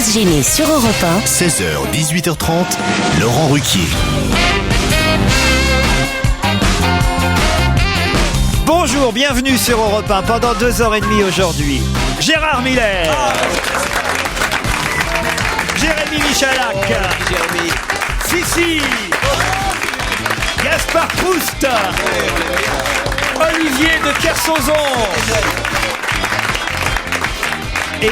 Sans se gêner sur Europe 1. 16h, 18h30, Laurent Ruquier. Bonjour, bienvenue sur Europe 1 pendant 2h30 aujourd'hui. Gérard Miller, Jérémy Michalak, Fifi, Gaspard Proust, Olivier de Kersauzon. Et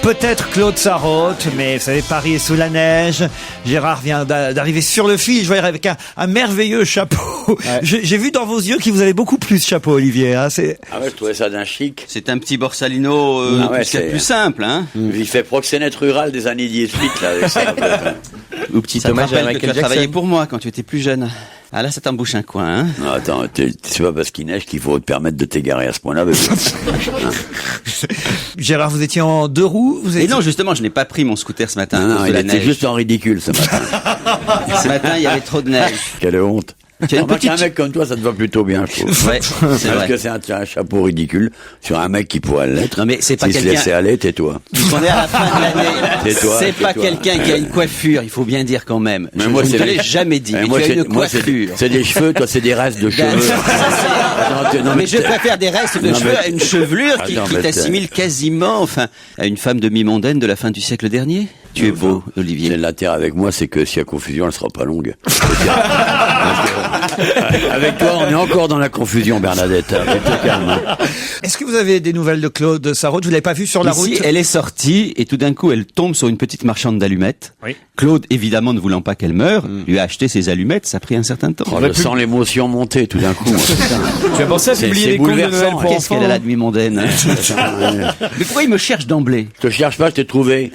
peut-être Claude Sarraute, mais vous savez, Paris est sous la neige. Gérard vient d'arriver sur le fil, je vois, avec un merveilleux chapeau. Ouais. J'ai vu dans vos yeux qu'il vous avait beaucoup plu ce chapeau, Olivier. Hein, Ah ouais, je trouvais ça d'un chic. C'est un petit Borsalino plus simple. Hein. Il fait proxénète rural des années 18, là, avec ça. Ou petit hommage à Michael Jackson. Tu as travaillé pour moi quand tu étais plus jeune. Ah là, ça t'embouche un coin, hein. Non, attends, c'est pas parce qu'il neige qu'il faut te permettre de t'égarer à ce point-là. Mais... Gérard, vous étiez en deux roues Et non, justement, je n'ai pas pris mon scooter ce matin. Non, il était juste en ridicule ce matin. Ce matin, il y avait trop de neige. Quelle honte. Un mec comme toi, ça te va plutôt bien, je trouve. Ouais, c'est vrai. Parce que c'est un chapeau ridicule sur un mec qui pourrait l'être. Non, mais c'est pas quelqu'un. Si se laissait aller, tais-toi. On est à la fin de l'année. Tais-toi. C'est pas quelqu'un qui a une coiffure, il faut bien dire quand même. Mais je ne te l'ai jamais dit. Mais tu as une coiffure. C'est des cheveux, toi, c'est des restes de cheveux. Mais je préfère des restes de cheveux à une chevelure qui t'assimile quasiment, enfin, à une femme demi-mondaine de la fin du siècle dernier. Tu es beau, Olivier. C'est la terre avec moi, c'est que s'il y a confusion, elle sera pas longue. Avec toi, on est encore dans la confusion, Bernadette. Reste calme. Est-ce que vous avez des nouvelles de Claude Sarraute? Vous l'avez pas vu sur la route? Elle est sortie et tout d'un coup, elle tombe sur une petite marchande d'allumettes. Oui. Claude, évidemment, ne voulant pas qu'elle meure, lui a acheté ses allumettes. Ça a pris un certain temps. Oh, je sens l'émotion monter tout d'un coup. Tu as pensé à publier les contes de Noël pour Qu'est-ce qu'elle a la demi-mondaine, hein. Mais pourquoi il me cherche d'emblée? Je te cherche pas, je t'ai trouvé.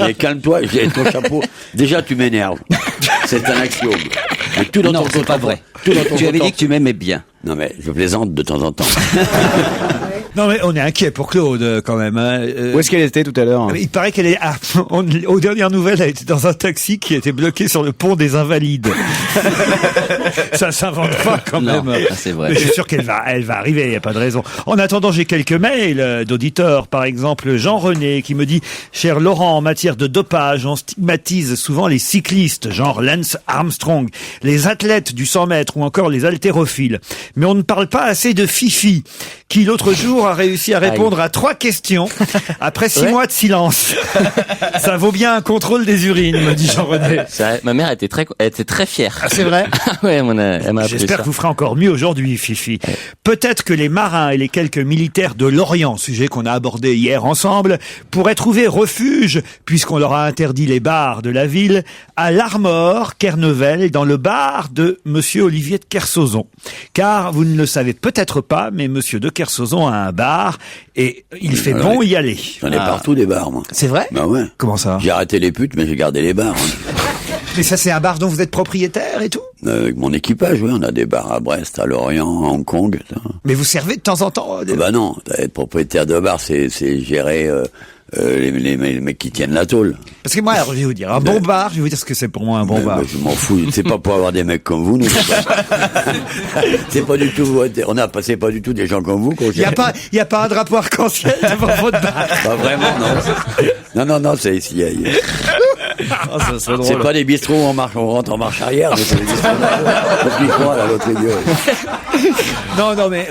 Et calme-toi, j'ai ton chapeau. Déjà, tu m'énerves. C'est un axiome. Mais tout dans non, c'est pas vrai. Tu avais dit que tu m'aimais bien. Non, mais je plaisante de temps en temps. Non, mais on est inquiet pour Claude, quand même. Hein. Où est-ce qu'elle était tout à l'heure? Il paraît qu'elle est... aux dernières nouvelles, elle était dans un taxi qui était bloqué sur le pont des Invalides. Ça s'invente pas, quand non, même. C'est vrai. Mais je suis sûr qu'elle va arriver, il n'y a pas de raison. En attendant, j'ai quelques mails d'auditeurs. Par exemple, Jean-René qui me dit « Cher Laurent, en matière de dopage, on stigmatise souvent les cyclistes, genre Lance Armstrong, les athlètes du 100 mètres ou encore les haltérophiles. Mais on ne parle pas assez de Fifi, qui l'autre jour a réussi à répondre à 3 questions après 6 mois de silence. Ça vaut bien un contrôle des urines, me dit Jean-René. Ma mère était très fière. Ah, c'est vrai? Ouais, elle m'a appris J'espère ça. que vous ferez encore mieux aujourd'hui, Fifi. Ouais. Peut-être que les marins et les quelques militaires de l'Orient, sujet qu'on a abordé hier ensemble, pourraient trouver refuge, puisqu'on leur a interdit les bars de la ville, à l'Armor, Kernevel, dans le bar de Monsieur Olivier de Kersauzon. Car vous ne le savez peut-être pas, mais Monsieur de Kersauzon a un bar et il fait bon y aller. J'en ai partout des bars, moi. C'est vrai? Bah ouais. Comment ça? J'ai arrêté les putes, mais j'ai gardé les bars. Hein. Mais ça, c'est un bar dont vous êtes propriétaire et tout? Avec mon équipage, oui, on a des bars à Brest, à Lorient, à Hong Kong. Ça. Mais vous servez de temps en temps? Bah non, être propriétaire de bar, c'est gérer les mecs qui tiennent la tôle. Parce que moi, alors, je vais vous dire, un bon bar, je vais vous dire ce que c'est pour moi un bon bar. Je m'en fous, c'est pas pour avoir des mecs comme vous, nous. C'est pas du tout, c'est pas du tout des gens comme vous qu'on gère. Il y a pas un drapeau arc-en-ciel devant votre bar. Pas vraiment, non. Non, c'est ici. Oh, c'est pas des bistrots où on rentre en marche arrière, mais c'est des bistrots là, l'autre idiot. Non, mais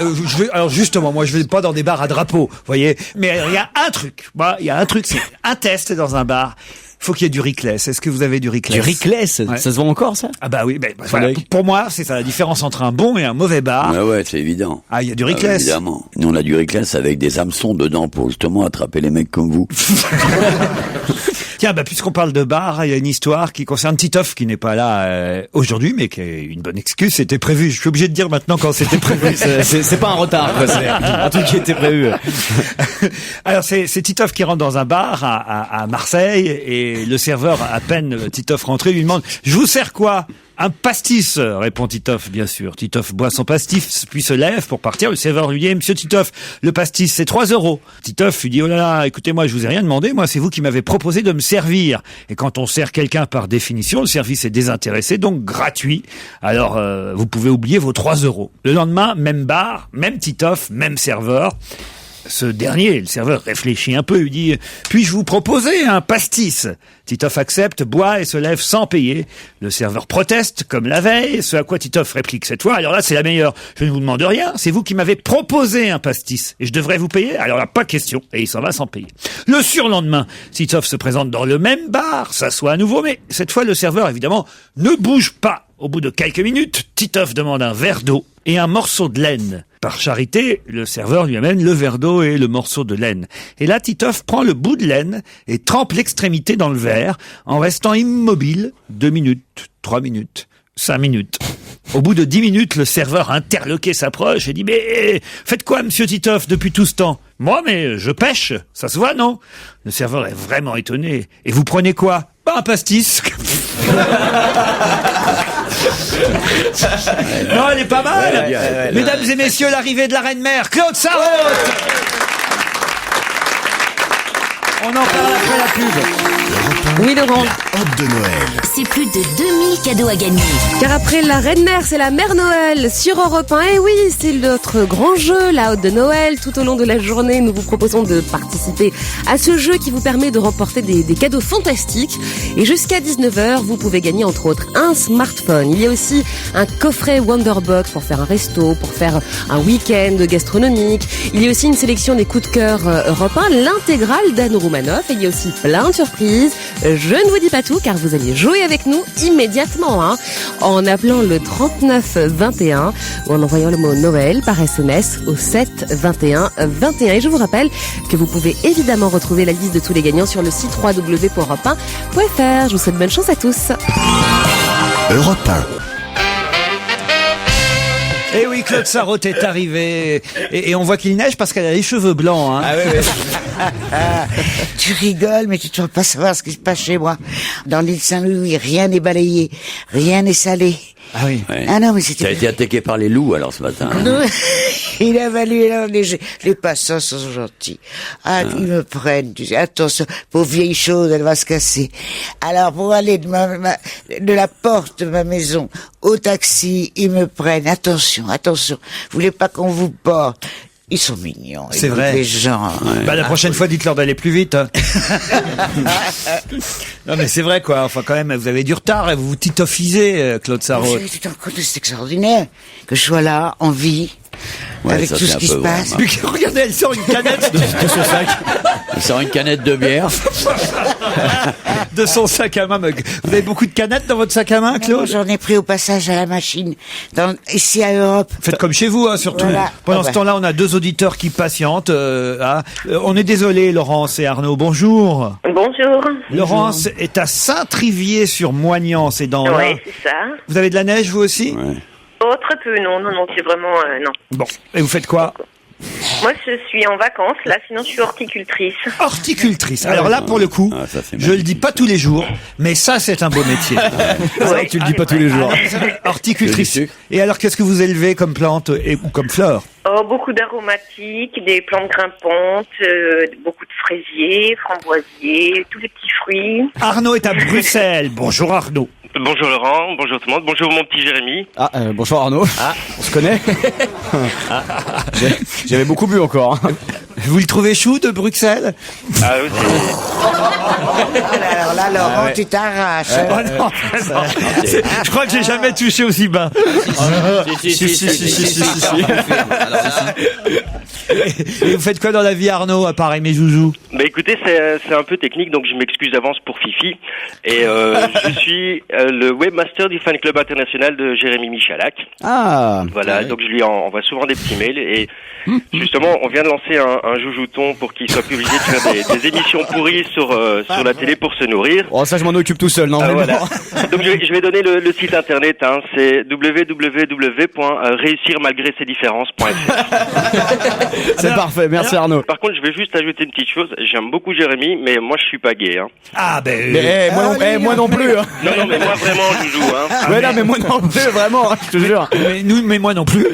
justement, moi je vais pas dans des bars à drapeau, vous voyez. Mais il y a un truc, c'est un test dans un bar. Faut qu'il y ait du Ricless. Est-ce que vous avez du Ricless? Du Ricless? Ouais. Ça se vend encore, ça? Ah bah oui, voilà. Pour moi, c'est ça la différence entre un bon et un mauvais bar. Ouais, c'est évident. Ah, il y a du Ricless. Évidemment. Nous, on a du Ricless avec des hameçons dedans pour justement attraper les mecs comme vous. Tiens, puisqu'on parle de bar, il y a une histoire qui concerne Titoff, qui n'est pas là aujourd'hui, mais qui est une bonne excuse. C'était prévu. Je suis obligé de dire maintenant quand c'était prévu. C'est pas un retard, quoi. C'est un truc qui était prévu. Alors, c'est Titoff qui rentre dans un bar à Marseille, et le serveur, à peine Titoff rentré, lui demande « Je vous sers quoi ?» Un pastis, répond Titoff, bien sûr. Titoff boit son pastis, puis se lève pour partir. Le serveur lui dit, Monsieur Titoff, le pastis, c'est 3 €. Titoff lui dit, oh là là, écoutez-moi, je vous ai rien demandé. Moi, c'est vous qui m'avez proposé de me servir. Et quand on sert quelqu'un, par définition, le service est désintéressé, donc gratuit. Alors, vous pouvez oublier vos 3 €. Le lendemain, même bar, même Titoff, même serveur. Ce dernier, le serveur, réfléchit un peu, lui dit « Puis-je vous proposer un pastis ?» Titoff accepte, boit et se lève sans payer. Le serveur proteste, comme la veille, ce à quoi Titoff réplique cette fois « Alors là, c'est la meilleure. Je ne vous demande rien, c'est vous qui m'avez proposé un pastis. Et je devrais vous payer ? Alors là, pas question. » Et il s'en va sans payer. Le surlendemain, Titoff se présente dans le même bar, s'assoit à nouveau, mais cette fois, le serveur, évidemment, ne bouge pas. Au bout de quelques minutes, Titoff demande un verre d'eau et un morceau de laine. Par charité, le serveur lui amène le verre d'eau et le morceau de laine. Et là, Titoff prend le bout de laine et trempe l'extrémité dans le verre en restant immobile 2 minutes, 3 minutes, 5 minutes. Au bout de 10 minutes, le serveur interloqué s'approche et dit « Mais faites quoi, monsieur Titoff, depuis tout ce temps ?»« Moi, mais je pêche, ça se voit, non ?» Le serveur est vraiment étonné. « Et vous prenez quoi ?»« Bah, un pastis. » Non, elle est pas mal. Mesdames et messieurs, l'arrivée de la reine-mère, Claude Sarraute. On en parle après la pub. Oui, Laurent. Hôte de Noël. C'est plus de 2000 cadeaux à gagner. Car après la Reine-Mère, c'est la Mère Noël sur Europe 1. Et oui, c'est notre grand jeu, la Hôte de Noël. Tout au long de la journée, nous vous proposons de participer à ce jeu qui vous permet de remporter des cadeaux fantastiques. Et jusqu'à 19h, vous pouvez gagner entre autres un smartphone. Il y a aussi un coffret Wonderbox pour faire un resto, pour faire un week-end gastronomique. Il y a aussi une sélection des coups de cœur Europe 1, l'intégrale d'Anne Roumanoff. Et il y a aussi plein de surprises. Je ne vous dis pas tout car vous allez jouer avec nous immédiatement en appelant le 3921 ou en envoyant le mot Noël par SMS au 7 21 21. Et je vous rappelle que vous pouvez évidemment retrouver la liste de tous les gagnants sur le site www.europe1.fr. Je vous souhaite bonne chance à tous. Europe 1. Et oui, Claude Sarraute est arrivé. Et on voit qu'il neige parce qu'elle a les cheveux blancs. Ah oui. Tu rigoles, mais tu ne vas pas savoir ce qui se passe chez moi. Dans l'île Saint-Louis, rien n'est balayé, rien n'est salé. Ah oui. Ouais. Ah non, mais c'était... T'as été attaqué par les loups, alors, ce matin. Non, il a valu, les passants sont gentils. Ah, ils me prennent, tu sais, attention, pauvre vieille chose, elle va se casser. Alors, pour aller de la porte de ma maison au taxi, ils me prennent, attention, vous voulez pas qu'on vous porte. Ils sont mignons. C'est vrai. Les gens. Ouais. Bah, la prochaine fois, dites-leur d'aller plus vite. Non, mais c'est vrai, quoi. Enfin, quand même, vous avez du retard et vous vous titoffisez, Claude Sarraute. Tu te rends compte, c'est extraordinaire que je sois là, en vie, avec ça, tout c'est ce un qui peu se vrai, passe. Regardez, elle sort une canette de son sac. Il sort une canette de bière. De son sac à main. Vous avez beaucoup de canettes dans votre sac à main, Claude? J'en ai pris au passage à la machine, ici à Europe. Faites comme chez vous, surtout. Voilà. Pendant ce temps-là, on a 2 auditeurs qui patientent. On est désolé, Laurence et Arnaud. Bonjour. Bonjour. Laurence est à Saint-Trivier-sur-Moignan, c'est dans là. Oui, c'est ça. Vous avez de la neige, vous aussi? Ouais. Oh, très peu, non, c'est vraiment, non. Bon. Et vous faites quoi? Moi, je suis en vacances, là, sinon je suis horticultrice. Horticultrice. Alors là, pour le coup, ça, c'est je le dis pas tous les jours, mais ça, c'est un beau métier. Ouais. Tu le dis pas tous les jours. Horticultrice. Et alors, qu'est-ce que vous élevez comme plante ou comme fleur? Oh, beaucoup d'aromatiques, des plantes grimpantes, beaucoup de fraisiers, framboisiers, tous les petits fruits. Arnaud est à Bruxelles. Bonjour Arnaud. Bonjour Laurent, bonjour tout le monde, bonjour mon petit Jérémy. Bonjour Arnaud. On se connaît. J'avais beaucoup bu encore. Vous le trouvez chou de Bruxelles? Ah oui, Alors là, Laurent, tu t'arraches. Oh non, je crois que j'ai jamais touché aussi bas. Et vous faites quoi dans la vie, Arnaud, à part aimer Joujou? bah écoutez, c'est un peu technique, donc je m'excuse d'avance pour Fifi. Et je suis le webmaster du fan club international de Jérémy Michalak. Ah. Voilà, donc je lui envoie souvent des petits mails. Et justement, on vient de lancer un joujouton pour qu'il soit plus obligé de faire des émissions pourries sur la télé pour se nourrir. Oh, ça, je m'en occupe tout seul, non? Voilà. Donc je vais donner le site internet, c'est www.réussirmalgrécesdifférences.fr. C'est parfait, merci Arnaud. Par contre, je vais juste ajouter une petite chose. J'aime beaucoup Jérémy, mais moi je suis pas gay. Hein. Ah ben. Mais moi non plus. Hein. Non, mais moi vraiment, Joujou. Hein. Ouais, non, mais moi non plus, vraiment, je te jure. Mais moi non plus.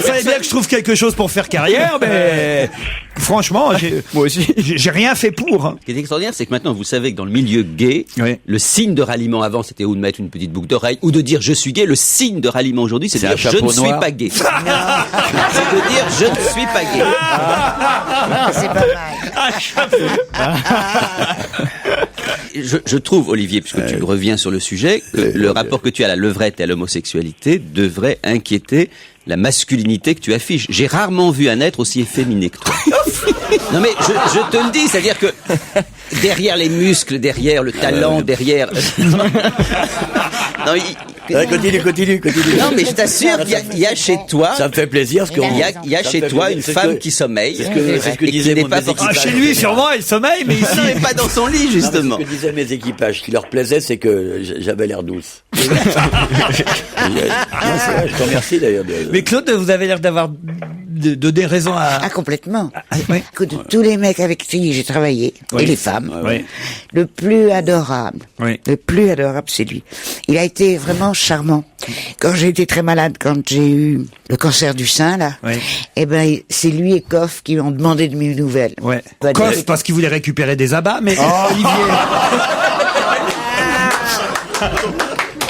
fallait bien que je trouve quelque chose pour faire carrière, mais franchement, moi aussi, j'ai rien fait pour. Hein. Ce qui est extraordinaire, c'est que maintenant, vous savez que dans le milieu gay, le signe de ralliement avant, c'était ou de mettre une petite boucle d'oreille, ou de dire je suis gay. Le signe de ralliement aujourd'hui, c'est de dire je ne suis pas gay. C'est de dire je ne suis pas gay. C'est pas mal. Je trouve, Olivier, puisque tu reviens sur le sujet, que le rapport que tu as à la levrette et à l'homosexualité devrait inquiéter la masculinité que tu affiches. J'ai rarement vu un être aussi efféminé que toi. Non mais je te le dis, c'est-à-dire que derrière les muscles, derrière le talent, derrière... Continue. Non mais je t'assure qu'il y a chez toi... Ça me fait plaisir. Il y a chez toi une femme qui sommeille. C'est ce que disait mon équipage. Chez lui, sûrement, elle sommeille, mais ici... Non, mais pas dans son lit, justement. Ce que disaient mes équipages, ce qui leur plaisait, c'est que j'avais l'air douce. Non, c'est vrai, je te remercie d'ailleurs. Mais Claude, vous avez l'air d'avoir donné raison à... Ah, complètement. Oui. Écoute, de tous les mecs avec qui j'ai travaillé, et les femmes, le plus adorable, c'est lui. Il a été vraiment charmant. Quand j'ai été très malade, quand j'ai eu le cancer du sein, là, eh ben, c'est lui et Koff qui m'ont demandé de mes nouvelles. Ouais. Koff, parce qu'il voulait récupérer des abats, mais Olivier...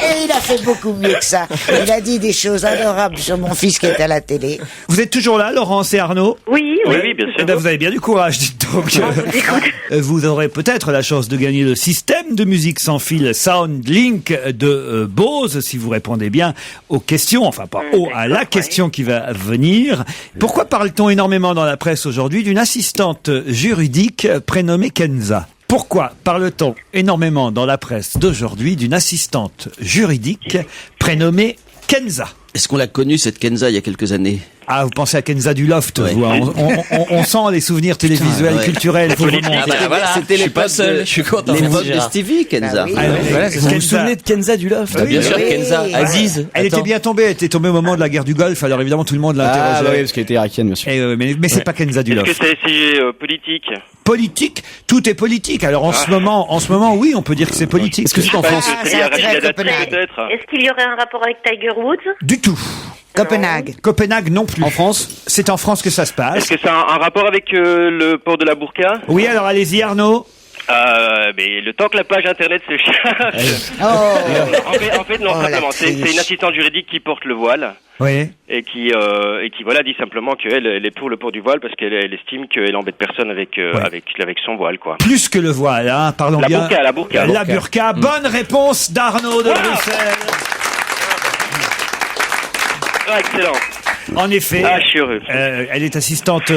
Et il a fait beaucoup mieux que ça. Il a dit des choses adorables sur mon fils qui est à la télé. Vous êtes toujours là, Laurence et Arnaud? Oui, bien sûr. Eh ben, vous avez bien du courage, dites donc. Vous aurez peut-être la chance de gagner le système de musique sans fil SoundLink de Bose si vous répondez bien aux questions, enfin pas à la question qui va venir. Pourquoi parle-t-on énormément dans la presse aujourd'hui d'une assistante juridique prénommée Kenza? Pourquoi parle-t-on énormément dans la presse d'aujourd'hui d'une assistante juridique prénommée Kenza? Est-ce qu'on l'a connue, cette Kenza, il y a quelques années? Ah, vous pensez à Kenza du Loft, vous, hein. On sent les souvenirs télévisuels, culturels. C'était l'époque je suis content. L'époque de Stevie, Kenza. Vous vous souvenez de Kenza du Loft? Bien sûr, Kenza. Aziz. Elle était bien tombée, elle était tombée au moment de la guerre du Golfe, alors évidemment tout le monde l'a interrogée. Ah bah oui, parce qu'elle était irakienne, bien sûr. Mais c'est pas Kenza du Loft. Est-ce que c'est politique? Politique, tout est politique. Alors en ce moment, oui, on peut dire que c'est politique. Est-ce que c'est en France? C'est un trait Copenhague. Est-ce qu'il y aurait un rapport avec Tiger Woods? Du tout. Copenhague. Copenhague non plus. En France? C'est en France que ça se passe. Est-ce que ça a un rapport avec le port de la burqa? Oui, alors allez-y Arnaud. Mais le temps que la page internet se charge. En fait, non, simplement. C'est une assistante juridique qui porte le voile. Oui. Et qui voilà, dit simplement qu'elle est pour le port du voile parce qu'elle estime qu'elle embête personne avec son voile, quoi. Plus que le voile, hein, pardon bien. La burqa. La burqa. Bonne réponse d'Arnaud de Bruxelles. Ah, excellent. En effet, je suis heureux. Elle est assistante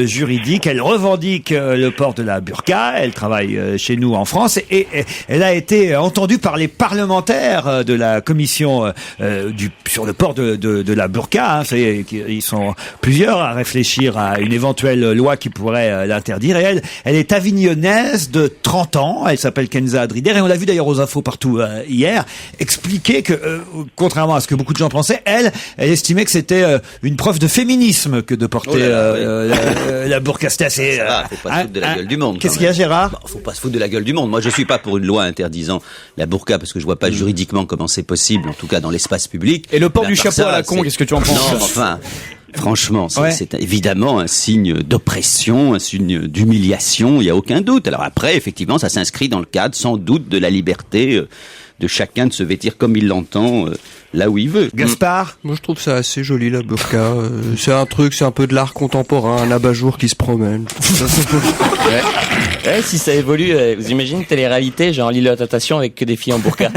juridique, elle revendique le port de la burqa, elle travaille chez nous en France et elle a été entendue par les parlementaires de la commission sur le port de la burqa. Hein, ils sont plusieurs à réfléchir à une éventuelle loi qui pourrait l'interdire. Et elle est avignonnaise de 30 ans, elle s'appelle Kenza Adrider et on l'a vu d'ailleurs aux infos partout hier, expliquer que, contrairement à ce que beaucoup de gens pensaient, elle estimait que c'était une preuve de féminisme que de porter la burqa. C'était assez... faut pas se foutre de la gueule du monde. Qu'est-ce qu'il y a, Gérard? Faut pas se foutre de la gueule du monde. Moi, je suis pas pour une loi interdisant la burqa parce que je vois pas juridiquement comment c'est possible, en tout cas dans l'espace public. Et le port du chapeau à la con, qu'est-ce que tu en penses? Non, enfin... Franchement, c'est évidemment un signe d'oppression, un signe d'humiliation, il y a aucun doute. Alors après, effectivement, ça s'inscrit dans le cadre, sans doute, de la liberté de chacun de se vêtir comme il l'entend, là où il veut. Gaspard? Moi, je trouve ça assez joli, la burqa. C'est un peu de l'art contemporain, un abat-jour qui se promène. Si ça évolue, vous imaginez télé-réalité, genre l'île de la tentation avec que des filles en burqa.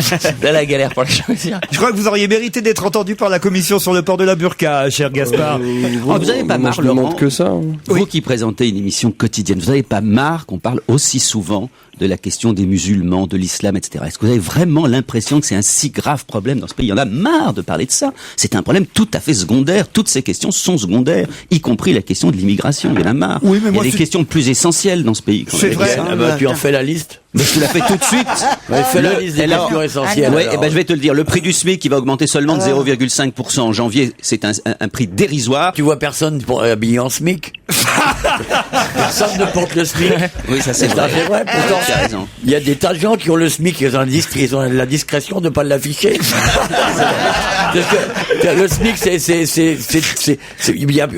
Là, la galère pour la choisir. Je crois que vous auriez mérité d'être entendu par la commission sur le port de la burqa, cher Gaspard. Vous avez pas marre, Laurent, que ça. Vous qui présentez une émission quotidienne, vous avez pas marre qu'on parle aussi souvent de la question des musulmans, de l'islam, etc. Est-ce que vous avez vraiment l'impression que c'est un si grave problème dans ce pays? Il y en a marre de parler de ça. C'est un problème tout à fait secondaire. Toutes ces questions sont secondaires, y compris la question de l'immigration. Il y en a marre. Oui, mais il y a des questions plus essentielles dans ce pays. C'est vrai. Tu en fais la liste? Mais je te la fais tout de suite. Fais la liste des questions essentielles. Je vais te le dire. Le prix du SMIC qui va augmenter seulement de 0,5% en janvier, c'est un prix dérisoire. Tu vois personne pour habiller en SMIC? Personne ne porte le SMIC. Oui, ça c'est vrai. C'est vrai, pourtant. Tu as raison. Il y a des tas de gens qui ont le SMIC, ils ont la discrétion de ne pas l'afficher. Parce que le SMIC,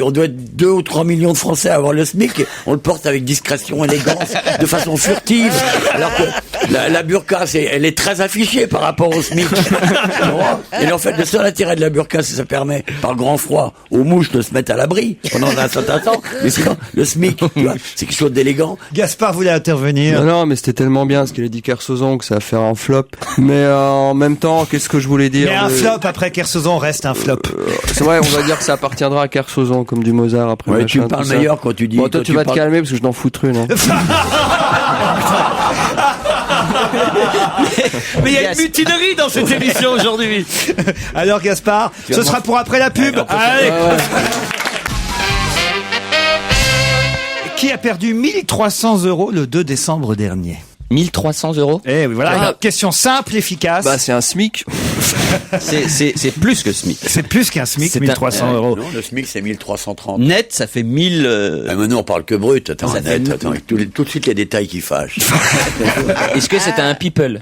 on doit être 2 ou 3 millions de Français à avoir le SMIC, et on le porte avec discrétion, élégance, de façon furtive. Alors que la burqa, elle est très affichée par rapport au SMIC. Et en fait, le seul intérêt de la burqa, c'est que ça permet, par grand froid, aux mouches de se mettre à l'abri pendant un certain temps. Mais sinon, le SMIC, tu vois, c'est quelque chose d'élégant. Gaspard voulait intervenir. Non, mais c'était tellement bien ce qu'il a dit Kersozon que ça va faire un flop. Mais en même temps, qu'est-ce que je voulais dire Mais un flop après Kersozon reste un flop. C'est vrai, on va dire que ça appartiendra à Kersozon comme du Mozart après. Ouais, machin, tu parles tout ça. meilleur quand tu dis. Bon, toi, tu vas te calmer parce que je t'en foutre une. Hein. Mais il y a une mutinerie dans cette émission aujourd'hui. Alors Gaspard, ce sera pour après la pub. Allez. Qui a perdu 1300 € le 2 décembre dernier? 1300 €. Eh oui, voilà, une question simple, efficace. Bah, c'est un SMIC. C'est plus que SMIC. C'est plus qu'un SMIC, C'est 1300 €. Non, le SMIC, c'est 1330. Net, ça fait 1000... Ah, mais nous, on parle que brut. Attends, Ça net, fait- attends. Tout de suite, il y a des tailles qui fâchent. Est-ce que c'était un people?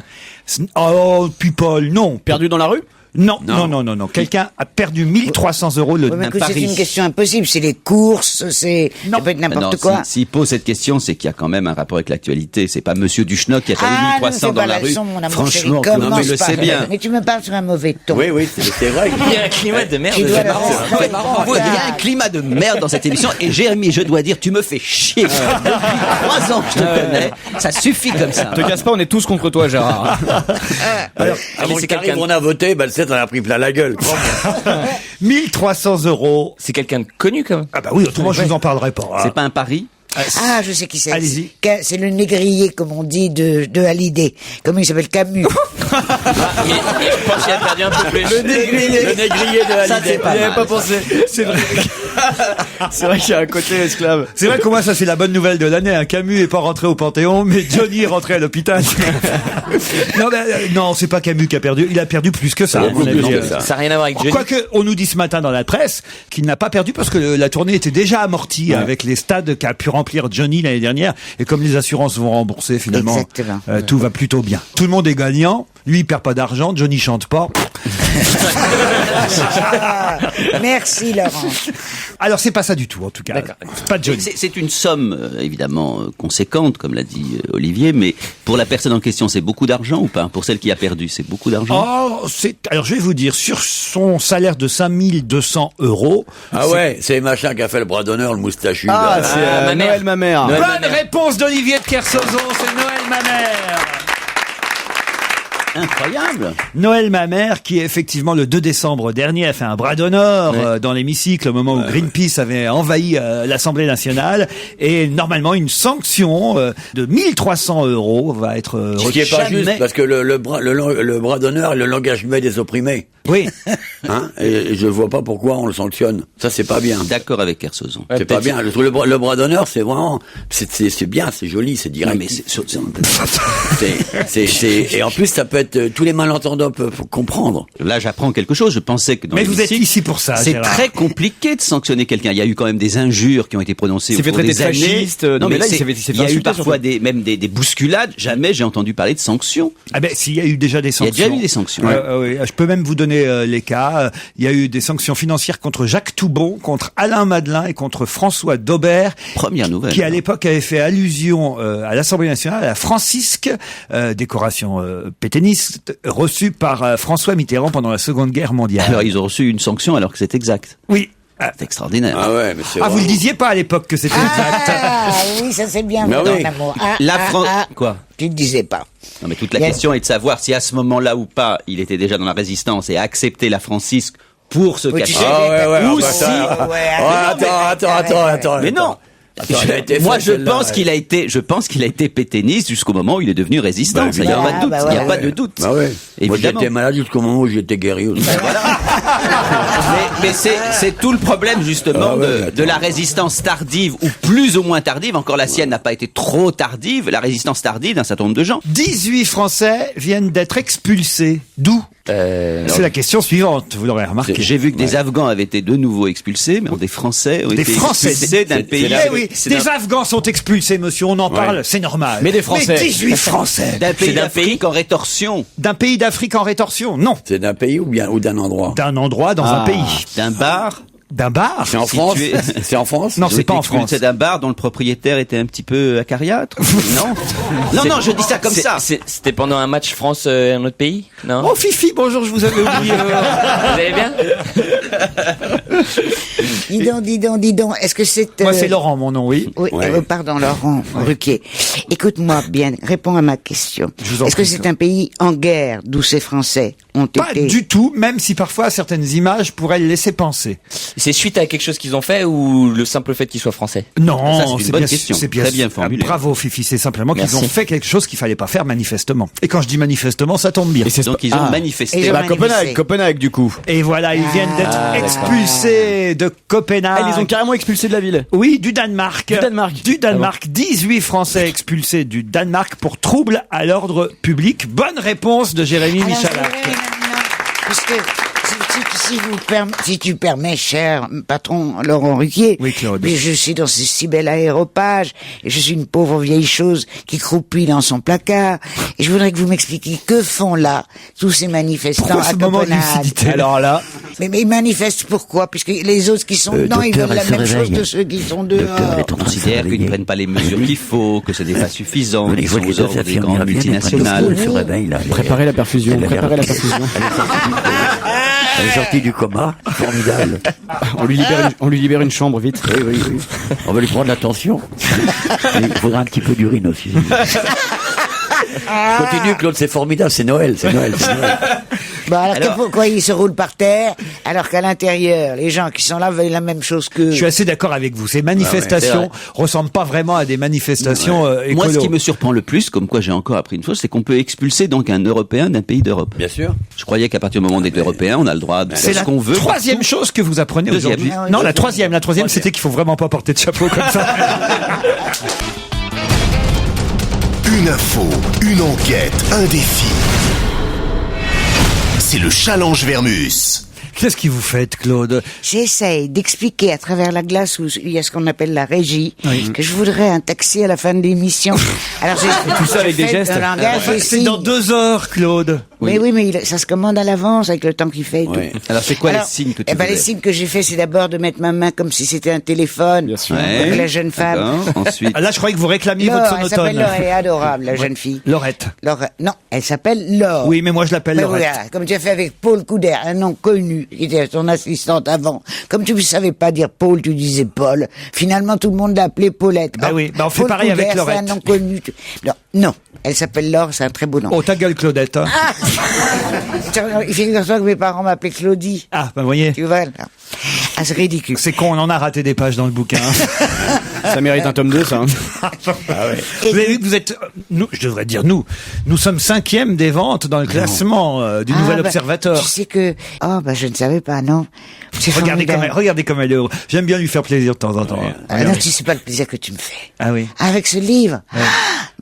Oh, people, non. Perdu dans la rue? Non. Quelqu'un a perdu 1300 € le Ouais, mais un que c'est pari. une question impossible. C'est les courses, ça peut être Non, n'importe quoi. S'il pose cette question, c'est qu'il y a quand même un rapport avec l'actualité. C'est pas Monsieur Duchesnock qui a perdu Ah, 1300 non, dans c'est la pas rue. leçon, mon amour Franchement, chéri, non, mais il le commence sait pas. bien. Mais tu me parles sur un mauvais ton. Oui, c'est vrai. Il y a un climat de merde. Tu dois c'est le marrant. respecter. Ouais, il y a un climat de merde dans cette émission. Et Jérémy, je dois dire, tu me fais chier. Depuis 3 ans que je te connais. Ça suffit comme ça. Te casse pas, on est tous contre toi, Gérard. Alors, mais avant c'est que t'arrives, quelqu'un- on a voté, bah, le 7, on a pris plein la gueule. 1300 €. C'est quelqu'un de connu, quand même. Ah bah oui, autrement je vous en parlerai pas. C'est pas un pari? Ah, je sais qui c'est. Allez-y. C'est le négrier, comme on dit, de Hallyday. Comment il s'appelle? Camus. Je pense qu'il a perdu un peu plus. Le négrier de Ça, Hallyday. c'est pas J'y avais mal. pas pensé. C'est vrai. C'est vrai qu'il y a un côté esclave. C'est vrai que moi ça c'est la bonne nouvelle de l'année. Hein. Camus est pas rentré au Panthéon, mais Johnny est rentré à l'hôpital. non, c'est pas Camus qui a perdu. Il a perdu plus que ça. à mon avis. ça. Ça n'a rien à voir avec Johnny. Quoique, on nous dit ce matin dans la presse qu'il n'a pas perdu parce que la tournée était déjà amortie avec les stades qu'a pu remplir Johnny l'année dernière. Et comme les assurances vont rembourser finalement, Exactement. tout va plutôt bien. Tout le monde est gagnant. Lui, il perd pas d'argent. Johnny chante pas. Merci, Laurent. Alors, c'est pas ça du tout, en tout cas. C'est pas Johnny. C'est une somme, évidemment, conséquente, comme l'a dit Olivier, mais pour la personne en question, c'est beaucoup d'argent ou pas? Pour celle qui a perdu, c'est beaucoup d'argent? Oh, alors je vais vous dire, sur son salaire de 5200 €. Ah ouais, c'est machin qui a fait le bras d'honneur, le moustachu. Ah, là. c'est ma mère. Noël, ma mère. Noël. Bonne réponse d'Olivier de Kersauzon, c'est Noël ma mère. Incroyable! Noël ma mère, qui effectivement le 2 décembre dernier a fait un bras d'honneur dans l'hémicycle au moment où Greenpeace avait envahi l'Assemblée nationale, et normalement une sanction de 1300 € va être Ce qui est pas Jamais. juste, parce que le bras d'honneur est le langage muet des opprimés. Oui. Hein, et je vois pas pourquoi on le sanctionne. Ça, c'est pas bien. D'accord avec Kersozon. C'est pas bien. Je trouve le bras d'honneur, c'est vraiment, c'est bien, c'est joli, c'est direct. Non, mais Et en plus, ça peut être, tous les malentendants peuvent comprendre. Là, j'apprends quelque chose. Je pensais que dans Mais vous êtes l'hémicycle, ici pour ça, c'est Gérard. très compliqué de sanctionner quelqu'un. Il y a eu quand même des injures qui ont été prononcées Il s'est au fait cours traiter des de années. fasciste. Non, mais là, il s'est fait il y a eu insulter, parfois surtout. même des bousculades. Jamais j'ai entendu parler de sanctions. Ah ben, s'il y a eu déjà des Il y a sanctions. déjà eu des sanctions. Oui, je peux même vous donner les cas. Il y a eu des sanctions financières contre Jacques Toubon, contre Alain Madelin et contre François Daubert, Première nouvelle. qui à l'époque avait fait allusion à l'Assemblée nationale à Francisque, décoration pétainiste, reçue par François Mitterrand pendant la Seconde Guerre mondiale. Alors, ils ont reçu une sanction alors que c'est exact. Oui. C'est extraordinaire. Ah ouais, mais c'est Ah, vous le vraiment- disiez pas à l'époque que c'était exact. Ah, oui, ça c'est bien, Mais mon oui. amour. Ah, La ah, France... ah. Quoi? Tu ne disais pas. Non, mais toute la Il y a- question est de savoir si à ce moment-là ou pas, il était déjà dans la résistance et a accepté la Francisque pour se Oui, tu cacher. sais, Ah ouais, ouais, Ou ah bah si- ça- Ouais, attends. Mais non. Attends, elle a été Moi, faite, je celle-là, pense ouais. qu'il a été pétainiste jusqu'au moment où il est devenu résistant. Ça, il n'y a voilà, pas de doute. bah Il n'y a ouais, pas ouais. de doute. Bah ouais. Moi, Évidemment. j'étais malade jusqu'au moment où j'étais guéri aussi. Mais c'est tout le problème justement Ah ouais, de la résistance tardive ou plus ou moins tardive. Encore la sienne n'a pas été trop tardive. La résistance tardive d'un certain nombre de gens. 18 Français viennent d'être expulsés. D'où? C'est la question suivante, vous l'aurez remarqué. J'ai vu que des Afghans avaient été de nouveau expulsés, mais des Français ont été expulsés d'un pays. Eh oui, des Afghans sont expulsés, monsieur, on en parle, c'est normal. Mais des Français. Mais 18 Français. D'un pays d'Afrique en rétorsion. D'un pays d'Afrique en rétorsion, non. C'est d'un pays ou d'un endroit? D'un endroit dans un pays. D'un bar. D'un bar? C'est en France? C'est en France? Non, c'est pas en France. C'est d'un bar dont le propriétaire était un petit peu acariâtre? Non, je dis ça comme ça. C'était pendant un match France un autre pays? Non. Oh Fifi, bonjour, je vous avais oublié. Vous allez bien? Dis donc, est-ce que c'est... Moi, c'est Laurent, mon nom, oui. Oui, pardon, Laurent Ruquier. Écoute-moi bien, réponds à ma question. Est-ce que c'est un pays en guerre d'où ces Français ont été... Pas du tout, même si parfois certaines images pourraient le laisser penser. C'est suite à quelque chose qu'ils ont fait ou le simple fait qu'ils soient français? Non, ça, c'est une bonne question. C'est très bien formulé. Bravo Fifi, c'est simplement qu'ils Merci. ont fait quelque chose qu'il fallait pas faire manifestement. Et quand je dis manifestement, ça tombe bien. Donc ils ont manifesté. Et Copenhague du coup. Et voilà, ils viennent d'être expulsés de Copenhague. Ils les ont carrément expulsés de la ville. Oui, du Danemark. Du Danemark. Ah bon. 18 Français expulsés du Danemark pour trouble à l'ordre public. Bonne réponse de Jérémy Michalak. Puisque si tu permets, cher patron Laurent Ruquier, oui, Claude. mais je suis dans ce si bel aéropage et je suis une pauvre vieille chose qui croupit dans son placard et je voudrais que vous m'expliquiez que font là tous ces manifestants à Copenhague. Alors là, mais ils manifestent pourquoi? Puisque les autres qui sont dedans, ils veulent la même chose que ceux qui sont dehors. On considère qu'ils ne prennent pas les mesures qu'il faut, que ce n'est pas suffisant, qu'ils sont aux ordres des grandes multinationales. préparez la perfusion. Elle est sortie du coma, formidable. On lui libère une chambre vite. Oui. On va lui prendre l'attention. Il faudra un petit peu d'urine aussi. Continue, Claude, c'est formidable, c'est Noël. Bon, alors pourquoi ils se roulent par terre alors qu'à l'intérieur, les gens qui sont là veulent la même chose que... Je suis assez d'accord avec vous. Ces manifestations ressemblent pas vraiment à des manifestations écolo. Moi, ce qui me surprend le plus, comme quoi j'ai encore appris une chose, c'est qu'on peut expulser donc un Européen d'un pays d'Europe. Bien sûr. Je croyais qu'à partir du moment où on est Européen, on a le droit de faire ce qu'on veut. C'est la troisième chose que vous apprenez aujourd'hui. Non, la troisième, c'était qu'il faut vraiment pas porter de chapeau comme ça. Une info, une enquête, un défi. C'est le challenge Vermus. Qu'est-ce qui vous faites, Claude? J'essaye d'expliquer à travers la glace où il y a ce qu'on appelle la régie que je voudrais un taxi à la fin de l'émission. Alors tout ça avec des gestes. C'est dans 2 heures, Claude. Mais oui, mais ça se commande à l'avance avec le temps qu'il fait et tout. Alors c'est quoi les signes que tu fais? Les signes que j'ai fait, c'est d'abord de mettre ma main comme si c'était un téléphone. Bien sûr. Comme la jeune femme. Ensuite. Là, je croyais que vous réclamiez Laure, votre elle sonotone. s'appelle Laure, elle est adorable, la jeune fille. Laurette. Non, elle s'appelle Laure. Oui, mais moi je l'appelle Laurette. Voilà, comme tu as fait avec Paul Couder, un nom connu, qui était ton assistante avant. Comme tu ne savais pas dire Paul, tu disais Paul. Finalement, tout le monde l'a appelée Paulette. Bah oui, on fait Paul pareil Couder, avec Laurette. c'est un nom connu. Non, elle s'appelle Laure, c'est un très beau nom. Oh, ta gueule, Claudette. Hein. Il figure-toi que mes parents m'appelaient Claudie. Ah, bah voyez. Tu vois, là. Ah, c'est ridicule. C'est con, on en a raté des pages dans le bouquin. Ça mérite un tome 2, ça. Vous avez vu que vous êtes, nous, je devrais dire nous sommes 5e des ventes dans le classement du Nouvel Observateur. Tu sais que, je ne savais pas, non. Regardez comme elle est heureuse. J'aime bien lui faire plaisir de temps en temps. Non, tu sais pas le plaisir que tu me fais. Ah oui. Avec ce livre. Ouais.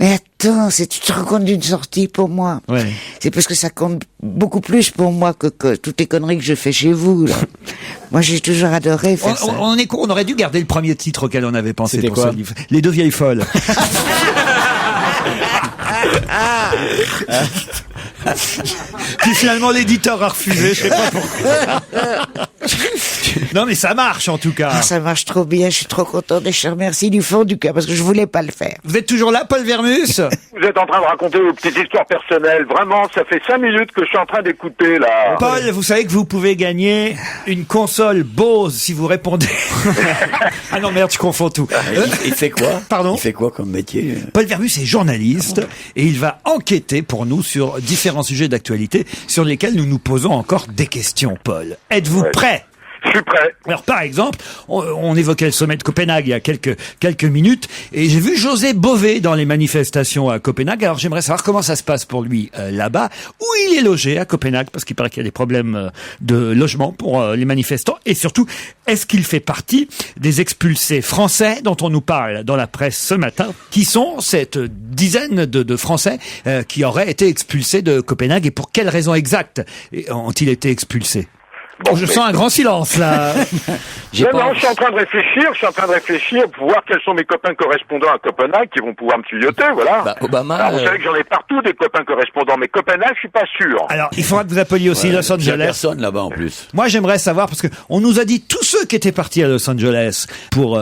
Mais attends, tu te rends compte d'une sortie pour moi. Ouais. C'est parce que ça compte beaucoup plus pour moi que toutes les conneries que je fais chez vous, là. Moi, j'ai toujours adoré faire ça. On aurait dû garder le premier titre auquel on avait pensé pour quoi ce livre. Les 2 vieilles folles. Puis finalement l'éditeur a refusé, je sais pas pourquoi. Non mais ça marche en tout cas. Ça marche trop bien, je suis trop content et je te remercie du fond du cœur parce que je voulais pas le faire. Vous êtes toujours là, Paul Vermus? Vous êtes en train de raconter vos petites histoires personnelles. Vraiment, ça fait 5 minutes que je suis en train d'écouter là. Paul, vous savez que vous pouvez gagner une console Bose si vous répondez. Ah non merde, je confonds tout. Il fait quoi? Pardon? Il fait quoi comme métier? Paul Vermus est journaliste et il va enquêter pour nous sur différents sujets d'actualité sur lesquels nous nous posons encore des questions, Paul. Êtes-vous prêt? Je suis prêt. Alors, par exemple, on évoquait le sommet de Copenhague il y a quelques minutes, et j'ai vu José Bové dans les manifestations à Copenhague. Alors, j'aimerais savoir comment ça se passe pour lui là-bas, où il est logé à Copenhague, parce qu'il paraît qu'il y a des problèmes de logement pour les manifestants, et surtout, est-ce qu'il fait partie des expulsés français dont on nous parle dans la presse ce matin, qui sont cette dizaine de Français qui auraient été expulsés de Copenhague, et pour quelles raisons exactes ont-ils été expulsés? Bon, je sens un grand silence là. Je suis en train de réfléchir pour voir quels sont mes copains correspondants à Copenhague qui vont pouvoir me tuyauter, voilà. Obama. Alors, vous savez que j'en ai partout des copains correspondants, mais Copenhague, je suis pas sûr. Alors, il faudra que vous appeliez aussi Los Angeles. Il y a personne là-bas en plus. Moi, j'aimerais savoir, parce que on nous a dit tous ceux qui étaient partis à Los Angeles pour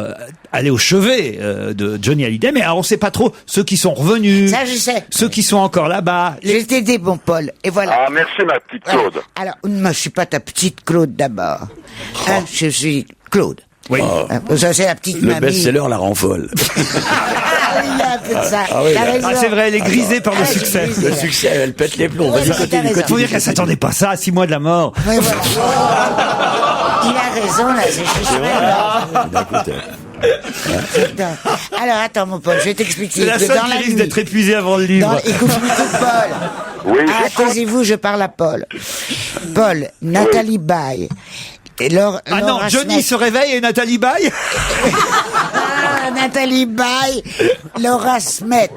aller au chevet de Johnny Hallyday, mais alors on sait pas trop ceux qui sont revenus. Ça, je sais. Ceux qui sont encore là-bas. Je vais t'aider, bon Paul. Et voilà. Ah, merci ma petite Claude. Alors, moi, je suis pas ta petite Claude d'abord. Hein, je suis Claude. Oui. Ça, c'est la petite Le mamie. best-seller la rend folle. Ah, il y a un peu de ça. Ah oui, T'as raison. c'est vrai, elle est grisée par le succès. Le succès, elle pète les plombs. Vas-y, Ouais, continue, t'as raison. Faut dire qu'elle s'attendait pas à ça à 6 mois de la mort. Ouais, voilà. Il a raison, là, c'est juste Alors, attends, mon Paul, je vais t'expliquer. C'est la que seule dans qui la risque nuit, d'être épuisée avant le livre. écoute, Paul. Oui, Taisez-vous, je parle à Paul. Paul, Nathalie Baye. Et Ah non, Johnny se réveille et Nathalie Baye. Nathalie Baye, Laura Smet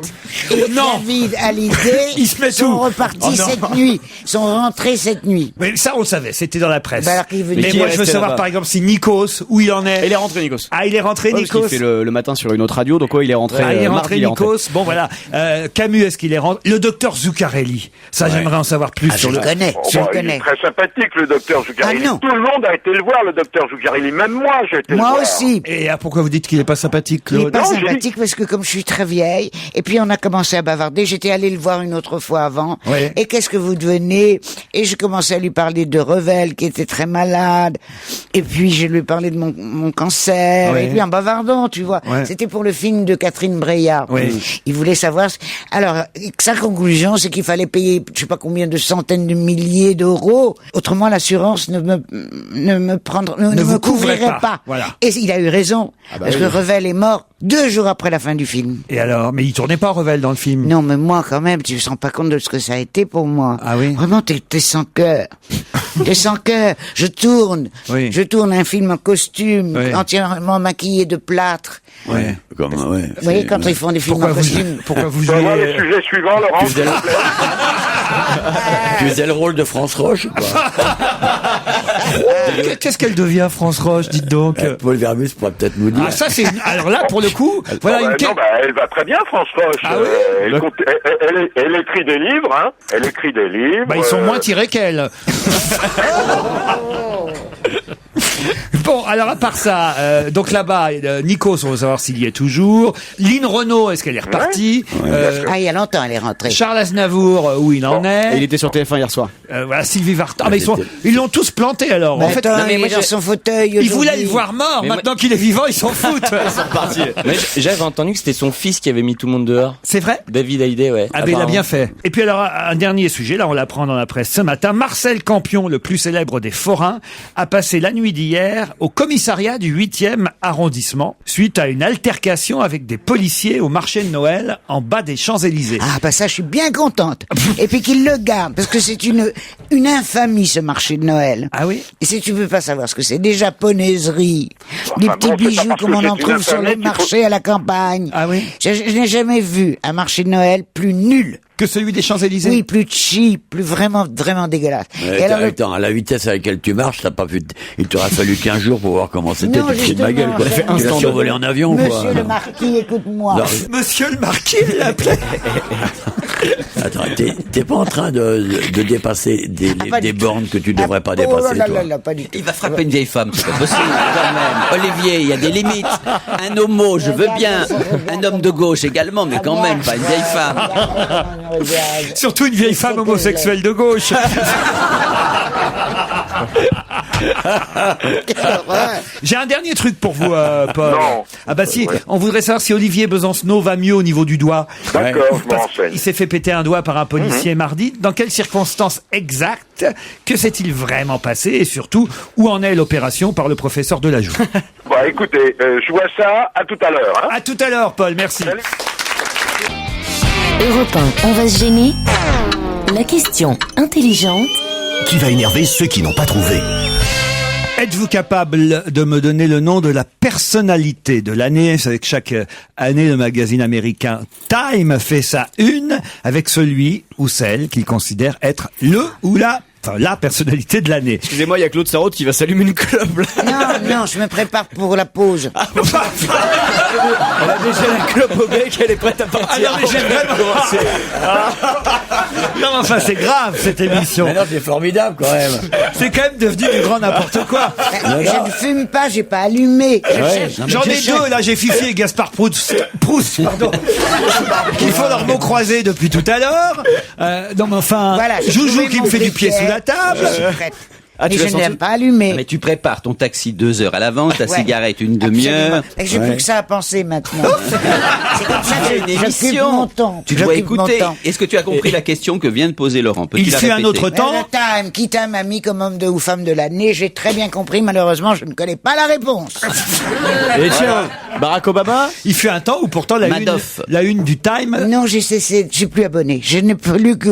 et David Hallyday Ils se mettent sont où repartis cette nuit, sont rentrés cette nuit. Mais ça, on le savait, c'était dans la presse. Bah alors, qui veut Mais dire moi, je veux resté savoir, là-bas par exemple, si Nikos, où il en est. Il est rentré, Nikos. Ah, il est rentré, Ouais, Nikos. parce qu'il fait le matin sur une autre radio, donc il est rentré. Ah, il est mardi, rentré, il est rentré. Nikos. Bon, voilà. Camus, est-ce qu'il est rentré? Le docteur Zuccarelli. Ça, j'aimerais en savoir plus Ah, sur je le... le connais, Oh, je le il est connais. très sympathique, le docteur Zuccarelli. Ah, non. Tout le monde a été le voir, le docteur Zuccarelli. Même moi, j'ai été le voir. Moi aussi. Et pourquoi vous dites qu'il est pas sympathique, Il est Claude? pas Non, j'ai sympathique parce que comme je suis très vieille, et puis on a commencé à bavarder, j'étais allé le voir une autre fois avant, Ouais. et qu'est-ce que vous devenez? Et je commençais à lui parler de Revel, qui était très malade, et puis je lui parlais de mon cancer, Ouais. et puis en bavardant, tu vois. Ouais. C'était pour le film de Catherine Breillat. Ouais. Il voulait savoir... Alors, sa conclusion, c'est qu'il fallait payer, je sais pas combien de centaines de milliers d'euros, autrement l'assurance ne me couvrirait pas. Voilà. Et il a eu raison, parce que Revel est mort 2 jours après la fin du film. Et alors? Mais il tournait pas Revel dans le film. Non, mais moi, quand même, tu te rends pas compte de ce que ça a été pour moi. Ah oui? Vraiment, t'es sans cœur. T'es sans cœur. Je tourne un film en costume, Oui. entièrement maquillé de plâtre. Ouais. Comme, ouais. Vous voyez, quand ils font des films Pourquoi en vous, costume. pourquoi vous On va voir le jouez... sujet suivant, Laurent. Tu faisais, tu faisais le rôle de France Roche ou pas? Qu'est-ce qu'elle devient, France Roche, dites donc? Paul Verbus pourrait peut-être nous dire. Ah, ça, c'est... Alors là, pour le coup, voilà une... Non, elle va très bien, France Roche. Ah oui? Elle écrit des livres, hein. Elle écrit des livres. Bah, ils sont moins tirés qu'elle. Bon, alors à part ça, donc là-bas, Nikos, on veut savoir s'il y est toujours. Lynn Renaud, est-ce qu'elle est repartie? Ah, il y a longtemps, elle est rentrée. Charles Aznavour, où il en est? Et il était sur TF1 hier soir. Voilà, Sylvie Vartan. Ah, mais ils l'ont tous planté alors. Mais En fait, attends, non, mais il moi, est dans son fauteuil. ils voulaient aujourd'hui. le voir mort. Mais Maintenant qu'il est vivant, ils s'en foutent. Mais j'avais entendu que c'était son fils qui avait mis tout le monde dehors. C'est vrai? David Hallyday, ouais. Ah ben il a bien fait. Et puis alors un dernier sujet, là on l'apprend dans la presse ce matin. Marcel Campion, le plus célèbre des forains, a passé la nuit d'hier au commissariat du 8e arrondissement suite à une altercation avec des policiers au marché de Noël en bas des Champs-Élysées. Ah, bah ça, je suis bien contente. Et puis qu'il le garde, parce que c'est une infamie, ce marché de Noël. Ah oui? Et si tu veux pas savoir ce que c'est, des japonaiseries, des Enfin, petits bon, c'est pas bijoux parce comme que on c'est en une trouve sur infamie les qu'il faut- marchés à la campagne. Ah oui? Je n'ai jamais vu un marché de Noël plus nul. Que celui des Champs-Élysées? Oui, plus cheap, plus vraiment dégueulasse. Ouais, Et alors, le- attends, à la vitesse à laquelle tu marches, t'as pas vu. Il t'aurait fallu 15 jours pour voir comment c'était. Non, Tu te fous de ma gueule, quoi. justement, Tu l'as survolé en avion, quoi. Monsieur le marquis, écoute-moi. Non, Monsieur le marquis, il l'appelait. attends, t'es pas en train de dépasser pas des du tout. bornes que tu devrais pas Oh dépasser, là toi. là là, pas du tout. Il va frapper une vieille femme, c'est pas possible quand même. Olivier, il y a des limites. Un homo, je veux bien. Un homme de gauche également, mais quand même, pas une vieille femme. Surtout une vieille femme homosexuelle de gauche. J'ai un dernier truc pour vous, Paul. Non. Ah bah si, on voudrait savoir si Olivier Besancenot va mieux au niveau du doigt. D'accord, je me renseigne. Il s'est fait péter un doigt par un policier mardi. Dans quelles circonstances exactes? Que s'est-il vraiment passé? Et surtout, où en est l'opération par le professeur Delajoux? Bah écoutez, je vois ça, à tout à l'heure. Hein. À tout à l'heure, Paul, merci. Salut. Europe 1, on va se gêner. La question intelligente Qui va énerver ceux qui n'ont pas trouvé. Êtes-vous capable de me donner le nom de la personnalité de l'année? Vous savez que chaque année, le magazine américain Time fait sa une avec celui ou celle qu'il considère être le ou la personnalité de l'année. Excusez-moi, il y a Claude Sarraute qui va s'allumer une clope là. Non, je me prépare pour la pause. Elle a déjà la clope au bec, elle est prête à partir. Ah non, mais j'ai vraiment... Non, mais enfin, c'est grave, cette émission. Mais non, c'est formidable, quand même. C'est quand même devenu du grand n'importe quoi. Je ne fume pas, j'ai pas allumé. J'en ai deux, là, j'ai Fifi et Gaspard Proust, pardon. Qui font leurs mots croisés depuis tout à l'heure. Non, mais enfin, Voilà, Joujou qui me fait du pied sous la table. Je suis prête. Ah, mais tu l'as je senti n'aime pas allumer. Mais tu prépares ton taxi 2 heures à l'avance, ta Ouais. cigarette une demi-heure. Et j'ai plus que ça à penser maintenant. C'est comme ça que Une j'occupe émission. mon temps. Tu dois J'occupe mon écouter. temps. Est-ce que tu as compris la question que vient de poser Laurent? Peux-tu Il la fut un répéter? autre temps. Le Time, qui Time m'a mis comme homme de ou femme de l'année, j'ai très bien compris. Malheureusement, je ne connais pas la réponse. Et tiens, Barack Obama. Il fut un temps où pourtant Madoff. la une du Time. Non, j'ai cessé, j'ai plus abonné. Je n'ai plus que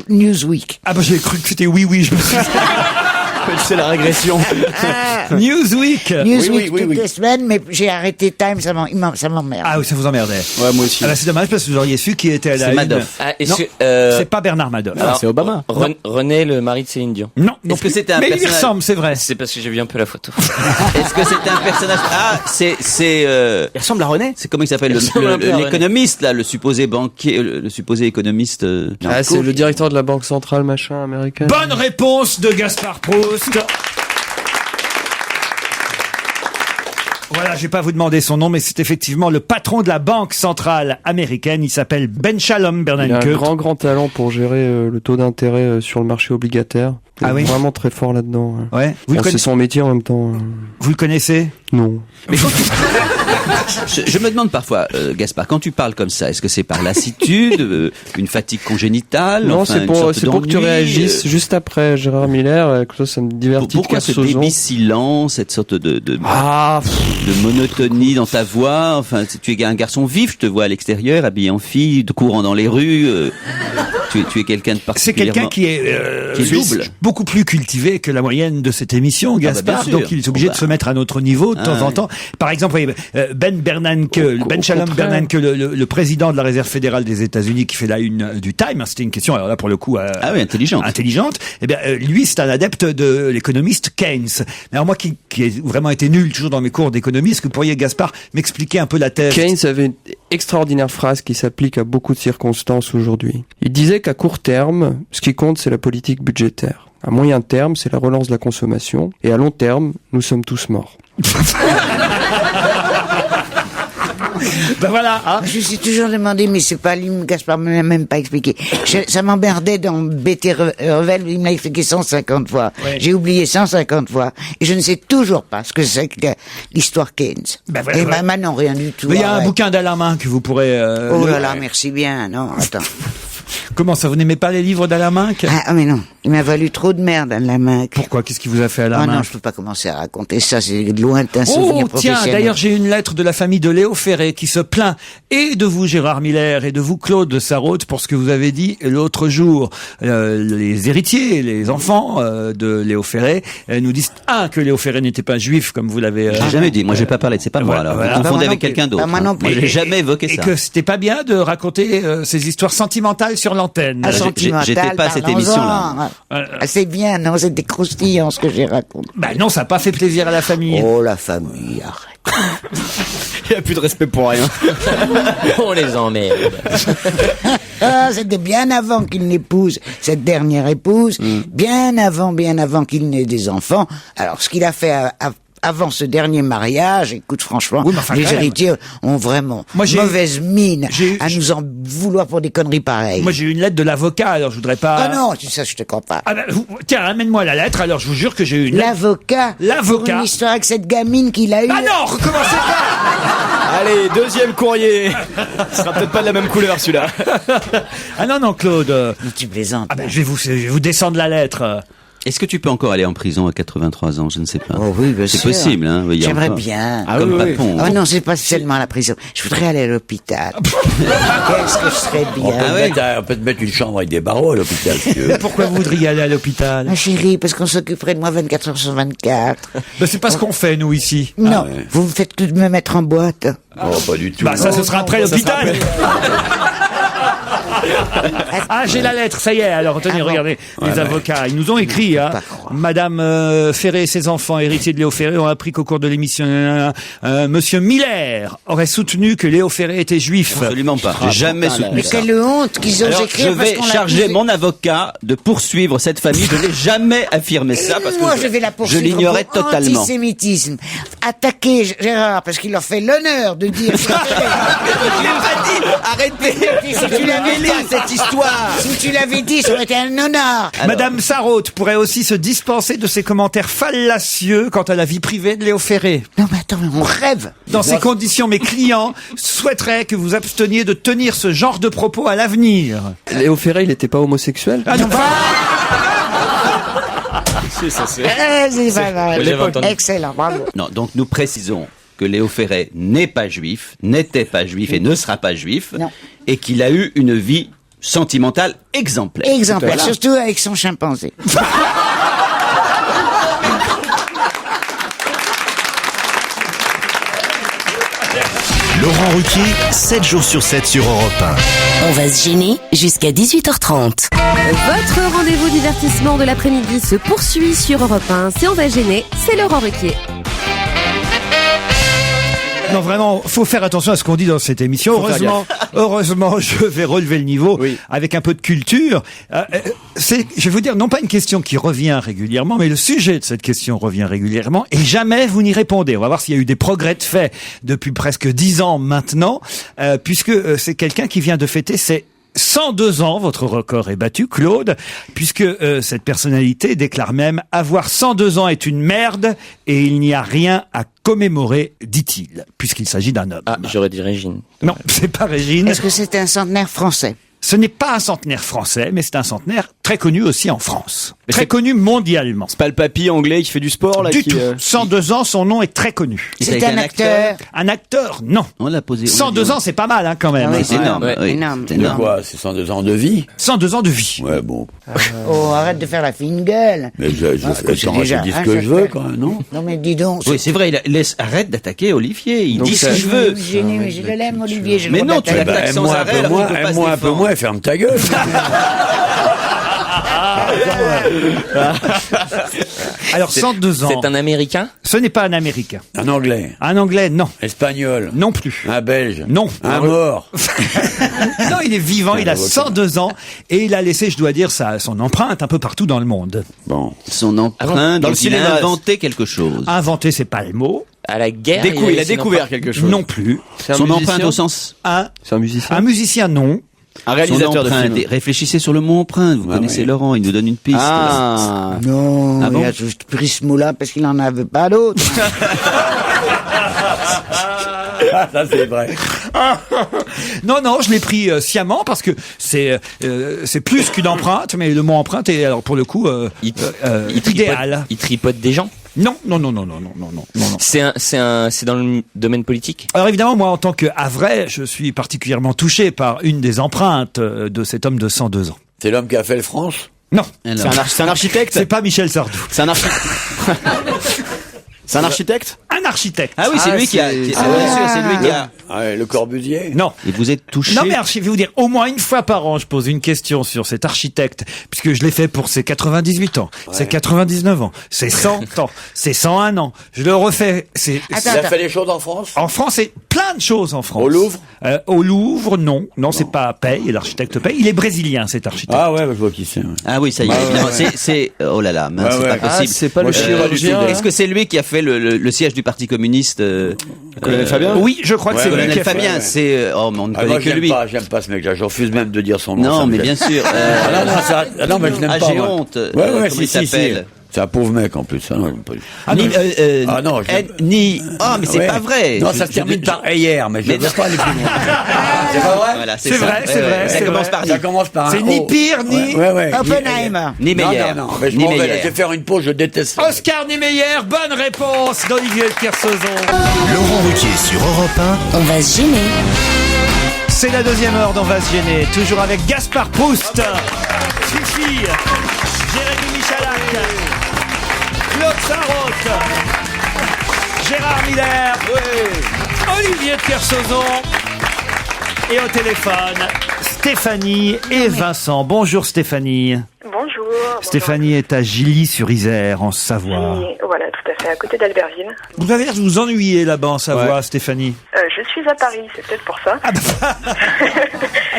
Newsweek. Ah bah j'ai cru que c'était oui, je me suis C'est la régression. Newsweek. Newsweek oui, toutes oui. les semaines, mais j'ai arrêté Time, ça m'emmerde. Ah oui, ça vous emmerdait. Ouais, moi aussi. Ah bah c'est dommage parce que vous auriez su qui était à la C'est une. Madoff. Ah, Non, est-ce que, c'est pas Bernard Madoff. Ah, c'est Obama. René, le mari de Céline Dion. Non, non Est-ce que plus. c'était un Mais il lui personnage- ressemble, c'est vrai. C'est parce que j'ai vu un peu la photo. Est-ce que c'est un personnage? Ah, c'est Il ressemble à René. c'est comment il s'appelle? Il ressemble un peu à René. L'économiste, là, le supposé banquier, le supposé économiste. Ah, c'est le directeur de la banque centrale, machin, américaine. Bonne réponse de Gaspard Proust. Voilà, je vais pas vous demander son nom, mais c'est effectivement le patron de la banque centrale américaine. Il s'appelle Ben Shalom Il a un Bernanke. grand talent pour gérer le taux d'intérêt sur le marché obligataire. Il Ah est oui. Vraiment très fort là-dedans. Ouais. Vous, le C'est conna- son métier en même temps. vous le connaissez? Non. Je me demande parfois, Gaspard, quand tu parles comme ça, est-ce que c'est par lassitude, une fatigue congénitale? Non, enfin, c'est une pour sorte que tu d'ennui, réagisses juste après Gérard Miller. Que ça me divertit Pourquoi de ce Kersozon. débit silence, cette sorte de monotonie dans ta voix? Enfin, tu es un garçon vif, je te vois à l'extérieur, habillé en fille, courant dans les rues. Tu es quelqu'un de C'est particulièrement... quelqu'un qui est double. beaucoup plus cultivé que la moyenne de cette émission, Gaspard. bien sûr. Donc il est obligé de se mettre à notre niveau de temps en temps. Par exemple, voyez, Ben Bernanke, Ben Shalom Bernanke, le président de la Réserve fédérale des États-Unis, qui fait la une du Time. Hein, c'était une question, alors là pour le coup, intelligente. Eh bien, lui, c'est un adepte de l'économiste Keynes. Mais alors moi, qui ai vraiment été nul toujours dans mes cours d'économie, est-ce que vous pourriez, Gaspard, m'expliquer un peu la thèse? Keynes avait une extraordinaire phrase qui s'applique à beaucoup de circonstances aujourd'hui. Il disait qu'à court terme, ce qui compte, c'est la politique budgétaire. À moyen terme, c'est la relance de la consommation. Et à long terme, nous sommes tous morts. Ben voilà, hein. Je me suis toujours demandé, mais c'est pas lui, Gaspard me l'a même pas expliqué. Ça m'emmerdait dans BT Revel, il m'a expliqué 150 fois. Ouais. J'ai oublié 150 fois. Et je ne sais toujours pas ce que c'est que l'histoire Keynes. Ben voilà, Et voilà. maintenant, rien du tout. Mais il y a un arrête. bouquin d'Alain Minc que vous pourrez... Oh là là, merci bien. Non, attends. Comment ça, vous n'aimez pas les livres d'Alain Minc? Ah, mais non. Il m'a valu trop de merde, Alain Minc. Pourquoi? Qu'est-ce qui vous a fait Alain Ah Minc? non, je peux pas commencer à raconter ça, c'est de lointain souvenir Oh, tiens, professionnel. d'ailleurs, j'ai une lettre de la famille de Léo Ferré qui se plaint et de vous, Gérard Miller, et de vous, Claude Sarraute, pour ce que vous avez dit l'autre jour. Les héritiers, les enfants de Léo Ferré nous disent, que Léo Ferré n'était pas juif, comme vous l'avez... J'ai jamais dit, moi j'ai pas parlé, c'est pas moi, alors. voilà. Vous confondez Bah, moi avec non plus. quelqu'un d'autre. Bah, moi non plus. Moi j'ai jamais évoqué Et ça. que c'était pas bien de raconter ces histoires sentimentales sur l'antenne. Ah, J'étais sentimental, pas à cette parlons-en. émission-là. Ah, c'est bien, non, c'était croustillant ce que j'ai raconté. Bah non, ça n'a pas fait plaisir à la famille. Oh, la famille, arrête. Il n'y a plus de respect pour rien. On les emmerde. Ah, c'était bien avant qu'il n'épouse cette dernière épouse, bien avant qu'il n'ait des enfants. Alors, ce qu'il a fait avant ce dernier mariage, écoute, franchement, Oui, mais enfin, les quand même. héritiers ont vraiment mauvaise mine à nous en vouloir pour des conneries pareilles. Moi, j'ai eu une lettre de l'avocat, alors je voudrais pas... Ah non, ça, je te crois pas. Ah ben, tiens, amène-moi la lettre, alors je vous jure que j'ai eu une lettre. L'avocat. L'avocat. Pour une histoire avec cette gamine qu'il a eue. Ah non, recommencez pas. Allez, deuxième courrier. Ce sera peut-être pas de la même couleur celui-là. Ah non, Claude. Mais tu plaisantes. Ah ben, je vais vous descendre la lettre. Est-ce que tu peux encore aller en prison à 83 ans? Je ne sais pas. Oh oui, bien c'est sûr. possible, hein. Oui, il y a J'aimerais encore. bien. Ah, comme Papon. Ah non, c'est pas seulement à la prison. Je voudrais aller à l'hôpital. Qu'est-ce que je serais bien. On peut te mettre une chambre avec des barreaux à l'hôpital, si tu veux. Pourquoi vous voudriez aller à l'hôpital? Ma chérie, parce qu'on s'occuperait de moi 24 heures sur 24. Ben, c'est pas ce qu'on fait, nous, ici. Non, vous me faites que de me mettre en boîte. Oh, pas du tout. Bah, ça, ce sera après ça sera l'hôpital. Ah, j'ai la lettre, ça y est. Alors, tenez, regardez, les avocats, ils nous ont écrit, hein. Madame Ferré et ses enfants, héritiers de Léo Ferré, ont appris qu'au cours de l'émission, Monsieur Miller aurait soutenu que Léo Ferré était juif. Absolument pas. J'ai jamais soutenu Mais ça. quelle honte qu'ils osent Alors, écrire je parce vais qu'on l'a charger accusé. mon avocat de poursuivre cette famille. Je n'ai jamais affirmé ça parce que Moi, je vais la je poursuivre l'ignorais pour totalement. antisémitisme. Attaquer Gérard parce qu'il leur fait l'honneur de dire. Arrêtez. Si tu l'avais dit, cette histoire. si tu l'avais dit, ça aurait été un honneur. Madame Sarraute pourrait aussi se dispenser de ses commentaires fallacieux quant à la vie privée de Léo Ferré. Non, mais attends, on rêve. Dans ces conditions, mes clients souhaiteraient que vous absteniez de tenir ce genre de propos à l'avenir. Léo Ferré, il était pas homosexuel? Ah non, C'est pas mal. J'avais entendu. Excellent, bravo. Non, donc nous précisons que Léo Ferré n'est pas juif, n'était pas juif et ne sera pas juif, Non. et qu'il a eu une vie sentimentale exemplaire. Exemplaire, Voilà. surtout avec son chimpanzé. Laurent Ruquier, 7 jours sur 7 sur Europe 1. On va se gêner jusqu'à 18h30. Votre rendez-vous divertissement de l'après-midi se poursuit sur Europe 1. Si on va gêner, c'est Laurent Ruquier. Non, vraiment, faut faire attention à ce qu'on dit dans cette émission. Heureusement, je vais relever le niveau avec un peu de culture. Je vais vous dire, non pas une question qui revient régulièrement, mais le sujet de cette question revient régulièrement et jamais vous n'y répondez. On va voir s'il y a eu des progrès de fait depuis presque 10 ans maintenant, puisque c'est quelqu'un qui vient de fêter ses 102 ans, votre record est battu, Claude, puisque cette personnalité déclare même « Avoir 102 ans est une merde et il n'y a rien à commémorer », dit-il, puisqu'il s'agit d'un homme. Ah, j'aurais dit Régine. Non, c'est pas Régine. Est-ce que c'est un centenaire français? Ce n'est pas un centenaire français, mais c'est un centenaire très connu aussi en France. Très connu mondialement. C'est pas le papy anglais qui fait du sport là Du qui, tout. 102 ans, son nom est très connu. C'est un acteur. Un acteur, non. On l'a posé. 102 ans, c'est pas mal hein, quand même. Ah oui, C'est énorme. Ouais. oui. Énorme. C'est De énorme. quoi? C'est 102 ans de vie? 102 ans de vie. Ouais, bon. Oh, arrête de faire la fine gueule. Mais Parce que c'est déjà je dis ce un que je veux, certain- quand même, non? Non, mais dis donc. Oui, c'est vrai, arrête d'attaquer Olivier. Il dit ce qu'il veut. Gêné, mais je l'aime, Olivier. j'ai le Mais droit non, d'attaquer. tu l'attaques sans arrêt, alors qu'il peut pas se aime-moi un peu défendre. moins et ferme ta gueule. Alors 102 ans. C'est un Américain? Ce n'est pas un Américain. Un anglais, Un Anglais, non. espagnol, Non plus. un belge, Non. un mort. Non, il est vivant, il a 102 ans et il a laissé, je dois dire, son empreinte un peu partout dans le monde. Bon. Son empreinte, Dans le donc il cinéma. a inventé quelque chose. Inventer, c'est pas le mot. À la guerre? il a son découvert empreinte. quelque chose. Non plus. C'est un Son musicien? empreinte au sens. C'est un musicien? Un musicien, non. Un Son réalisateur de empreinte. film. Réfléchissez sur le mot empreinte. Vous connaissez oui. Laurent, il nous donne une piste. Ah. Non, Ah bon il a juste pris ce mot-là parce qu'il en avait pas d'autre. Ça, c'est vrai. Non, je l'ai pris sciemment parce que c'est plus qu'une empreinte, mais le mot empreinte est alors pour le coup Il idéal. Il tripote des gens. Non. C'est dans le domaine politique? Alors évidemment, moi en tant que Havrais, je suis particulièrement touché par une des empreintes de cet homme de 102 ans. C'est l'homme qui a fait le France? Non, Alors, C'est un architecte? c'est pas Michel Sardou. C'est un architecte? C'est un architecte? Un architecte. Ah oui, c'est lui qui a. Bien sûr, c'est lui qui a. Le Corbusier. Non. Et vous êtes touché. Non mais je vais vous dire, au moins une fois par an, je pose une question sur cet architecte, puisque je l'ai fait pour ses 98 ans, ses 99 ans, ses 100 ans, ses 101 ans. Je le refais. Il a fait des choses en France. En France, c'est plein de choses en France. Au Louvre. Au Louvre, non, c'est pas Paye. L'architecte Paye. Il est brésilien, cet architecte. Ah ouais, je vois qui c'est. Ouais. Ah oui, ça y est. évidemment. C'est oh là là, mince, c'est pas possible. C'est pas le chirurgien. Est-ce que c'est lui qui a fait le siège du Parti communiste Colonel Fabien? Oui, je crois que c'est lui qui Colonel a fait. Fabien, c'est oh mais on ne connaît Moi, que lui. J'aime pas ce mec-là. Je refuse même de dire son nom. Non, mais bien sûr. non, mais je l'aime pas. J'ai moi. honte. Ouais, Comment il s'appelle? C'est un pauvre mec en plus. Ça, non, pas... mais c'est pas vrai. Non, ça se termine par hier, mais je ne veux pas aller plus loin. C'est pas vrai? Voilà, C'est vrai. Ça commence par un C'est ni pire ni Oppenheimer. Ni Meyer. Non, mais je m'en vais. Je vais faire une pause. Je déteste ça. Oscar Niemeyer, bonne réponse d'Olivier de Kersauzon. Laurent Ruquier sur Europe On va se gêner. C'est la deuxième heure d'On va se gêner, toujours avec Gaspard Proust, Fifi, Jérémy Michalak, Claude Sarraute, Gérard Miller, Olivier de Kersauzon et au téléphone Stéphanie et Vincent. Bonjour Stéphanie. Bonjour. Stéphanie est à Gilly-sur-Isère en Savoie. Oui, voilà, tout à fait, à côté d'Albertville. Vous avez l'air de vous ennuyer là-bas en Savoie, Stéphanie. Je suis à Paris, c'est peut-être pour ça. Ah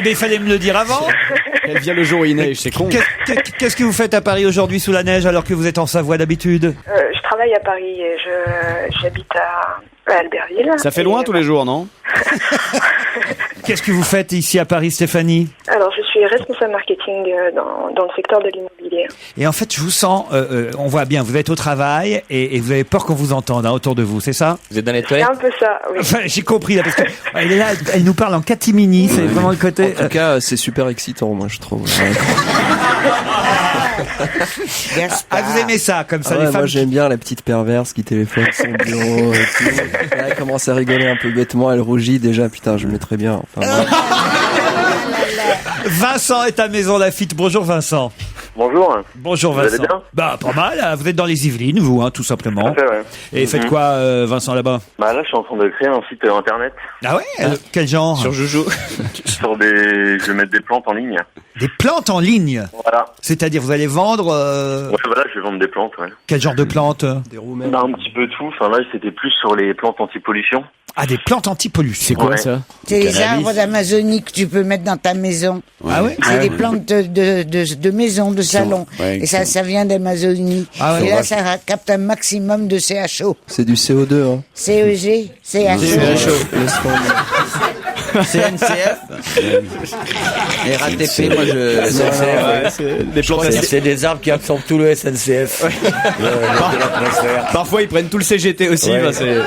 ben il fallait me le dire avant. Elle vient le jour où il neige, c'est con. Qu'est-ce que vous faites à Paris aujourd'hui sous la neige alors que vous êtes en Savoie d'habitude? Je travaille à Paris et j'habite à Albertville. Ça fait loin tous les jours, non? Qu'est-ce que vous faites ici à Paris, Stéphanie? Alors, je suis responsable marketing dans le secteur de l'immobilier. Et en fait, je vous sens, on voit bien, vous êtes au travail et vous avez peur qu'on vous entende autour de vous, c'est ça? Vous êtes dans les C'est toilettes? un peu ça, oui. Enfin, j'ai compris là, parce que elle est là, elle nous parle en catimini, c'est vraiment le côté. En tout cas, c'est super excitant, moi, je trouve. Ah, vous aimez ça, comme ça, Ah ouais, les femmes? moi, j'aime bien la petite perverse qui téléphone son bureau et tout. Là, elle commence à rigoler un peu bêtement, elle rougit déjà, putain, je le mettrais bien. Enfin, voilà. Vincent est à Maison Lafitte. Bonjour Vincent. Bonjour. Bonjour Vous Vincent. allez bien? Bah pas mal, vous êtes dans les Yvelines, vous, tout simplement. Tout à fait, ouais. Et faites quoi, Vincent, là-bas? Bah là, je suis en train de créer un site internet. Ah ouais? Quel genre? Sur Joujou. Je vais mettre des plantes en ligne. Des plantes en ligne? Voilà. C'est-à-dire, vous allez vendre Ouais, voilà, je vais vendre des plantes, ouais. quel genre de plantes? Des roumains. Bah, un petit peu tout. Enfin là, c'était plus sur les plantes anti-pollution. Ah, des plantes anti-pollution. C'est quoi Ouais. ça? C'est les arbres d'Amazonie que tu peux mettre dans ta maison. Ah ouais? C'est des plantes de maison, de salon. Ouais, Et ça vient d'Amazonie. Ah ouais. Et là, ça capte un maximum de CHO. C'est du CO2, hein. CEG, CHO. CNCF et RATP, moi je... C'est des arbres qui absorbent tout le SNCF. De l'atmosphère. Parfois, ils prennent tout le CGT aussi. Ouais. bah, c'est...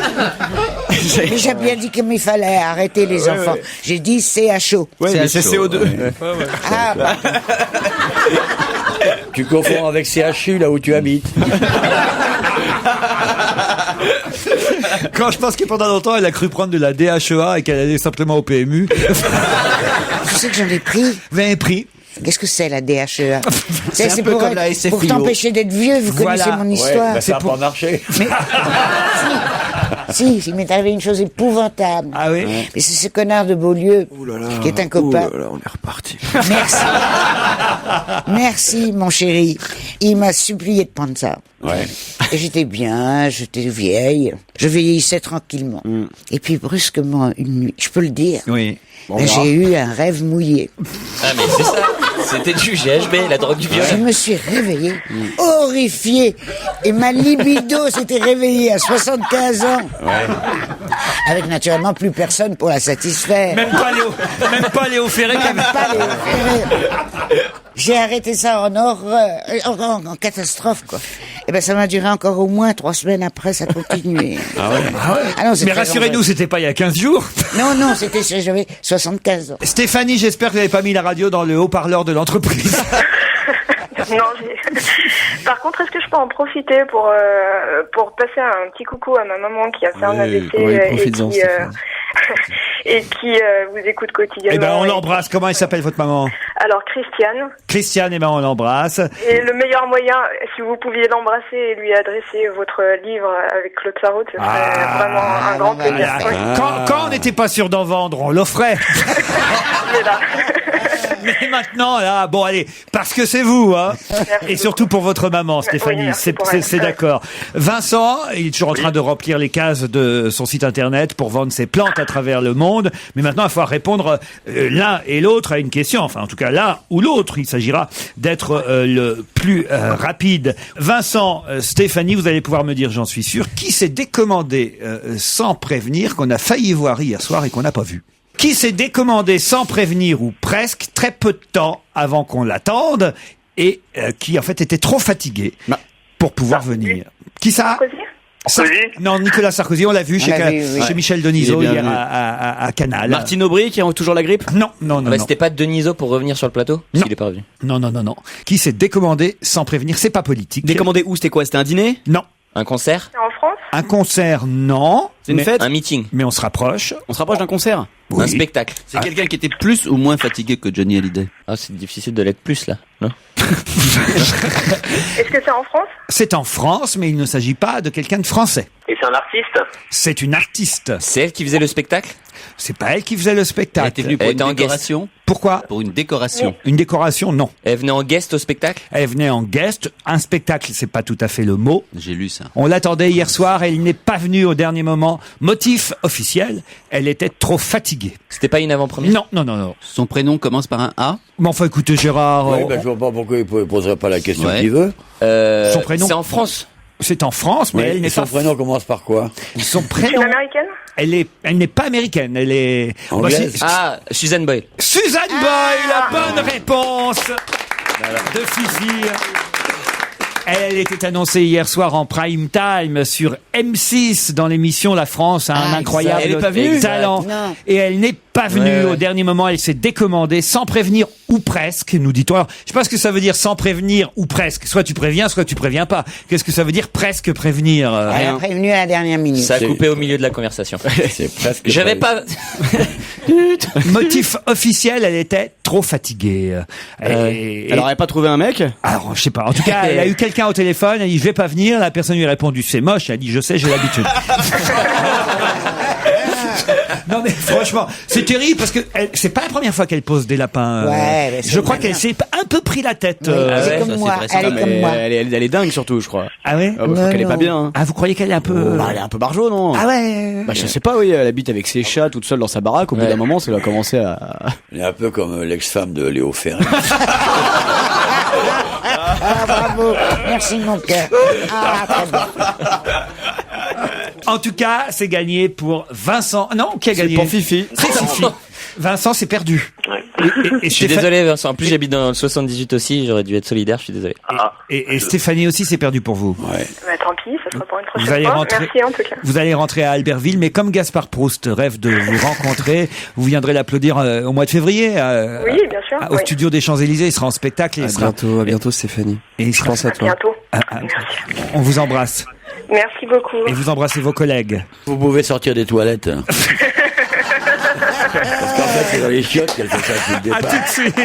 Mais j'ai bien dit qu'il fallait arrêter les enfants. J'ai dit CHO. Ouais, mais c'est chaud, CO2. Ah, bah, Tu confonds avec CHU là où tu habites. Quand je pense que pendant longtemps, elle a cru prendre de la DHEA et qu'elle allait simplement au PMU. tu sais que j'en ai pris. Vous avez pris? Qu'est-ce que c'est la DHEA? C'est un peu comme la SFIO. pour t'empêcher d'être vieux, vous Voilà. connaissez mon histoire. Bah, ça n'a pas marché. Mais si, il m'est arrivé une chose épouvantable. Ah oui? Mais c'est ce connard de Beaulieu qui est un copain. Ouh là là, on est reparti. Merci. Merci, mon chéri. Il m'a supplié de prendre ça. Ouais. Et j'étais bien, j'étais vieille. Je vieillissais tranquillement. Et puis, brusquement, une nuit, je peux le dire, Oui. j'ai eu un rêve mouillé. Ah, mais c'est ça. C'était du GHB, la drogue du viol. Je me suis réveillée, horrifiée. Et ma libido s'était réveillée à 75 ans. Avec naturellement plus personne pour la satisfaire. Même pas Léo Ferré qui avait... Pas les opérer. J'ai arrêté ça en horreur, en catastrophe, quoi. Et ben, ça m'a duré encore au moins 3 semaines après, ça continuait. Ah ouais? Ah non, c'est Mais très rassurez-nous, dangereux. c'était pas il y a 15 jours. Non, j'avais 75 ans. Stéphanie, j'espère que vous n'avez pas mis la radio dans le haut-parleur de l'entreprise. Non, par contre, est-ce que je peux en profiter pour passer un petit coucou à ma maman qui a fait un AVC oui, et profites-en, qui Stéphane. et qui vous écoute quotidiennement. Eh ben, on l'embrasse. Comment elle s'appelle, votre maman? Alors, Christiane. Christiane, eh ben, on l'embrasse. Et le meilleur moyen, si vous pouviez l'embrasser et lui adresser votre livre avec Claude Sarraute, ce serait vraiment un grand plaisir. Quand on n'était pas sûr d'en vendre, on l'offrait. Mais là. Mais maintenant, là, bon, allez, parce que c'est vous, hein. Et surtout pour votre maman, Stéphanie. Oui, c'est d'accord. Vincent, il est toujours en train de remplir les cases de son site internet pour vendre ses plantes à travers le monde. Mais maintenant, il va falloir répondre l'un et l'autre à une question. Enfin, en tout cas, l'un ou l'autre. Il s'agira d'être le plus rapide. Vincent, Stéphanie, vous allez pouvoir me dire, j'en suis sûr, qui s'est décommandé sans prévenir, qu'on a failli voir hier soir et qu'on n'a pas vu? Qui s'est décommandé sans prévenir ou presque, très peu de temps avant qu'on l'attende, et qui en fait était trop fatigué pour pouvoir venir. Qui ça? Non, Nicolas Sarkozy, on l'a vu chez Michel Denisot hier à Canal. Martine Aubry qui a toujours la grippe? Non. C'était pas Denisot pour revenir sur le plateau? Non. S'il est pas revenu. Non. Qui s'est décommandé sans prévenir? C'est pas politique. Décommandé où? C'était quoi? C'était un dîner? Non. Un concert? En France? Un concert, non. C'est une fête? Un meeting? Mais on se rapproche. On se rapproche d'un concert? Oui. Un spectacle? C'est quelqu'un qui était plus ou moins fatigué que Johnny Hallyday? Ah, c'est difficile de l'être plus, là, non? Est-ce que c'est en France? C'est en France, mais il ne s'agit pas de quelqu'un de français. Et c'est un artiste? C'est une artiste. C'est elle qui faisait le spectacle? C'est pas elle qui faisait le spectacle. Elle était venue pour une décoration? Pourquoi? Pour une décoration. Une décoration, non. Elle venait en guest au spectacle? Elle venait en guest. Un spectacle, c'est pas tout à fait le mot. J'ai lu ça. On l'attendait hier soir, elle n'est pas venue au dernier moment. Motif officiel, elle était trop fatiguée. C'était pas une avant-première? Non. Son prénom commence par un A? Mais enfin, écoutez, Gérard. Oui, je vois pas pourquoi il ne poserait pas la question Ouais. qu'il veut. Son prénom? C'est en France. C'est en France, mais elle n'est son pas. prénom commence par quoi? Son C'est prénom. une américaine? Elle n'est pas américaine, elle est. Anglaise. Ah, Susan Boyle. Suzanne Boyle, la bonne réponse de Fifi. Elle était annoncée hier soir en prime time sur M6 dans l'émission La France a un incroyable elle est pas venue. talent. Non. Et elle n'est pas venue. Ouais. Au dernier moment, elle s'est décommandée sans prévenir ou presque, nous dit-on. Alors, je sais pas ce que ça veut dire sans prévenir ou presque. Soit tu préviens, soit tu préviens pas. Qu'est-ce que ça veut dire presque prévenir? Elle a prévenu à la dernière minute. Ça a coupé au milieu de la conversation. C'est presque. J'avais pas... Motif officiel, elle était trop fatiguée. Elle aurait pas trouvé un mec? Alors, je sais pas. En tout cas, elle a eu quelqu'un au téléphone, elle a dit, je vais pas venir. La personne lui a répondu, c'est moche. Elle a dit, je sais, j'ai l'habitude. Non, mais franchement, c'est terrible parce que c'est pas la première fois qu'elle pose des lapins. Ouais, mais c'est je crois bien. qu'elle s'est un peu pris la tête. Oui, elle est comme ça, c'est moi. vrai, Elle est comme moi. Elle est dingue surtout, je crois. Ah ouais? Ah, bah, faut qu'elle est non. pas bien. Hein. Ah, vous croyez qu'elle est un peu... Bah, elle est un peu barjo, non? Ah ouais. Bah, je sais pas, oui, elle habite avec ses chats toute seule dans sa baraque. Au bout d'un moment, ça va commencer à... Elle est un peu comme l'ex-femme de Léo Ferré. Ah, bravo. Merci, mon cœur. Ah, très bien. En tout cas, c'est gagné pour Vincent. Non, qui a gagné? pour Fifi. C'est Fifi. Vincent, c'est perdu. Et Je suis désolé, Vincent. En plus, j'habite dans le 78 aussi. J'aurais dû être solidaire. Je suis désolé. Et Stéphanie aussi, c'est perdu pour vous. Ouais. Bah, tant pis, ça sera pour une Vous prochaine allez fois. rentrer. Merci en tout cas. Vous allez rentrer à Albertville, mais comme Gaspard Proust rêve de vous rencontrer, vous viendrez l'applaudir au mois de février. Oui, bien sûr. Au oui. studio des Champs-Élysées. Il sera en spectacle. Et il sera... À bientôt Stéphanie. Et il Je sera... pense à À toi. bientôt. On vous embrasse. Merci beaucoup. Et vous embrassez vos collègues. Vous pouvez sortir des toilettes. Hein. Parce qu'en fait, c'est dans les chiottes qu'elle fait ça depuis le À départ. tout de suite.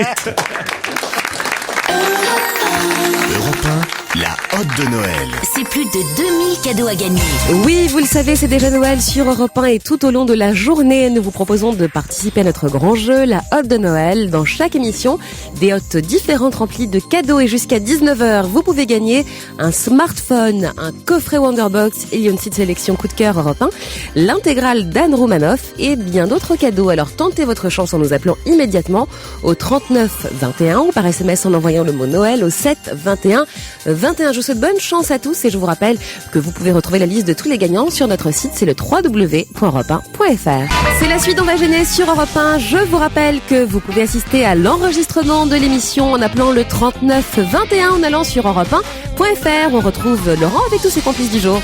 Europe 1, la Hotte de Noël. C'est plus de 2000 cadeaux à gagner. Oui, vous le savez, c'est déjà Noël sur Europe 1 et tout au long de la journée, nous vous proposons de participer à notre grand jeu, la Hotte de Noël. Dans chaque émission, des hottes différentes remplies de cadeaux et jusqu'à 19h, vous pouvez gagner un smartphone, un coffret Wonderbox et une petite sélection coup de cœur Europe 1, l'intégrale d'Anne Romanoff et bien d'autres cadeaux. Alors tentez votre chance en nous appelant immédiatement au 39 21 ou par SMS en envoyant le mot Noël au 7 21 21. Je vous souhaite bonne chance à tous et je vous rappelle que vous pouvez retrouver la liste de tous les gagnants sur notre site, c'est le www.europe1.fr. C'est la suite, on va gêner sur Europe 1. Je vous rappelle que vous pouvez assister à l'enregistrement de l'émission en appelant le 39 21 en allant sur europe1.fr. On retrouve Laurent avec tous ses complices du jour.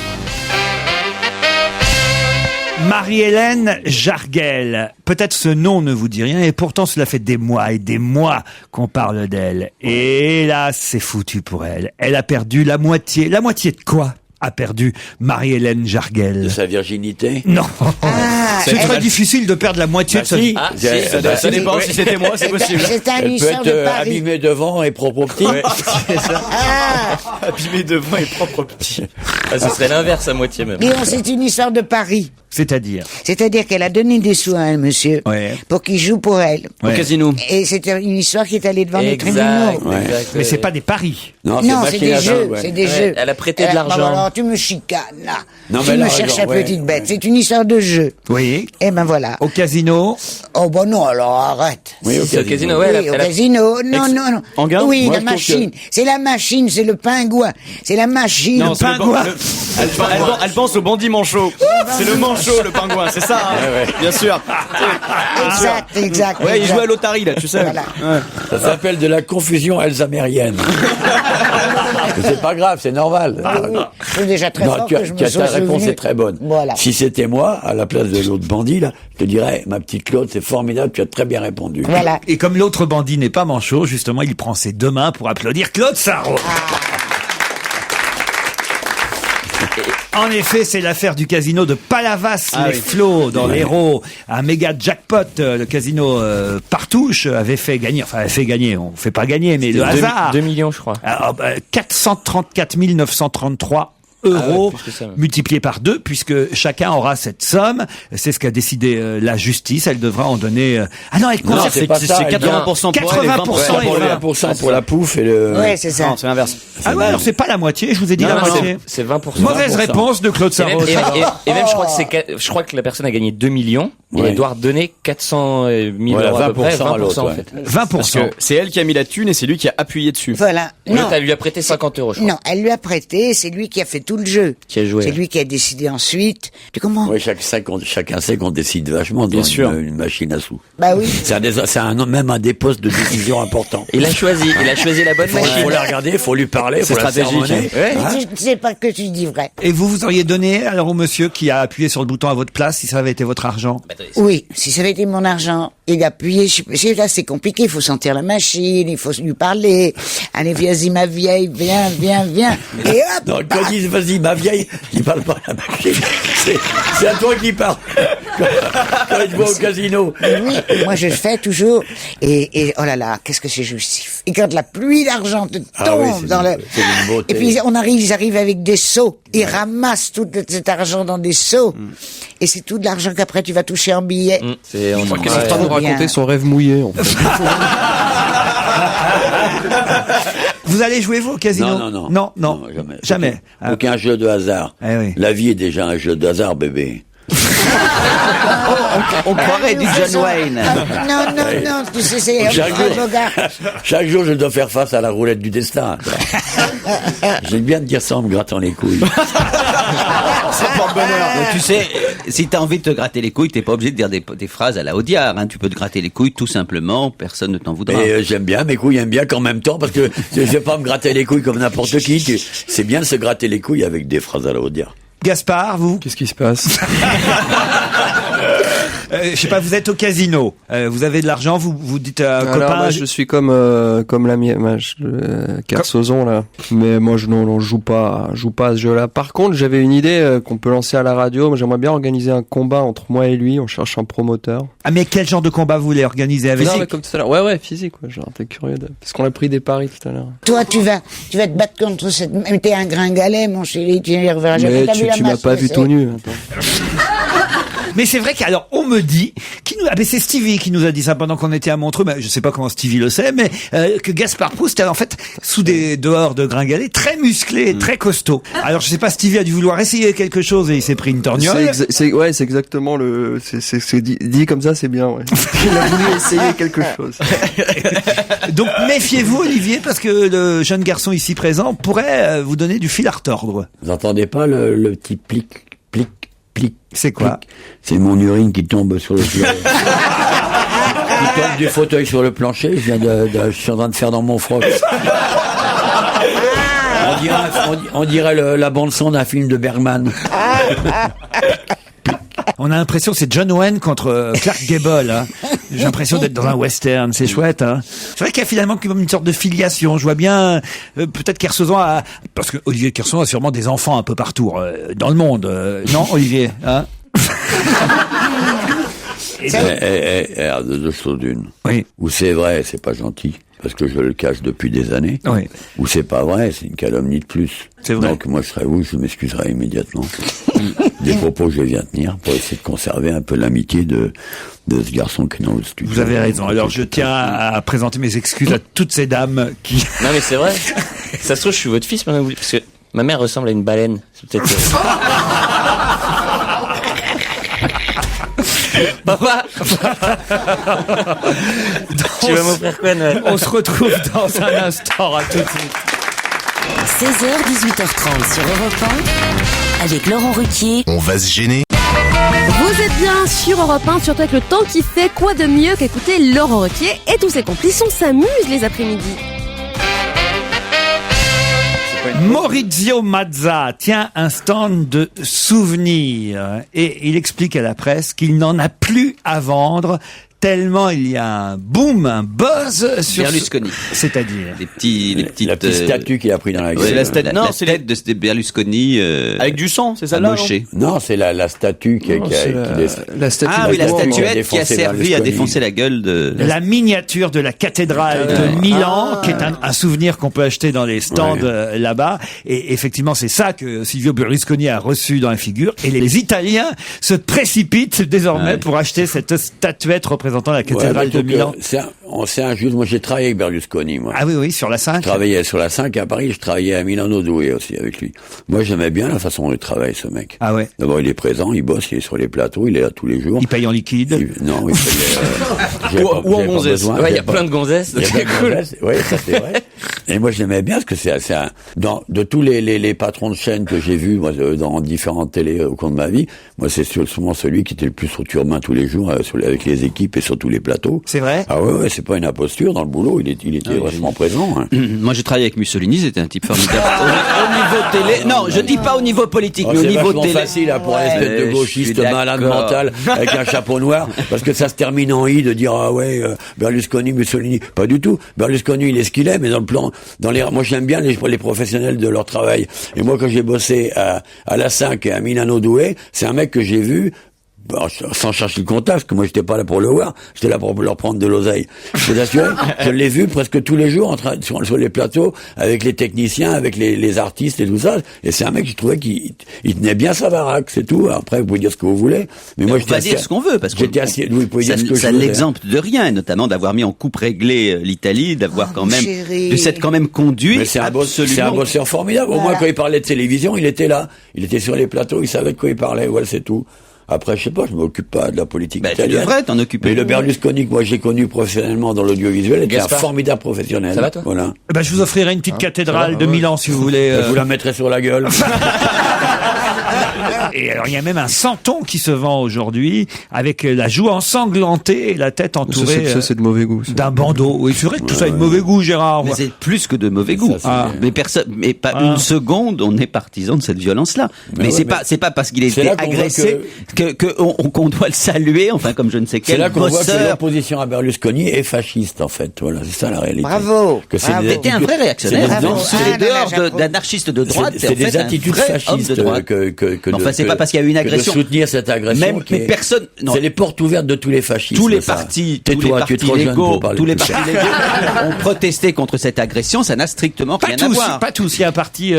Marie-Hélène Jarguel. Peut-être ce nom ne vous dit rien et pourtant cela fait des mois et des mois qu'on parle d'elle. Et là, c'est foutu pour elle. Elle a perdu la moitié. La moitié de quoi? a perdu Marie-Hélène Jarguel? De sa virginité? Non. Ah, C'est très difficile de perdre la moitié de sa vie. Ça dépend, si c'était moi, c'est possible. C'est un Elle peut histoire de être Paris. abîmée devant et propre au petit. C'est ça. Ah, Abîmé devant et propre au petit. Ah, ce serait l'inverse à moitié même. mais c'est une histoire de Paris. C'est-à-dire? C'est-à-dire qu'elle a donné des sous à un monsieur pour qu'il joue pour elle. Ouais. Au casino. Et c'était une histoire qui est allée devant les Exact, tribunaux. exact. Mais c'est pas des paris. Non, c'est machine des à jeux, sous, ouais. c'est des Ouais, jeux. elle a prêté de Bah, l'argent. alors, tu me chicanes, là. Non, Tu mais me là, cherches un ouais. petite bête. C'est une histoire de jeu. Oui. Eh ben voilà. Au casino. Oh bon non, alors arrête. Oui, C'est au casino, ouais. Oui, au casino. Non, non, non. En gain? Oui, Moi, la je trouve machine. C'est la machine, c'est le pingouin. C'est la machine. Non, Le c'est le pingouin. Elle pense au bandit manchot. C'est le manchot, le pingouin, c'est ça, hein. Bien sûr. Exact, exact. Ouais, il exact. joue à l'Otari, là, tu sais. Voilà. Ouais. Ça s'appelle de la confusion alzamérienne. Mais c'est pas grave, c'est normal. C'est déjà très fort que je me sois ta réponse souvenu. est très bonne. Voilà. Si c'était moi, à la place de l'autre bandit, là, je te dirais, ma petite Claude, c'est formidable, tu as très bien répondu. Voilà. Et comme l'autre bandit n'est pas manchot, justement, il prend ses deux mains pour applaudir Claude Sarraud. En effet, c'est l'affaire du casino de Palavas, les Flots, dans l'Hérault. Un méga jackpot. Le casino Partouche avait fait gagner, on fait pas gagner, mais le hasard. 2 millions, je crois. 434 933 euros plus que ça, même. multiplié par 2, puisque chacun aura cette somme. C'est ce qu'a décidé la justice. Elle devra en donner... Ah non, elle Non, concerne... c'est pas ça. C'est 80% pour elle et 20% pour pour le le 20% pour la pouffe et le... Ouais, c'est ça. Non, c'est l'inverse. Ah ouais, alors c'est pas la moitié, je vous ai dit la moitié. C'est 20%. Mauvaise 20%. réponse de Claude Et même, Sarraud. et même, je crois que la personne a gagné 2 millions et Ouais. elle doit redonner 400 000 Voilà, euros à peu près, 20% à l'autre, en ouais. fait. 20%. Parce que c'est elle qui a mis la thune et c'est lui qui a appuyé dessus. Voilà. Non. L'autre, elle lui a prêté 50 euros, je crois. Non, elle lui a prêté, c'est lui qui a fait tout le jeu. Qui a joué, C'est ouais. lui qui a décidé ensuite. Tu comprends? Oui, chacun sait qu'on décide vachement dans Bien sûr. une machine à sous. Bah oui. Même un des postes de décision important. Il a choisi la bonne Faut machine. la regarder, faut lui parler, C'est faut la stratégique, sermonner. Ouais. Mais tu sais pas que tu dis vrai. Et vous auriez donné alors au monsieur qui a appuyé sur le bouton à votre place si ça avait été votre argent? Oui, si ça avait été mon argent, il a appuyé, c'est là, c'est compliqué, il faut sentir la machine, il faut lui parler. Allez, vas-y, ma vieille, viens. Et hop! Non, quand il dit vas-y, ma vieille, il parle pas à la machine. C'est à toi qui parle. Quand il te voit au casino. Oui, moi je fais toujours. Et oh là là, qu'est-ce que c'est justif. Et quand la pluie d'argent te tombe Ah oui, c'est dans une- le... c'est une beauté. Et puis ils arrivent avec des seaux. Ils ramassent tout cet argent dans des seaux. Et c'est tout de l'argent qu'après tu vas toucher en billets. C'est, on Je crois qu'il est Ouais. en train de nous Trop bien. raconter son rêve mouillé, en fait. Vous allez jouer vous au casino? Non, jamais. Aucun jeu de hasard. Eh oui. La vie est déjà un jeu de hasard, bébé. On croirait du John Wayne. Non, tu sais, c'est Chaque Humphrey jour, Bogart. chaque jour, je dois faire face à la roulette du destin. J'aime bien te dire ça en me grattant les couilles. Donc, tu sais, si t'as envie de te gratter les couilles, t'es pas obligé de dire des phrases à la Audiard. Hein. Tu peux te gratter les couilles tout simplement, personne ne t'en voudra. Et j'aime bien, mes couilles aiment bien qu'en même temps, parce que je vais pas me gratter les couilles comme n'importe qui. C'est bien de se gratter les couilles avec des phrases à la Audiard. Gaspard, vous? Qu'est-ce qui se passe? Je sais pas, vous êtes au casino. Vous avez de l'argent, vous dites à un Alors, copain... moi, je suis comme la mienne, Kersozon, là. Mais moi, je joue pas à ce jeu-là. Par contre, j'avais une idée qu'on peut lancer à la radio. Moi, j'aimerais bien organiser un combat entre moi et lui. On cherche un promoteur. Ah, mais quel genre de combat vous voulez organiser avec Non, mais comme tout à l'heure. Ouais, physique, ouais. Genre, t'es curieux parce qu'on a pris des paris tout à l'heure. Toi, tu vas te battre contre cette... Mais t'es un gringalet, mon chéri, tu n'y reverras jamais. Mais T'as vu la tu m'as masse, pas vu c'est- tout nu. Attends. Mais c'est vrai qu'alors on me dit c'est Stevie qui nous a dit ça pendant qu'on était à Montreux, mais je sais pas comment Stevie le sait, mais que Gaspard Proust est en fait sous des dehors de gringalet très musclé, très costaud. Alors je sais pas, Stevie a dû vouloir essayer quelque chose et il s'est pris une torgnole. C'est exactement c'est dit comme ça, c'est bien, ouais. Il a voulu essayer quelque chose. Donc méfiez-vous Olivier, parce que le jeune garçon ici présent pourrait vous donner du fil à retordre. Vous entendez pas le petit plic? C'est quoi? C'est mon urine qui tombe sur le qui tombe du fauteuil sur le plancher. Je suis en train de faire dans mon froc. On dirait la bande son d'un film de Bergman. On a l'impression que c'est John Wayne contre Clark Gable. Hein. J'ai l'impression d'être dans un western, c'est chouette. Hein. C'est vrai qu'il y a finalement comme une sorte de filiation. Je vois bien peut-être Kersozon a... Parce que Olivier Kersozon a sûrement des enfants un peu partout dans le monde. Non, Olivier hein. Deux choses d'une. Oui. Où c'est vrai, c'est pas gentil, parce que je le cache depuis des années. Oui. Où c'est pas vrai, c'est une calomnie de plus. C'est vrai. Donc moi je serais vous, je m'excuserais immédiatement des propos que je viens tenir pour essayer de conserver un peu l'amitié de ce garçon qui est dans le studio. Vous avez raison. Alors je tiens à présenter mes excuses à toutes ces dames qui... Non mais c'est vrai. Ça se trouve je suis votre fils maintenant, parce que ma mère ressemble à une baleine. C'est peut-être... Papa tu vas m'offrir quoi, Noël? On se retrouve dans un instant, à tout de suite. 16h, 18h30 sur Europe 1, avec Laurent Ruquier. On va se gêner. Vous êtes bien sur Europe 1, surtout avec le temps qui fait, quoi de mieux qu'écouter Laurent Ruquier et tous ses complices. On s'amuse les après-midi. Maurizio Mazza tient un stand de souvenirs et il explique à la presse qu'il n'en a plus à vendre tellement il y a un boom, un buzz sur Berlusconi. C'est-à-dire les petites la petite statue qu'il a pris dans la gueule. La tête de Berlusconi avec du sang, c'est ça là? Non, c'est la statue qui la statuette qui a servi à défoncer la gueule de la miniature de la cathédrale de Milan, qui est un souvenir qu'on peut acheter dans les stands là-bas. Et effectivement, c'est ça que Silvio Berlusconi a reçu dans la figure. Et les Italiens se précipitent désormais pour acheter cette statuette représentant la cathédrale de Milan. C'est injuste. Moi, j'ai travaillé avec Berlusconi, moi. Ah oui, sur la 5. Je travaillais sur la 5 à Paris, je travaillais à Milano Douai aussi avec lui. Moi, j'aimais bien la façon dont il travaille, ce mec. Ah ouais. D'abord, il est présent, il bosse, il est sur les plateaux, il est là tous les jours. Il paye en liquide. Non, il paye, ou en gonzesse. Ouais, il y a plein de gonzesses. C'est cool. Oui, ça c'est vrai. Et moi, je l'aimais bien parce que c'est de tous les patrons de chaîne que j'ai vus, moi, dans différentes télés au cours de ma vie, moi, c'est souvent celui qui était le plus sur main tous les jours, avec les équipes et sur tous les plateaux. C'est vrai? Ah ouais, c'est pas une imposture dans le boulot, il était vachement présent. Hein. Moi, j'ai travaillé avec Mussolini, c'était un type formidable. Au niveau télé, non, je dis pas au niveau politique, mais au niveau télé. C'est facile pour un espèce de gauchiste malade mental avec un chapeau noir, parce que ça se termine en i de dire Berlusconi, Mussolini. Pas du tout. Berlusconi, il est ce qu'il est, mais dans le plan, moi j'aime bien les professionnels de leur travail. Et moi, quand j'ai bossé à la 5 et à Milano Douai, c'est un mec que j'ai vu. Sans chercher le contact, parce que moi j'étais pas là pour le voir, j'étais là pour leur prendre de l'oseille. Je vous assure, je l'ai vu presque tous les jours sur les plateaux, avec les techniciens, avec les artistes et tout ça, et c'est un mec qui trouvait qu'il tenait bien sa baraque, c'est tout. Après, vous pouvez dire ce que vous voulez, mais moi j'étais dire ce qu'on veut, parce que ça l'exemple de rien, notamment d'avoir mis en coupe réglée l'Italie, d'avoir de s'être quand même conduit. Mais c'est un bosseur formidable. Au moins, quand il parlait de télévision, il était là. Il était sur les plateaux, il savait de quoi il parlait, voilà, c'est tout. Après, je sais pas, je m'occupe pas de la politique italienne. Tu devrais t'en occuper. Mais le Berlusconi que moi j'ai connu professionnellement dans l'audiovisuel était un formidable professionnel. Ça va, toi? Voilà. Je vous offrirai une petite cathédrale de Milan, si vous voulez. Vous la mettrez sur la gueule. Et alors, il y a même un santon qui se vend aujourd'hui, avec la joue ensanglantée et la tête entourée ça, c'est de mauvais goût, ça. D'un bandeau. Oui, c'est vrai que tout ça est de mauvais goût, Gérard. Mais c'est plus que de mauvais goût. Mais pas une seconde, on est partisan de cette violence-là. Mais c'est pas parce qu'il a été agressé qu'on doit le saluer, enfin, comme je ne sais quel C'est là qu'on voit que l'opposition à Berlusconi est fasciste, en fait. Voilà, c'est ça la réalité. Bravo. T'es un vrai réactionnaire. C'est dehors d'anarchiste de droite. C'est des attitudes fascistes Enfin, c'est pas parce qu'il y a eu une agression. De soutenir cette agression. Mais personne. C'est les portes ouvertes de tous les fascistes. Tous les partis légaux ont protesté contre cette agression. Ça n'a strictement rien à voir. Pas tous. Il y a un parti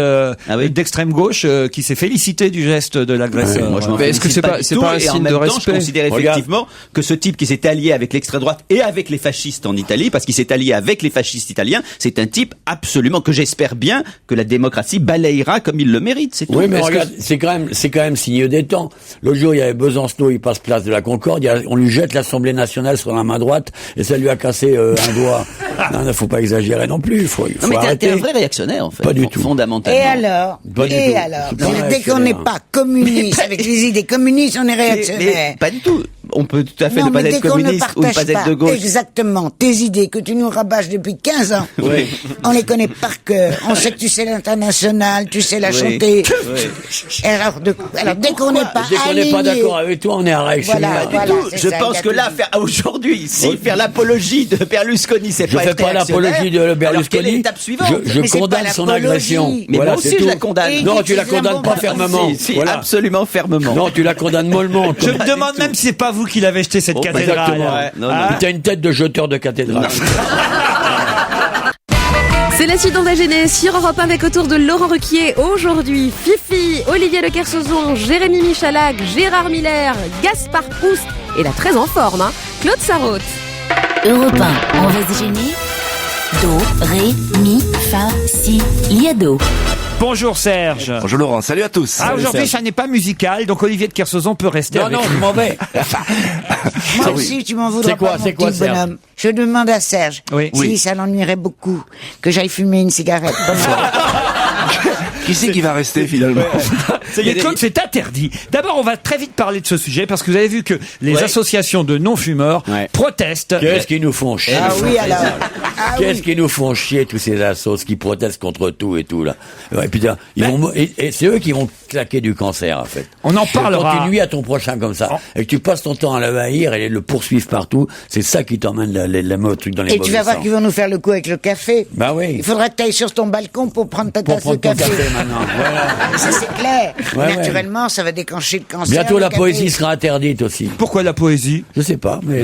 d'extrême gauche qui s'est félicité du geste de l'agresseur. Est-ce que c'est pas un signe de respect? Je considère effectivement que ce type qui s'est allié avec l'extrême droite et avec les fascistes en Italie, parce qu'il s'est allié avec les fascistes italiens, c'est un type absolument que j'espère bien que la démocratie balayera comme il le mérite. C'est tout. Oui, mais regarde, c'est quand même signe des temps. L'autre jour, il y avait Besancenot, il passe place de la Concorde, on lui jette l'Assemblée nationale sur la main droite et ça lui a cassé un doigt. Non, faut pas exagérer non plus. Faut arrêter. T'es un vrai réactionnaire, en fait. Pas du tout. Fondamentalement. Et alors? Dès qu'on n'est pas communiste, avec les idées communistes, on est réactionnaire. Mais pas du tout. on peut tout à fait Non, ne pas mais être dès qu'on ne communiste ou ne pas partage être de gauche. exactement tes idées que tu nous rabâches depuis 15 ans, Oui. on les connaît par cœur. On sait que tu sais l'international, tu sais la Oui. chanter. Oui. Alors, dès qu'on n'est pas Dès qu'on n'est pas aligné- d'accord avec toi, on est à réaction. Voilà, Pas du voilà, tout. c'est Je ça, pense il a que tout là, dit. aujourd'hui, faire l'apologie de Berlusconi, c'est Je pas fais être pas l'apologie de réactionnaire. Berlusconi. Alors, quelle est l'étape suivante? Je Mais c'est condamne pas son l'apologie. agression. Mais Voilà, moi aussi, c'est je tout. la condamne. Et Non, il tu la dit que c'est un condamnes bon pas parti. fermement. Si, Voilà. absolument fermement. Non, tu la condamnes mollement. Je me demande même si c'est pas vous qui l'avez jeté cette Oh, cathédrale. Exactement. Ouais, non, non. Ah. T'as une tête de jeteur de cathédrale. C'est la suite d'Ondagéné sur Europe 1 avec autour de Laurent Ruquier. Aujourd'hui, Fifi, Olivier Le Kersauzon, Jérémy Michalak, Gérard Miller, Gaspard Proust et la très en forme, Claude Sarraute. Europe 1, on va se gêner. Do, ré, mi, fa, si, liado. Bonjour Serge. Bonjour Laurent, salut à tous. Ah, aujourd'hui, ça n'est pas musical, donc Olivier de Kersauzon peut rester Non, avec non, nous. je m'en vais. Moi aussi, tu m'en voudras C'est quoi, pas, mon c'est quoi, petit Serge bonhomme. Je demande à Serge Oui. si Oui. ça l'ennuierait beaucoup que j'aille fumer une cigarette. Qui c'est qui va rester finalement? Ça y est, comme c'est interdit. D'abord, on va très vite parler de ce sujet parce que vous avez vu que les Ouais. associations de non-fumeurs protestent. Qu'est-ce qu'ils nous font chier? Ah oui, alors. Ah Qu'est-ce oui. qu'ils nous font chier, tous ces assos qui protestent contre tout et tout, là. Ouais, putain, et c'est eux qui vont claquer du cancer, en fait. On en parlera. Quand tu nuis à ton prochain comme ça, et que tu passes ton temps à l'envahir et le poursuivre partout, c'est ça qui t'emmène le mauvais truc dans les Et mauvais tu vas voir sens. qu'ils vont nous faire le coup avec le café. Bah oui. Il faudra que tu ailles sur ton balcon pour prendre ta Pour tasse de prendre ton café. café maintenant, voilà. Ça, c'est clair. Ouais, Naturellement, ça va déclencher le cancer. Bientôt le la café. poésie sera interdite aussi. Pourquoi la poésie? Je sais pas, mais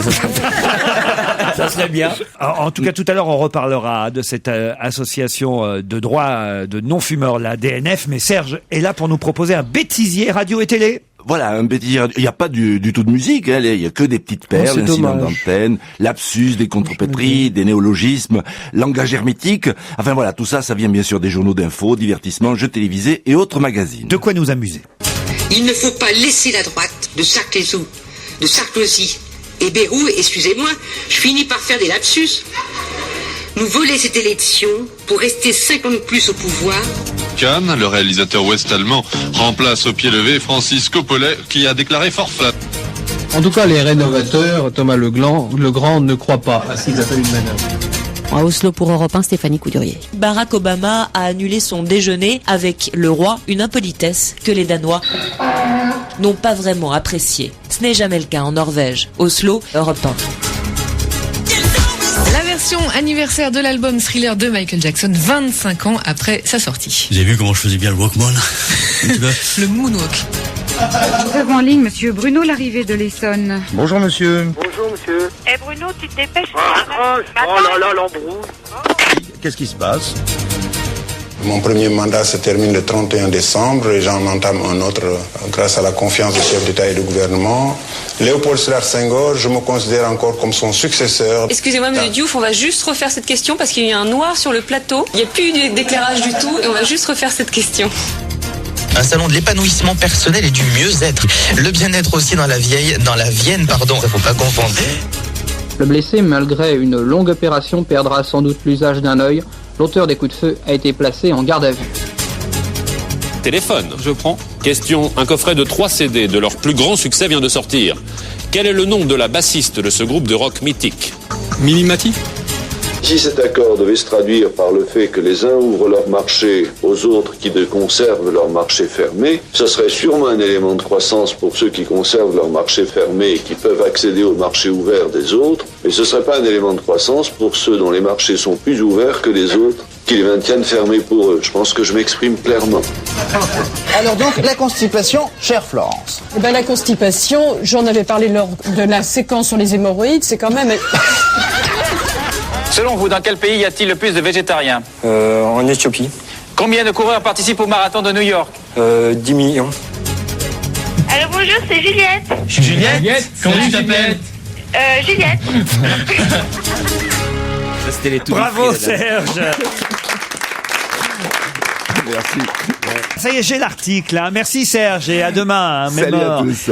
ça serait bien. En tout cas, tout à l'heure, on reparlera de cette association de droit de non-fumeurs, la DNF. Mais Serge est là pour nous proposer un bêtisier radio et télé. Voilà, un bêtisier. Il n'y a pas du tout de musique, hein, il y a que des petites perles, c'est incidents dommage. d'antenne, lapsus, des contrepétries, des néologismes, langage hermétique. Enfin voilà, tout ça, ça vient bien sûr des journaux d'infos, divertissements, jeux télévisés et autres magazines. De quoi nous amuser. Il ne faut pas laisser la droite de Sarkozy et Bayrou, excusez-moi, je finis par faire des lapsus, nous voler cette élection pour rester 5 ans de plus au pouvoir. Cannes, le réalisateur ouest-allemand remplace au pied levé Francis Coppola qui a déclaré forfait. En tout cas, les rénovateurs, Thomas Legrand ne croient pas à ce qu'ils appellent une manœuvre. À Oslo pour Europe 1, Stéphanie Coudurier. Barack Obama a annulé son déjeuner avec le roi, une impolitesse que les Danois n'ont pas vraiment appréciée. Ce n'est jamais le cas en Norvège. Oslo, Europe 1. La version anniversaire de l'album Thriller de Michael Jackson, 25 ans après sa sortie. Vous avez vu comment je faisais bien le Walkman? Le Moonwalk. Nous en ligne, monsieur Bruno, l'arrivée de l'Essonne. Bonjour monsieur. Bonjour, monsieur. Eh, Bruno, tu te dépêches. Oh là là, l'embrouille. Qu'est-ce qui se passe? Mon premier mandat se termine le 31 décembre et j'en entame un autre grâce à la confiance du chef d'État et du gouvernement. Léopold Sédar Senghor, je me considère encore comme son successeur. Excusez-moi, monsieur Diouf, on va juste refaire cette question parce qu'il y a un noir sur le plateau. Il n'y a plus d'éclairage du tout et on va juste refaire cette question. Un salon de l'épanouissement personnel et du mieux-être. Le bien-être aussi dans la Vienne, pardon, ça faut pas confondre. Le blessé, malgré une longue opération, perdra sans doute l'usage d'un œil. L'auteur des coups de feu a été placé en garde à vue. Téléphone. Je prends. Question, un coffret de 3 CD de leur plus grand succès vient de sortir. Quel est le nom de la bassiste de ce groupe de rock mythique? Minimati. Si cet accord devait se traduire par le fait que les uns ouvrent leur marché aux autres qui conservent leur marché fermé, ce serait sûrement un élément de croissance pour ceux qui conservent leur marché fermé et qui peuvent accéder au marché ouvert des autres, mais ce ne serait pas un élément de croissance pour ceux dont les marchés sont plus ouverts que les autres, qui les maintiennent fermés pour eux. Je pense que je m'exprime clairement. Alors donc, la constipation, chère Florence. Eh ben, la constipation, j'en avais parlé lors de la séquence sur les hémorroïdes, c'est quand même... Selon vous, dans quel pays y a-t-il le plus de végétariens? En Éthiopie. Combien de coureurs participent au marathon de New York? 10 millions. Alors bonjour, c'est Juliette. Juliette? Comment tu t'appelles? Juliette. Ça, c'était les tout Bravo décrits, là. Serge. Merci. Ça y est, j'ai l'article. Hein. Merci Serge et à demain. Hein, Salut à tous.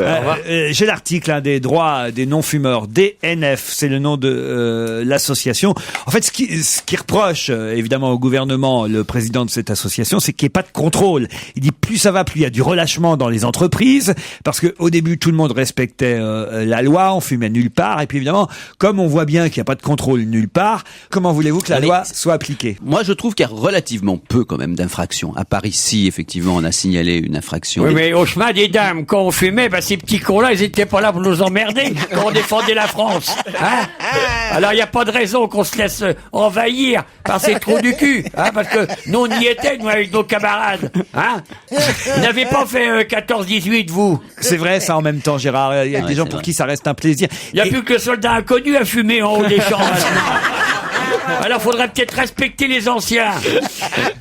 J'ai l'article des droits des non-fumeurs. DNF, c'est le nom de l'association. En fait, ce qui reproche évidemment au gouvernement, le président de cette association, c'est qu'il n'y ait pas de contrôle. Il dit plus ça va, plus il y a du relâchement dans les entreprises, parce que au début tout le monde respectait la loi, on fumait nulle part, et puis évidemment, comme on voit bien qu'il n'y a pas de contrôle nulle part, comment voulez-vous que la loi soit appliquée? Moi, je trouve qu'il y a relativement peu quand même d'infractions. À part ici, effectivement, on a signalé une infraction. Oui, mais au chemin des dames, quand on fumait, ces petits cons-là, ils étaient pas là pour nous emmerder quand on défendait la France. Hein? Alors, il n'y a pas de raison qu'on se laisse envahir par ces trous du cul. Hein? Parce que nous, on y était, nous, avec nos camarades. Hein? Vous n'avez pas fait 14-18, vous? C'est vrai, ça, en même temps, Gérard. Il y a des gens pour qui ça reste un plaisir. Il n'y a plus que le soldat inconnu à fumer en haut des champs maintenant. Alors, faudrait peut-être respecter les anciens.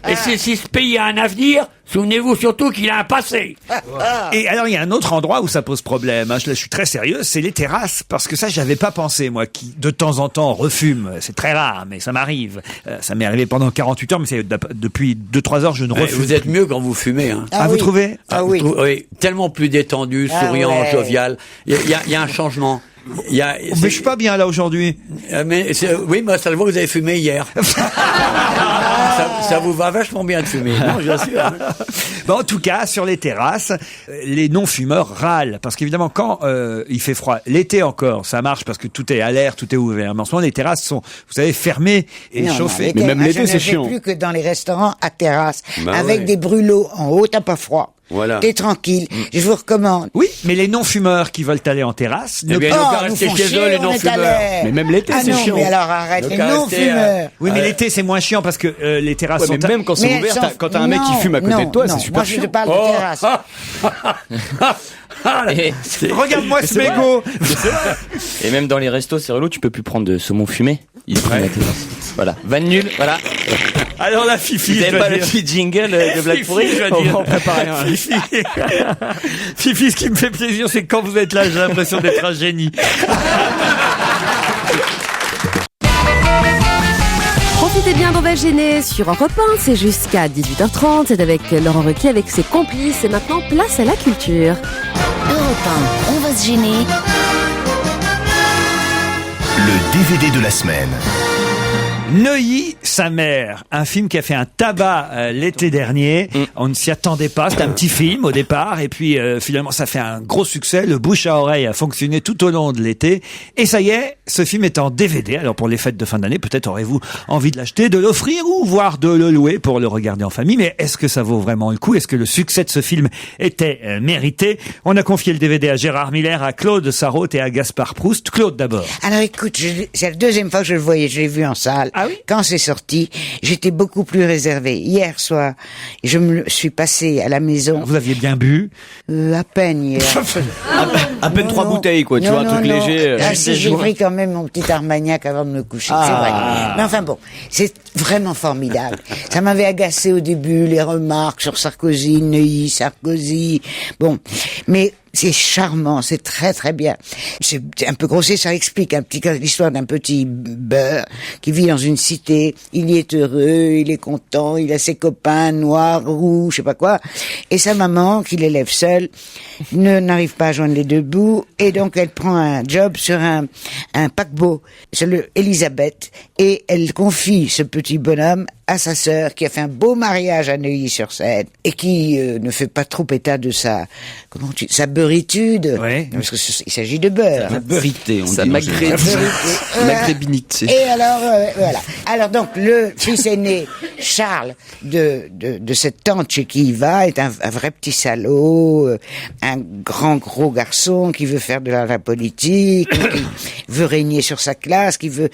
Et si ce pays a un avenir, souvenez-vous surtout qu'il a un passé. Et alors, il y a un autre endroit où ça pose problème. Hein. Je suis très sérieux, c'est les terrasses. Parce que ça, j'avais pas pensé, moi, qui, de temps en temps, refume. C'est très rare, mais ça m'arrive. Ça m'est arrivé pendant 48 heures, mais c'est depuis 2-3 heures, je ne refume. Vous êtes mieux quand vous fumez, hein. Ah, vous trouvez? Ah oui. Oui. Tellement plus détendu, souriant, jovial. Il y a un changement. Mais je suis pas bien là aujourd'hui. Oui, mais ça le voit, vous avez fumé hier. ça vous va vachement bien de fumer, non, bien sûr. Bon, en tout cas, sur les terrasses, les non-fumeurs râlent. Parce qu'évidemment, quand il fait froid, l'été encore, ça marche parce que tout est à l'air, tout est ouvert. Mais en ce moment, les terrasses sont, vous savez, fermées et chauffées. Mais même l'été, c'est chiant. Plus que dans les restaurants à terrasse, avec des brûlots en haut, t'as pas froid. Voilà. T'es tranquille, je vous recommande. Oui, mais les non-fumeurs qui veulent aller en terrasse ne peuvent pas rester chez eux, les non-fumeurs. Mais même l'été, c'est chiant. Mais alors arrête, les non-fumeurs. Oui, mais l'été, c'est moins chiant parce que les terrasses sont... Mais même quand c'est ouvert, quand t'as un mec qui fume à côté de toi, c'est super chiant. Moi, je te parle de terrasse. Regarde-moi ce mégot. Et même dans les restos, c'est relou, tu peux plus prendre de saumon fumé. Voilà. Van nul, voilà. Alors la Fifi, vous n'avez pas le petit jingle de Black Pourri, je veux dire. On va en préparer un. Fifi, ce qui me fait plaisir, c'est que quand vous êtes là, j'ai l'impression d'être un génie. Profitez bien d'On va gêner sur Europe 1, c'est jusqu'à 18h30, c'est avec Laurent Ruquier avec ses complices, et maintenant place à la culture. Europe 1, on va se gêner. Le DVD de la semaine. Neuilly, sa mère, un film qui a fait un tabac l'été dernier. On ne s'y attendait pas, c'était un petit film au départ, et puis finalement ça fait un gros succès. Le bouche à oreille a fonctionné tout au long de l'été, et ça y est, ce film est en DVD. Alors pour les fêtes de fin d'année, peut-être aurez-vous envie de l'acheter, de l'offrir ou voire de le louer pour le regarder en famille. Mais est-ce que ça vaut vraiment le coup? Est-ce que le succès de ce film était mérité? On a confié le DVD à Gérard Miller, à Claude Sarraute et à Gaspard Proust. Claude d'abord. Alors écoute, c'est la deuxième fois que je le voyais, je l'ai vu en salle. Ah oui? Quand c'est sorti, j'étais beaucoup plus réservée. Hier soir, je me suis passée à la maison. Vous aviez bien bu? À peine hier. À peine 3 bouteilles, quoi, tu vois, un truc léger. Ah si, j'ai pris quand même mon petit Armagnac avant de me coucher, c'est vrai. Mais enfin bon, c'est vraiment formidable. Ça m'avait agacé au début, les remarques sur Sarkozy, Neuilly, Sarkozy. Bon, mais c'est charmant, c'est très très bien. C'est un peu grossier, ça explique l'histoire d'un petit beurre qui vit dans une cité. Il y est heureux, il est content, il a ses copains noirs, roux, je sais pas quoi. Et sa maman, qui l'élève seule, n'arrive pas à joindre les deux bouts. Et donc elle prend un job sur un paquebot, sur le Elisabeth. Et elle confie ce petit bonhomme à sa sœur, qui a fait un beau mariage à Neuilly-sur-Seine et qui ne fait pas trop état de sa beurritude, parce qu'il s'agit de beurre. La beurrité, on dit. Maghrébinite. Et alors, voilà. Alors donc, le fils aîné, Charles, de cette tante chez qui il va, est un vrai petit salaud, un grand gros garçon qui veut faire de la politique, qui veut régner sur sa classe, qui veut...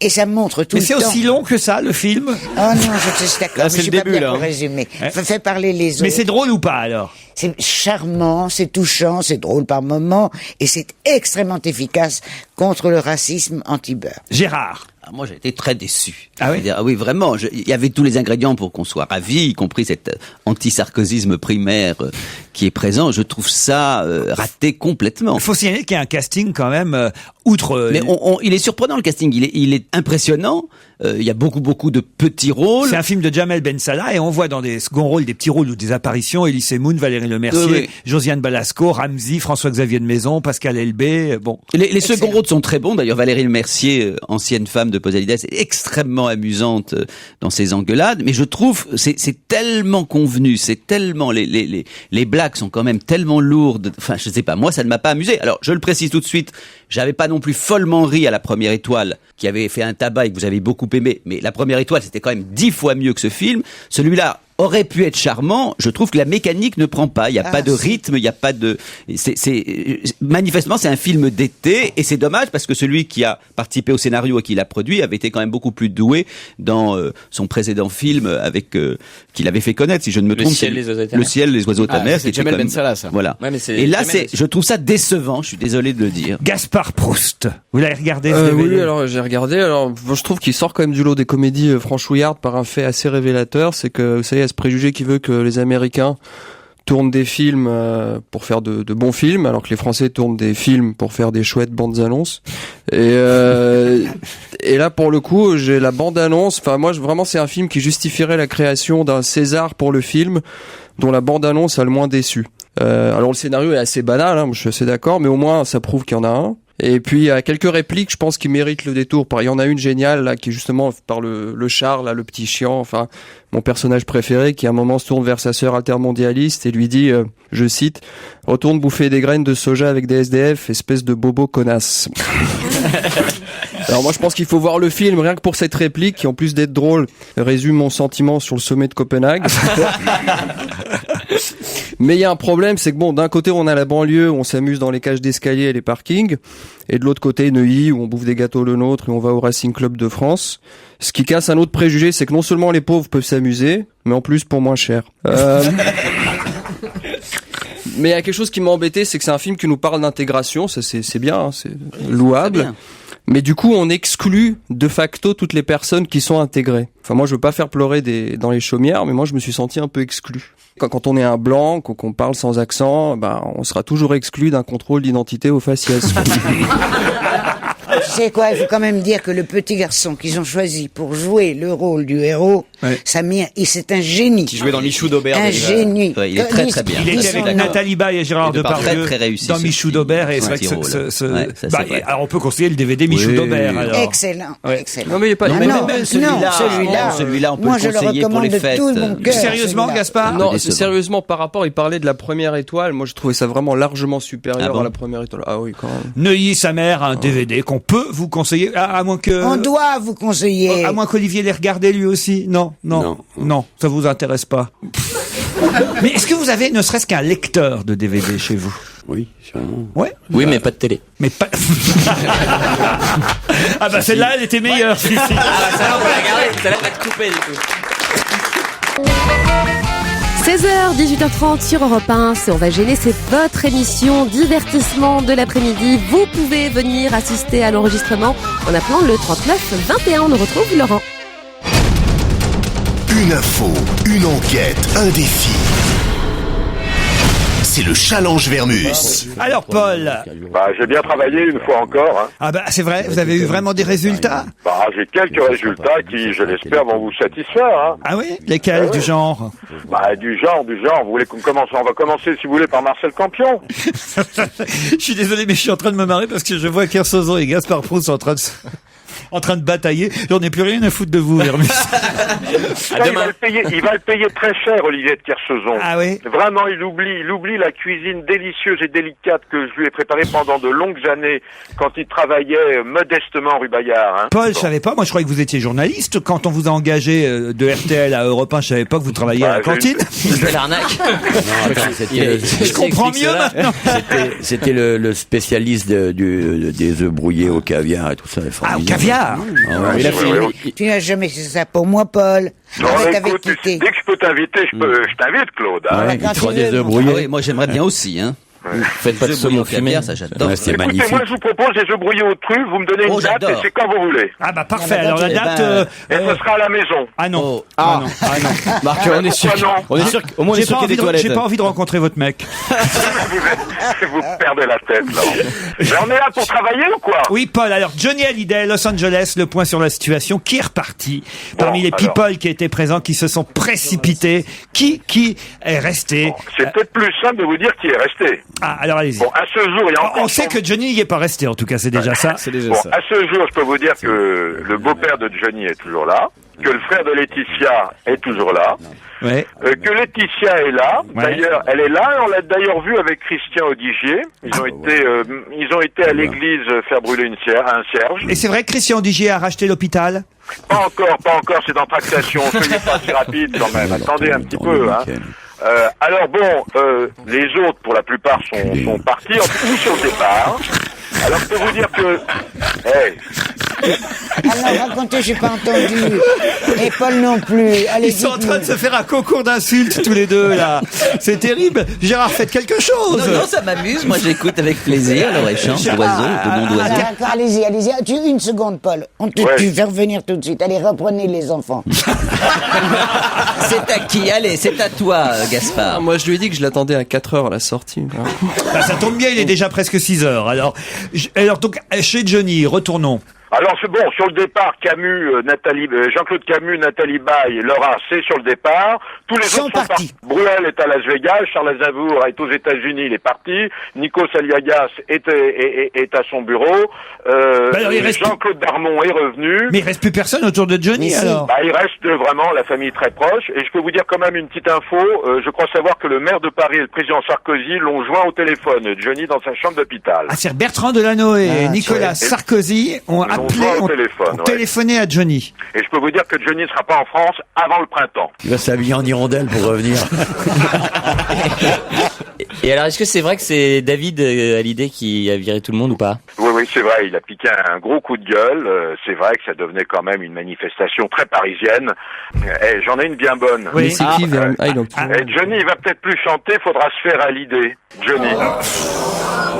Et ça montre tout le temps. Mais c'est aussi long que ça, le film? Oh non, je suis d'accord. Je suis pas bien pour résumer. Fais parler les autres. Mais c'est drôle ou pas, alors? C'est charmant, c'est touchant, c'est drôle par moments, et c'est extrêmement efficace contre le racisme anti-beurre. Gérard. Moi, j'ai été très déçu. Ah oui? Oui, vraiment. Il y avait tous les ingrédients pour qu'on soit ravis, y compris cet anti-sarkozysme primaire qui est présent. Je trouve ça raté complètement. Il faut signaler qu'il y a un casting quand même outre. Mais il est surprenant, le casting. Il est impressionnant. Il y a beaucoup de petits rôles. C'est un film de Jamel Ben Salah et on voit dans des seconds rôles, des petits rôles ou des apparitions, Elie Semoun, Valérie Lemercier, Oui. Josiane Balasco, Ramzy, François-Xavier de Maison, Pascal Elbé. Bon. Les seconds rôles sont très bons. D'ailleurs, Valérie Lemercier, ancienne femme de Posalides, est extrêmement amusante dans ses engueulades. Mais je trouve c'est tellement convenu, c'est tellement les blagues sont quand même tellement lourdes. Enfin, je sais pas. Moi, ça ne m'a pas amusé. Alors, je le précise tout de suite. J'avais pas non plus follement ri à La Première Étoile, qui avait fait un tabac et que vous avez beaucoup aimé. Mais La Première Étoile, c'était quand même 10 fois mieux que ce film. Celui-là aurait pu être charmant. Je trouve que la mécanique ne prend pas. Il y a pas de rythme, il y a pas de. Manifestement, c'est un film d'été et c'est dommage parce que celui qui a participé au scénario et qui l'a produit avait été quand même beaucoup plus doué dans son précédent film avec qu'il avait fait connaître, si je ne me trompe. Le ciel, les oiseaux de ta Le mère. ciel, les oiseaux de ta mère. C'est Jamel Ben Salah, ça. Voilà. Ouais, mais c'est et là, Jamel. je trouve ça décevant. Je suis désolé de le dire. Gaspard Proust. Vous l'avez regardé ce DVD? Oui, alors j'ai regardé. Alors moi, je trouve qu'il sort quand même du lot des comédies franchouillardes par un fait assez révélateur, c'est que vous savez, il y a ce préjugé qui veut que les Américains tournent des films pour faire de bons films, alors que les Français tournent des films pour faire des chouettes bandes annonces. Et là, pour le coup, j'ai la bande annonce. Enfin, moi, vraiment, c'est un film qui justifierait la création d'un César pour le film, dont la bande annonce a le moins déçu. Alors le scénario est assez banal, hein, je suis assez d'accord, mais au moins ça prouve qu'il y en a un. Et puis il y a quelques répliques, je pense, qui méritent le détour. Il y en a une géniale là, qui est justement par le Charles, là, le petit chiant, enfin mon personnage préféré, qui à un moment se tourne vers sa sœur altermondialiste et lui dit, je cite, « Retourne bouffer des graines de soja avec des SDF, espèce de bobo connasse ». Alors moi je pense qu'il faut voir le film rien que pour cette réplique qui en plus d'être drôle résume mon sentiment sur le sommet de Copenhague. Mais il y a un problème, c'est que bon, d'un côté on a la banlieue où on s'amuse dans les cages d'escalier et les parkings, et de l'autre côté Neuilly où on bouffe des gâteaux le nôtre et on va au Racing Club de France. Ce qui casse un autre préjugé, c'est que non seulement les pauvres peuvent s'amuser, mais en plus pour moins cher. Mais il y a quelque chose qui m'a embêté, c'est que c'est un film qui nous parle d'intégration, ça c'est bien, hein, c'est louable. Mais du coup, on exclut de facto toutes les personnes qui sont intégrées. Enfin, moi, je veux pas faire pleurer dans les chaumières, mais moi, je me suis senti un peu exclu. Quand on est un blanc, qu'on parle sans accent, on sera toujours exclu d'un contrôle d'identité au faciès. Tu sais quoi, il faut quand même dire que le petit garçon qu'ils ont choisi pour jouer le rôle du héros, Samir, c'est un génie. Qui jouait dans Michou d'Aubert. Un génie. Ouais, il est très très bien. Il était avec Nathalie Baye et Gérard Depardieu très réussi, dans Michou d'Aubert et c'est vrai que alors on peut conseiller le DVD Michou d'Aubert alors. Excellent, excellent. Non mais il est pas celui-là on peut moi, le conseiller pour les fêtes. Tout de mon cœur, Sérieusement Gaspard? Non, sérieusement par rapport, il parlait de La Première Étoile, moi je trouvais ça vraiment largement supérieur à La Première Étoile. Ah oui, quand même. Neuilly sa mère, un DVD qu'on peut vous conseiller à moins que on doit vous conseiller. À moins qu'Olivier l'ait regardé lui aussi. Non, ça vous intéresse pas. Mais est-ce que vous avez ne serait-ce qu'un lecteur de DVD chez vous? Oui, sûrement. Ouais. Oui, mais pas de télé. Mais pas. Ah bah celle-là, elle était meilleure. Celle-là, on peut la garder. Celle-là, va te couper du coup. 16h, 18h30 sur Europe 1, On va gêner, c'est votre émission divertissement de l'après-midi. Vous pouvez venir assister à l'enregistrement en appelant le 3921. On nous retrouve Laurent. Une info, une enquête, un défi. C'est le challenge Vermus. Alors Paul. J'ai bien travaillé une fois encore. Hein. Ah c'est vrai, vous avez eu vraiment des résultats? J'ai quelques résultats qui, je l'espère, vont vous satisfaire. Hein. Ah oui? Lesquels du genre? Du genre. Vous voulez qu'on commence? On va commencer, si vous voulez, par Marcel Campion. Je suis désolé, mais je suis en train de me marrer parce que je vois Kersozon et Gaspard Proust en train de batailler. J'en ai plus rien à foutre de vous, Vermus. Il va le payer très cher, Olivier de Kersozon. Ah oui? Vraiment, il oublie la cuisine délicieuse et délicate que je lui ai préparée pendant de longues années quand il travaillait modestement rue Bayard. Hein. Paul, je savais pas. Moi, je croyais que vous étiez journaliste. Quand on vous a engagé de RTL à Europe 1, je savais pas que vous travailliez à la cantine. C'est l'arnaque. Je comprends mieux maintenant. C'était le spécialiste des œufs brouillés au caviar et tout ça. Ah, au caviar? Tu n'as jamais fait ça pour moi, Paul. Non, écoute, dès que je peux t'inviter, je t'invite, Claude. Hein. Ouais, il fera des œufs brouillés. Oui, moi j'aimerais bien aussi. Hein. Faites pas de saumon fumé. Ça, j'adore. Ouais, c'est Écoutez, magnifique. moi je vous propose des œufs brouillés aux truffes, vous me donnez une date j'adore. et c'est quand vous voulez. Ah bah parfait. Alors la date. Et ce sera à la maison. Ah non. Ah. Marc, on est sûr. Pourquoi non On est sûr. Au moins on est J'ai sûr pas, qu'il y a envie des de, j'ai toilettes. pas envie de rencontrer votre mec. Vous perdez la tête, là. Mais on est là pour travailler ou quoi? Oui, Paul. Alors, Johnny Hallyday, Los Angeles, le point sur la situation. Qui est reparti parmi les alors. people qui étaient présents, qui se sont précipités? Qui est resté? C'est peut-être plus simple de vous dire qui est resté. Ah, alors allez-y. Bon, à ce jour, il y a encore... On sait que Johnny n'y est pas resté, en tout cas, c'est déjà ça. C'est déjà Bon, ça. à ce jour, je peux vous dire que le beau-père de Johnny est toujours là, que le frère de Laetitia est toujours là, Ouais. que Laetitia est là. Ouais. D'ailleurs, elle est là. On l'a d'ailleurs vu avec Christian Audigier. Ils ont été à l'église faire brûler un cierge. Et c'est vrai que Christian Audigier a racheté l'hôpital? Pas encore, c'est dans tractation. Soyez pas si rapide quand même. Attendez un petit peu, hein. Alors bon, les autres, pour la plupart, sont partis, ou sur le départ. Alors je peux vous dire que... Hey. Alors racontez, j'ai pas entendu. Et Paul non plus. Allez, Ils sont en train de se faire un concours d'insultes tous les deux là. C'est terrible. Gérard, faites quelque chose. Non, ça m'amuse. Moi, j'écoute avec plaisir leur échange d'oiseaux, de noms d'oiseaux. D'accord, allez-y. Tu une seconde, Paul. Tu fais revenir tout de suite. Allez, reprenez les enfants. C'est à qui? Allez, c'est à toi, Gaspard. Moi, je lui ai dit que je l'attendais à 4h à la sortie. Bah, ça tombe bien, il est déjà presque 6 heures. Alors donc, chez Johnny, retournons. Alors c'est bon, sur le départ, Jean-Claude Camus, Nathalie Baye, Laura, c'est sur le départ. Tous les autres sont partis. Bruel est à Las Vegas, Charles Aznavour est aux États-Unis, il est parti. Nikos Aliagas est à son bureau. Jean-Claude Darmon est revenu. Mais il reste plus personne autour de Johnny alors. Bah, il reste vraiment la famille très proche. Et je peux vous dire quand même une petite info. Je crois savoir que le maire de Paris et le président Sarkozy l'ont joint au téléphone. Johnny dans sa chambre d'hôpital. Ah, c'est Bertrand Delanoë et Nicolas Sarkozy ont téléphoné à Johnny. Et je peux vous dire que Johnny ne sera pas en France avant le printemps. Il va s'habiller en hirondelle pour revenir. Et alors, est-ce que c'est vrai que c'est David Hallyday qui a viré tout le monde ou pas? Oui, c'est vrai. Il a piqué un gros coup de gueule. C'est vrai que ça devenait quand même une manifestation très parisienne. J'en ai une bien bonne. Oui. C'est qui Johnny, il va peut-être plus chanter. Faudra se faire Hallyday. Johnny.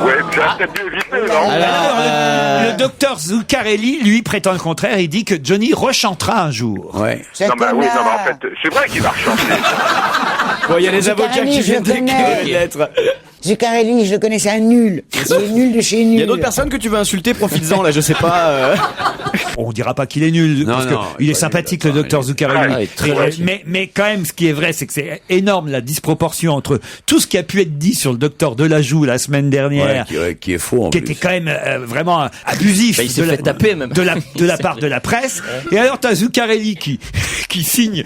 Ouais, j'aurais peut-être dû éviter, non? Le docteur Zuccarelli, lui, prétend le contraire. Il dit que Johnny rechantera un jour. Ouais. Non, mais en fait, c'est vrai qu'il va rechanter. Bon, il y a les avocats qui viennent d'écrire une lettre. Zuccarelli, je le connais, c'est un nul. C'est nul de chez nul. Il y a d'autres personnes que tu veux insulter, profites-en, là, je sais pas. On dira pas qu'il est nul, parce que il est sympathique, le docteur Zuccarelli. Mais quand même, ce qui est vrai, c'est que c'est énorme la disproportion entre tout ce qui a pu être dit sur le docteur Delajou la semaine dernière, qui est faux, qui était quand même vraiment abusif. Il s'est fait taper même. De la part de la presse. Et alors t'as Zuccarelli qui signe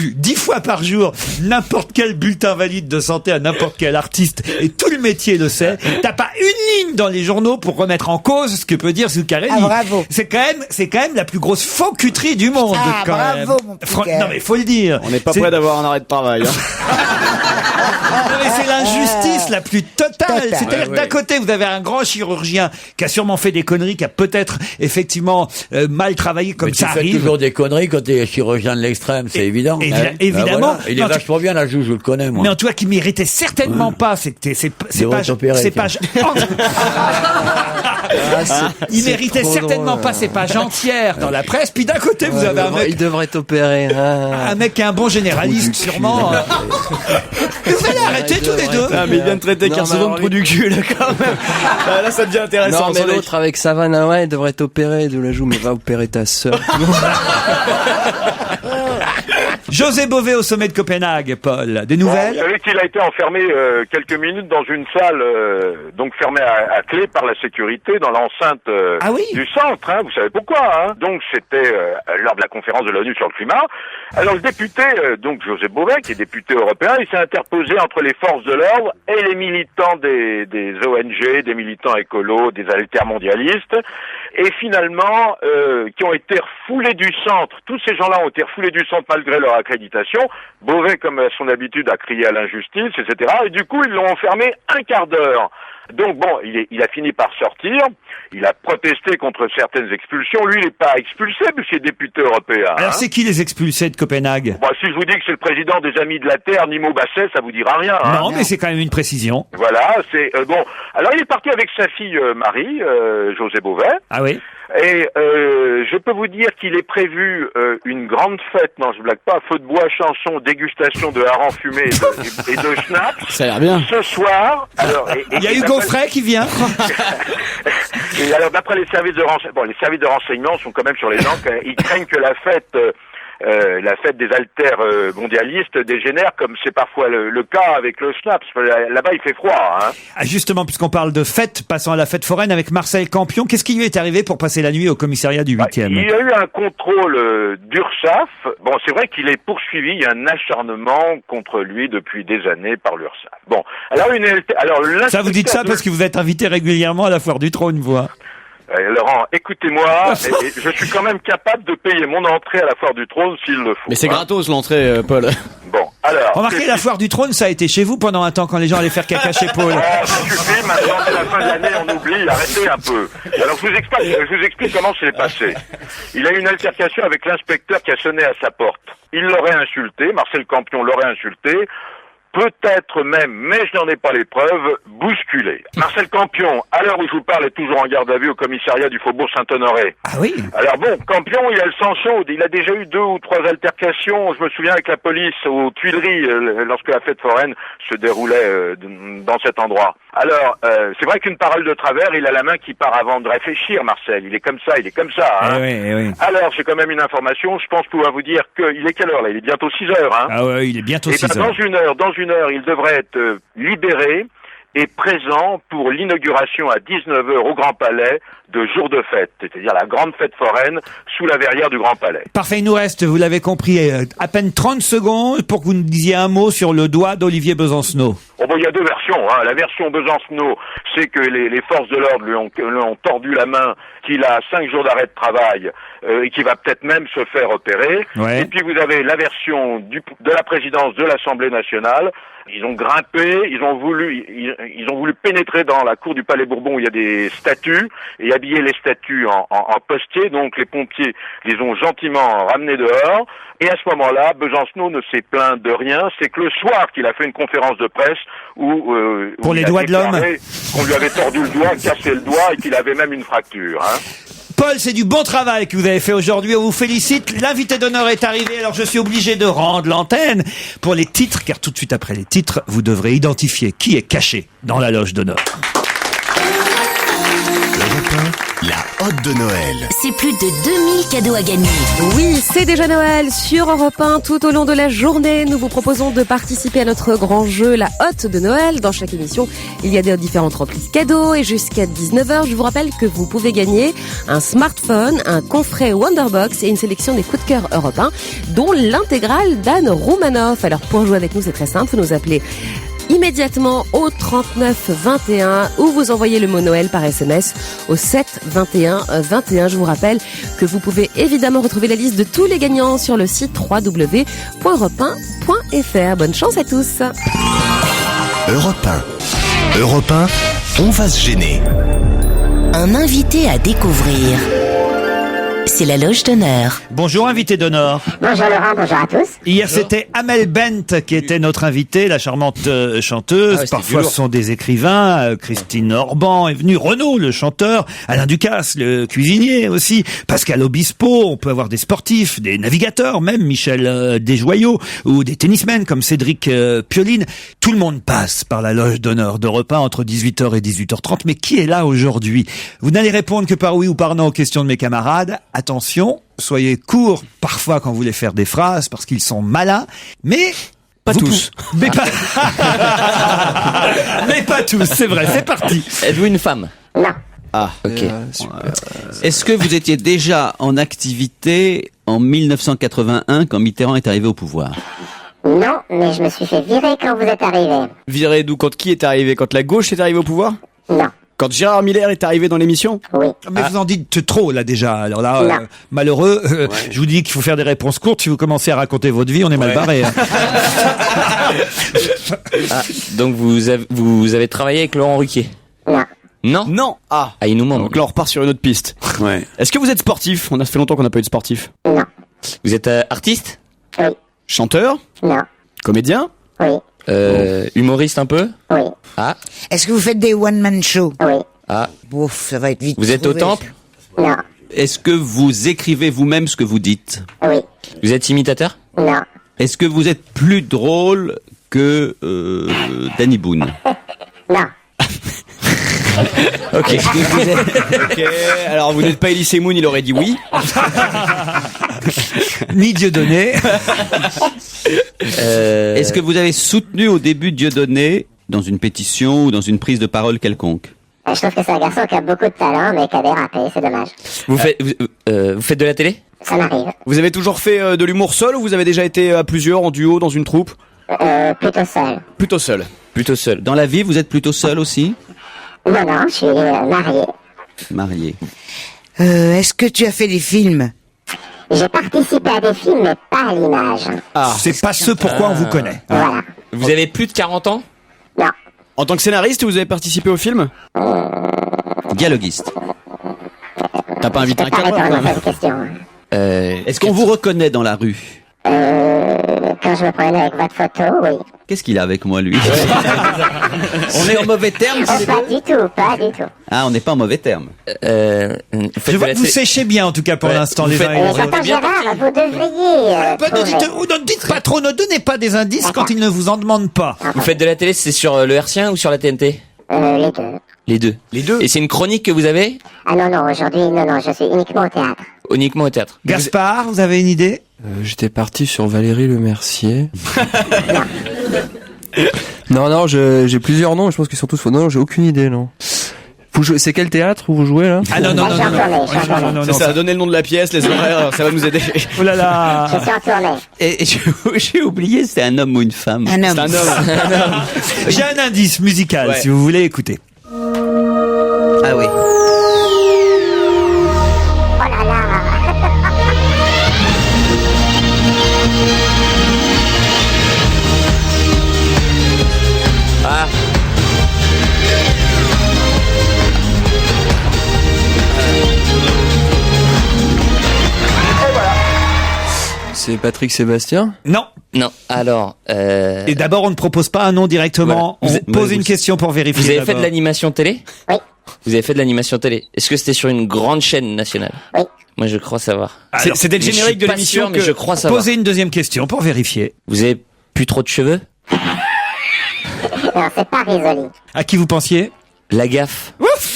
10 fois par jour n'importe quel bulletin valide de santé à n'importe quel artiste, et tout le métier le sait. T'as pas une ligne dans les journaux pour remettre en cause ce que peut dire Zuccarelli. Ah, bravo. C'est quand même la plus grosse faux-cuterie du monde. Ah, quand bravo, même. mon petit cœur. Non mais faut le dire. On n'est pas prêt d'avoir un arrêt de travail. Non, mais c'est l'injustice la plus totale. C'est-à-dire que d'un côté, vous avez un grand chirurgien qui a sûrement fait des conneries, qui a peut-être effectivement mal travaillé, comme mais ça tu fais arrive. toujours des conneries quand t'es chirurgien de l'extrême, c'est évident. Évidemment. Voilà. Il est vachement bien, la joue, je le connais, moi. Mais en tout cas, qui méritait certainement pas. C'est pas. Il méritait certainement pas ses pages entières dans la presse. Puis d'un côté, vous avez un mec. Il devrait t'opérer. Un mec qui est un bon généraliste, sûrement. Vous allez arrêter tous les deux. Ah, mais il vient de traiter Kersozon de trou du cul, là, quand même. Là, ça devient intéressant. Non, mais l'autre avec Savannah, il devrait t'opérer de la joue, mais va opérer ta sœur. José Bové au sommet de Copenhague, Paul. Des nouvelles? Vous savez qu'il a été enfermé quelques minutes dans une salle, donc fermée à clé par la sécurité, dans l'enceinte du centre. Hein, vous savez pourquoi, hein? Donc c'était lors de la conférence de l'ONU sur le climat. Alors le député, donc José Bové, qui est député européen, il s'est interposé entre les forces de l'ordre et les militants des ONG, des militants écolos, des altermondialistes, et finalement qui ont été refoulés du centre. Tous ces gens-là ont été refoulés du centre malgré leur leur accréditation. Beauvais, comme à son habitude, a crié à l'injustice, etc. Et du coup, ils l'ont enfermé un quart d'heure. Donc bon, il a fini par sortir. Il a protesté contre certaines expulsions. Lui, il n'est pas expulsé, monsieur député européen. Alors c'est qui les expulsés de Copenhague? Bon, si je vous dis que c'est le président des Amis de la Terre, Nimo Basset, ça vous dira rien. Non, mais c'est quand même une précision. Voilà, c'est bon. Alors il est parti avec sa fille Marie, José Beauvais. Ah oui. Et je peux vous dire qu'il est prévu une grande fête, non je blague pas, feu de bois, chansons, dégustation de harengs fumés et de schnapps. Ça a l'air bien. Ce soir, alors... Il y a Hugo Frey qui vient. Et alors d'après les services de renseignement, bon les services de renseignement sont quand même sur les dents, ils craignent que la fête des haltères mondialistes dégénère, comme c'est parfois le cas avec le schnapps. Là-bas, il fait froid. Hein. Ah, justement, puisqu'on parle de fête, passons à la fête foraine avec Marcel Campion. Qu'est-ce qui lui est arrivé pour passer la nuit au commissariat du 8e? Il y a eu un contrôle d'URSSAF. Bon, c'est vrai qu'il est poursuivi. Il y a un acharnement contre lui depuis des années par l'URSSAF. Bon, alors ça, vous dites ça parce que vous êtes invité régulièrement à la Foire du Trône, vous. Laurent, écoutez-moi, je suis quand même capable de payer mon entrée à la Foire du Trône s'il le faut. Mais c'est gratos l'entrée, Paul. Bon, alors... Remarquez, la Foire du Trône, ça a été chez vous pendant un temps quand les gens allaient faire caca chez Paul. Oh, ça suffit, maintenant c'est la fin de l'année, on oublie, arrêtez un peu. Alors je vous explique comment c'est passé. Il a eu une altercation avec l'inspecteur qui a sonné à sa porte. Il l'aurait insulté, Marcel Campion l'aurait insulté, peut-être même, mais je n'en ai pas les preuves, bousculé. Marcel Campion, à l'heure où je vous parle, est toujours en garde à vue au commissariat du Faubourg Saint-Honoré. Ah oui. Alors bon, Campion, il a le sang chaud. Il a déjà eu 2 ou 3 altercations. Je me souviens avec la police aux Tuileries, lorsque la fête foraine se déroulait dans cet endroit. Alors, c'est vrai qu'une parole de travers, il a la main qui part avant de réfléchir, Marcel. Il est comme ça. Hein. Oui. Alors, j'ai quand même une information. Je pense pouvoir vous dire qu'il est quelle heure là? Il est bientôt 6 heures. Hein. Ah ouais, il est bientôt 6 heures. Dans une heure, il devrait être libéré et présent pour l'inauguration à 19h au Grand Palais de jour de fête, c'est-à-dire la grande fête foraine sous la verrière du Grand Palais. Parfait, il nous reste, vous l'avez compris, à peine 30 secondes pour que vous nous disiez un mot sur le doigt d'Olivier Besancenot. Oh bon, il y a 2 versions. Hein. La version Besancenot, c'est que les forces de l'ordre lui ont tordu la main, qu'il a 5 jours d'arrêt de travail et qu'il va peut-être même se faire opérer. Ouais. Et puis vous avez la version de la présidence de l'Assemblée nationale. Ils ont grimpé, ils ont voulu pénétrer dans la cour du Palais Bourbon où il y a des statues et habiller les statues en postiers. Donc les pompiers les ont gentiment ramenés dehors. Et à ce moment-là, Besancenot ne s'est plaint de rien. C'est que le soir qu'il a fait une conférence de presse où pour les doigts de l'homme, qu'on lui avait tordu le doigt, cassé le doigt et qu'il avait même une fracture. Hein. Paul, c'est du bon travail que vous avez fait aujourd'hui. On vous félicite. L'invité d'honneur est arrivé. Alors, je suis obligé de rendre l'antenne pour les titres, car tout de suite après les titres, vous devrez identifier qui est caché dans la loge d'honneur. La Hotte de Noël. C'est plus de 2000 cadeaux à gagner. Oui, c'est déjà Noël sur Europe 1. Tout au long de la journée, nous vous proposons de participer à notre grand jeu, la Hotte de Noël. Dans chaque émission, il y a des différentes reprises cadeaux. Et jusqu'à 19h, je vous rappelle que vous pouvez gagner un smartphone, un coffret Wonderbox et une sélection des coups de cœur Europe 1, dont l'intégrale d'Anne Roumanoff. Alors, pour jouer avec nous, c'est très simple. Vous nous appelez immédiatement au 39 21 ou vous envoyez le mot Noël par SMS au 7 21 21. Je vous rappelle que vous pouvez évidemment retrouver la liste de tous les gagnants sur le site www.europe1.fr. Bonne chance à tous. Europe 1. Europe 1, on va se gêner. Un invité à découvrir. C'est la loge d'honneur. Bonjour, invité d'honneur. Bonjour Laurent, bonjour à tous. Hier, c'était Amel Bent qui était notre invitée, la charmante chanteuse. Ah, parfois, ce sont des écrivains. Christine Orban est venue, Renaud, le chanteur, Alain Ducasse, le cuisinier aussi, Pascal Obispo. On peut avoir des sportifs, des navigateurs, même Michel Desjoyaux, ou des tennismen comme Cédric Pioline. Tout le monde passe par la loge d'honneur d'Europe 1 entre 18h et 18h30. Mais qui est là aujourd'hui? Vous n'allez répondre que par oui ou par non aux questions de mes camarades. Attention, soyez courts parfois quand vous voulez faire des phrases parce qu'ils sont malins, mais pas tous. Mais pas... mais pas tous, c'est vrai, c'est parti. Êtes-vous une femme? Non. Ah, ok. Est-ce que vous étiez déjà en activité en 1981 quand Mitterrand est arrivé au pouvoir? Non, mais je me suis fait virer quand vous êtes arrivé. Virer d'où? Quand qui est arrivé? Quand la gauche est arrivée au pouvoir? Non. Quand Gérard Miller est arrivé dans l'émission? Oui. Mais vous en dites trop là déjà. Alors là, malheureux, je vous dis qu'il faut faire des réponses courtes. Si vous commencez à raconter votre vie, on est mal barré. Hein. Donc vous avez travaillé avec Laurent Ruquier? Non. Non. Ah, il nous manque. Donc là, on repart sur une autre piste. Ouais. Est-ce que vous êtes sportif? On a fait longtemps qu'on n'a pas eu de sportif. Non. Vous êtes artiste? Oui. Chanteur? Non. Comédien? Oui. Humoriste un peu? Oui. Ah. Est-ce que vous faites des one-man shows? Oui. Ah. Ouf, ça va être vite. Vous êtes au trouvé. temple? Non. Est-ce que vous écrivez vous-même ce que vous dites? Oui. Vous êtes imitateur? Non. Est-ce que vous êtes plus drôle que Danny Boone? Non. Ok. Ok, alors vous n'êtes pas Elise Moon, il aurait dit oui. Ni Dieudonné. Est-ce que vous avez soutenu au début Dieudonné dans une pétition ou dans une prise de parole quelconque? Je trouve que c'est un garçon qui a beaucoup de talent, mais qui a dérapé, c'est dommage. Vous faites de la télé? Ça m'arrive. Vous avez toujours fait de l'humour seul ou vous avez déjà été à plusieurs, en duo, dans une troupe? Plutôt seul. Plutôt seul. Plutôt seul. Dans la vie, vous êtes plutôt seul aussi? Non, je suis marié. Marié. Est-ce que tu as fait des films? J'ai participé à des films, mais pas à l'image. C'est pas ce pourquoi on vous connaît. Voilà. Vous avez plus de 40 ans? Non. En tant que scénariste, vous avez participé au film? Dialoguiste. T'as pas invité un Pas cadreur répondre quand à même? cette question. Est-ce qu'on vous reconnaît dans la rue? Quand je me prenais avec votre photo, oui. Qu'est-ce qu'il a avec moi, lui? On est en mauvais termes? Pas du tout, pas du tout. Ah, on n'est pas en mauvais termes. Je vois que vous séchez bien en tout cas pour l'instant les uns et les autres. J'entends Gérard, vous devriez... Ne dites pas trop, ne donnez pas des indices quand ils ne vous en demandent pas. Vous faites de la télé, c'est sur le Hertzien ou sur la TNT? Les deux. Les deux. Les deux. Et c'est une chronique que vous avez? Ah non, aujourd'hui, non, je suis uniquement au théâtre. Uniquement au théâtre. Gaspard, vous avez une idée? J'étais parti sur Valérie Lemercier. Non, j'ai plusieurs noms, je pense qu'ils sont tous faux. Non, j'ai aucune idée, non. C'est quel théâtre où vous jouez, là? Ah non. Ça a donné le nom de la pièce, les horaires, ça va nous aider. Oh là là. Je suis en tournée. Et j'ai oublié, c'est un homme ou une femme? Un homme. C'est un homme. J'ai un indice musical Ouais. si vous voulez écouter. Ah oui. Oh là là. Ah. C'est Patrick Sébastien? Non. Non. Alors. Et d'abord, on ne propose pas un nom directement. Voilà. On pose une question pour vérifier. Vous avez fait de d'abord. l'animation télé? Oui. Vous avez fait de l'animation télé. Est-ce que c'était sur une grande chaîne nationale? Oui. Moi, je crois savoir. Alors, C'était le Mais je générique suis de pas l'émission sûr, mais je crois savoir. Posez une deuxième question pour vérifier. Vous avez plus trop de cheveux? Non, c'est pas Risoli. À qui vous pensiez? La gaffe.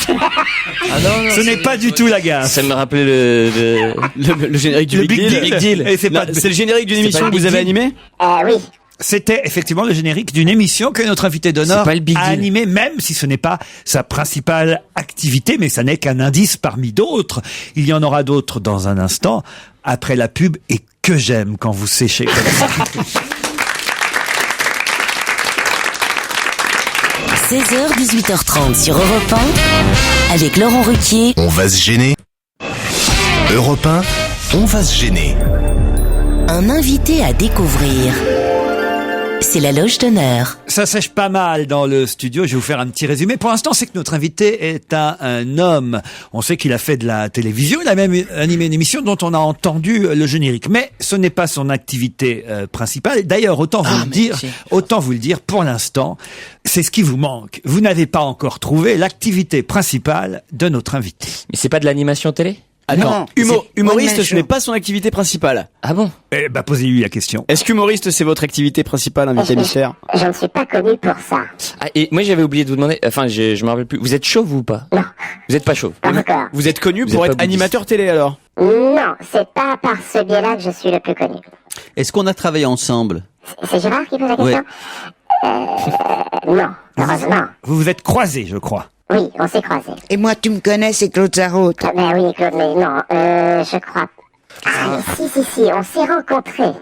Ce n'est pas du tout la gaffe. Ça me rappelait le générique du Le Big Deal. Big Deal. Et c'est pas- C'est le générique d'une C'est émission pas le que vous Big avez Deal. animée? Oui. C'était effectivement le générique d'une émission que notre invité d'honneur C'est pas le Big a Deal. animé, même si ce n'est pas sa principale activité, mais ça n'est qu'un indice parmi d'autres. Il y en aura d'autres dans un instant, après la pub, et que j'aime quand vous séchez comme ça. 16h, 18h30 sur Europe 1, avec Laurent Ruquier. On va se gêner. Europe 1, on va se gêner. Un invité à découvrir. C'est la loge d'honneur. Ça sèche pas mal dans le studio. Je vais vous faire un petit résumé. Pour l'instant, c'est que notre invité est un homme. On sait qu'il a fait de la télévision. Il a même animé une émission dont on a entendu le générique. Mais ce n'est pas son activité principale. D'ailleurs, autant vous le dire, pour l'instant, c'est ce qui vous manque. Vous n'avez pas encore trouvé l'activité principale de notre invité. Mais c'est pas de l'animation télé? Attends, humoriste, ce n'est pas son activité principale. Ah bon? Eh ben, posez-lui la question. Est-ce qu'humoriste, c'est votre activité principale, invité mystère? Je ne suis pas connu pour ça. Ah, et moi j'avais oublié de vous demander, enfin je me rappelle plus, vous êtes chauve ou pas? Non. Vous êtes pas chauve? Pas encore. Vous êtes connu Vous pour êtes être pas bouddhiste. animateur télé alors? Non, c'est pas par ce biais-là que je suis le plus connu. Est-ce qu'on a travaillé ensemble? C'est Gérard qui pose la question? Non, heureusement. Vous vous êtes croisés, je crois. Oui, on s'est croisés. Et moi, tu me connais, c'est Claude Sarraute. Ben oui, Claude, mais non, je crois. Ah, si, on s'est rencontrés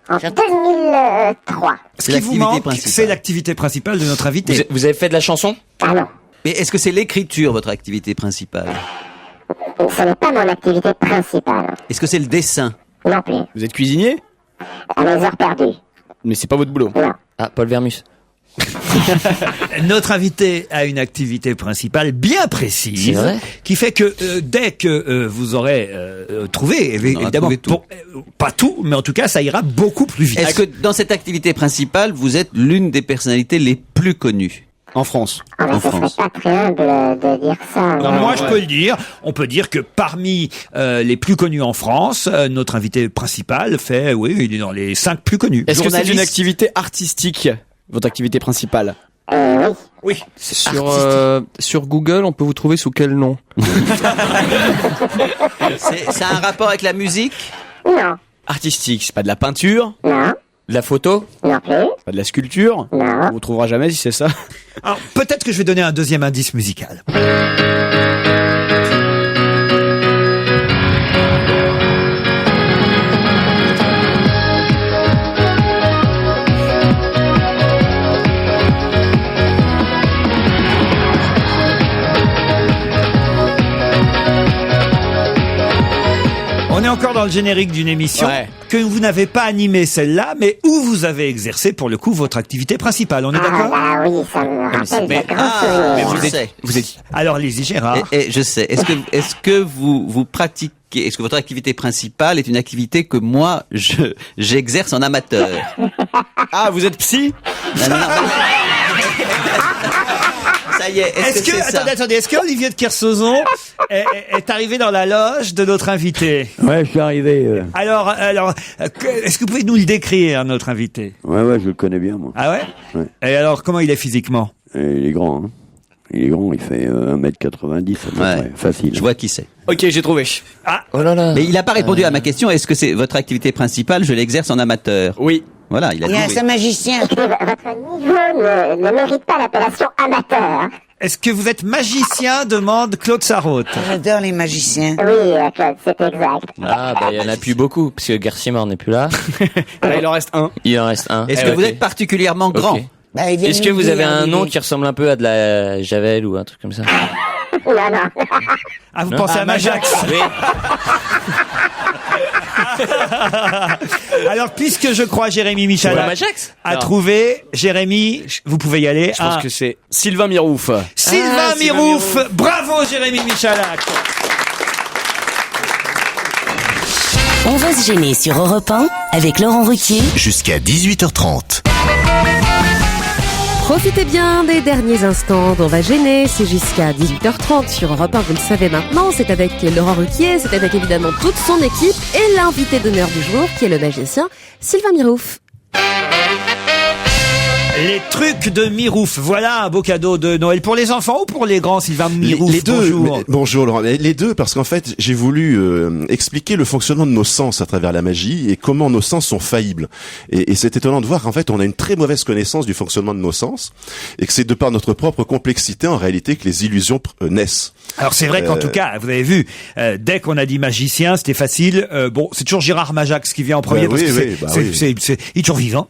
en 2003. Ce qui vous manque, c'est l'activité principale de notre invité. Vous avez fait de la chanson? Ah non. Mais est-ce que c'est l'écriture, votre activité principale? Ce n'est pas mon activité principale. Est-ce que c'est le dessin? Non plus. Vous êtes cuisinier? À mes heures perdues. Mais c'est pas votre boulot. Non. Ah, Paul Vermus. Notre invité a une activité principale bien précise, C'est vrai qui fait que dès que vous aurez trouvé, évidemment, pas tout, mais en tout cas, ça ira beaucoup plus vite. Est-ce que dans cette activité principale, vous êtes l'une des personnalités les plus connues en France? Ah, mais ce serait pas très humble de dire ça. Non, moi, je peux le dire. On peut dire que parmi les plus connus en France, notre invité principal fait, oui, il est dans les 5 plus connus. Est-ce que c'est une activité artistique, votre activité principale? Oui. Sur Google, on peut vous trouver sous quel nom? Ça a un rapport avec la musique? Non. Artistique, c'est pas de la peinture? Non. De la photo? Non plus. Pas de la sculpture? Non. On vous trouvera jamais si c'est ça. Alors, peut-être que je vais donner un deuxième indice musical. On est encore dans le générique d'une émission que vous n'avez pas animée celle-là, mais où vous avez exercé pour le coup votre activité principale. On est d'accord? Ah oui, ça me rappelle de grands souvenirs. Vous êtes. Alors, allez-y, Gérard. Je sais. Est-ce que vous pratiquez? Est-ce que votre activité principale est une activité que moi j'exerce en amateur? Ah, vous êtes psy? Non. Ça y est. Est-ce que c'est ça? Attendez, est-ce que Olivier de Kersauzon est arrivé dans la loge de notre invité? Ouais, je suis arrivé. Alors, est-ce que vous pouvez nous le décrire, notre invité? Ouais, je le connais bien, moi. Ah ouais? Et alors, comment il est physiquement? Il est grand, hein. Il est grand, il fait 1m90, à peu près, facile. Je vois qui c'est. Ok, j'ai trouvé. Ah, oh là là. Mais il n'a pas répondu à ma question. Est-ce que c'est votre activité principale? Je l'exerce en amateur. Oui. Voilà, il a dit oui. C'est un magicien. Votre niveau ne mérite pas l'appellation amateur. Est-ce que vous êtes magicien? Demande Claude Sarraute. J'adore les magiciens. Oui, Claude, c'est exact. Ah, bah, il y en a plus beaucoup, parce que Garcimore n'est plus là. Là, il en reste un. Il en reste un. Est-ce que vous êtes particulièrement grand? Bah, il vient Est-ce de que nous vous dire, avez un Olivier. nom qui ressemble un peu à de la Javel ou un truc comme ça? Non. Ah, vous Non. pensez à Majax? Oui. Alors, puisque je crois Jérémy Michalak Majax a trouvé, Jérémy, vous pouvez y aller. Je pense que c'est Sylvain Mirouf. Sylvain Mirouf. Bravo, Jérémy Michalak. On va se gêner sur Europe 1 avec Laurent Ruquier. Jusqu'à 18h30. Profitez bien des derniers instants d'On va gêner, c'est jusqu'à 18h30 sur Europe 1, vous le savez maintenant, c'est avec Laurent Ruquier, c'est avec évidemment toute son équipe et l'invité d'honneur du jour qui est le magicien Sylvain Mirouf. Les trucs de Mirouf. Voilà un beau cadeau de Noël pour les enfants ou pour les grands, Sylvain Mirouf? Les deux. Bonjour. Bonjour Laurent. Les deux, parce qu'en fait, j'ai voulu expliquer le fonctionnement de nos sens à travers la magie et comment nos sens sont faillibles. Et c'est étonnant de voir qu'en fait, on a une très mauvaise connaissance du fonctionnement de nos sens et que c'est de par notre propre complexité en réalité que les illusions naissent. Alors c'est vrai qu'en tout cas, vous avez vu, dès qu'on a dit magicien, c'était facile. Bon, c'est toujours Gérard Majax qui vient en premier parce que il est toujours vivant.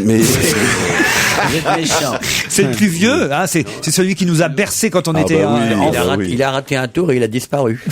Mais vous êtes méchant. C'est le plus vieux, hein, c'est celui qui nous a bercé quand on était enfant. Il a raté un tour et il a disparu.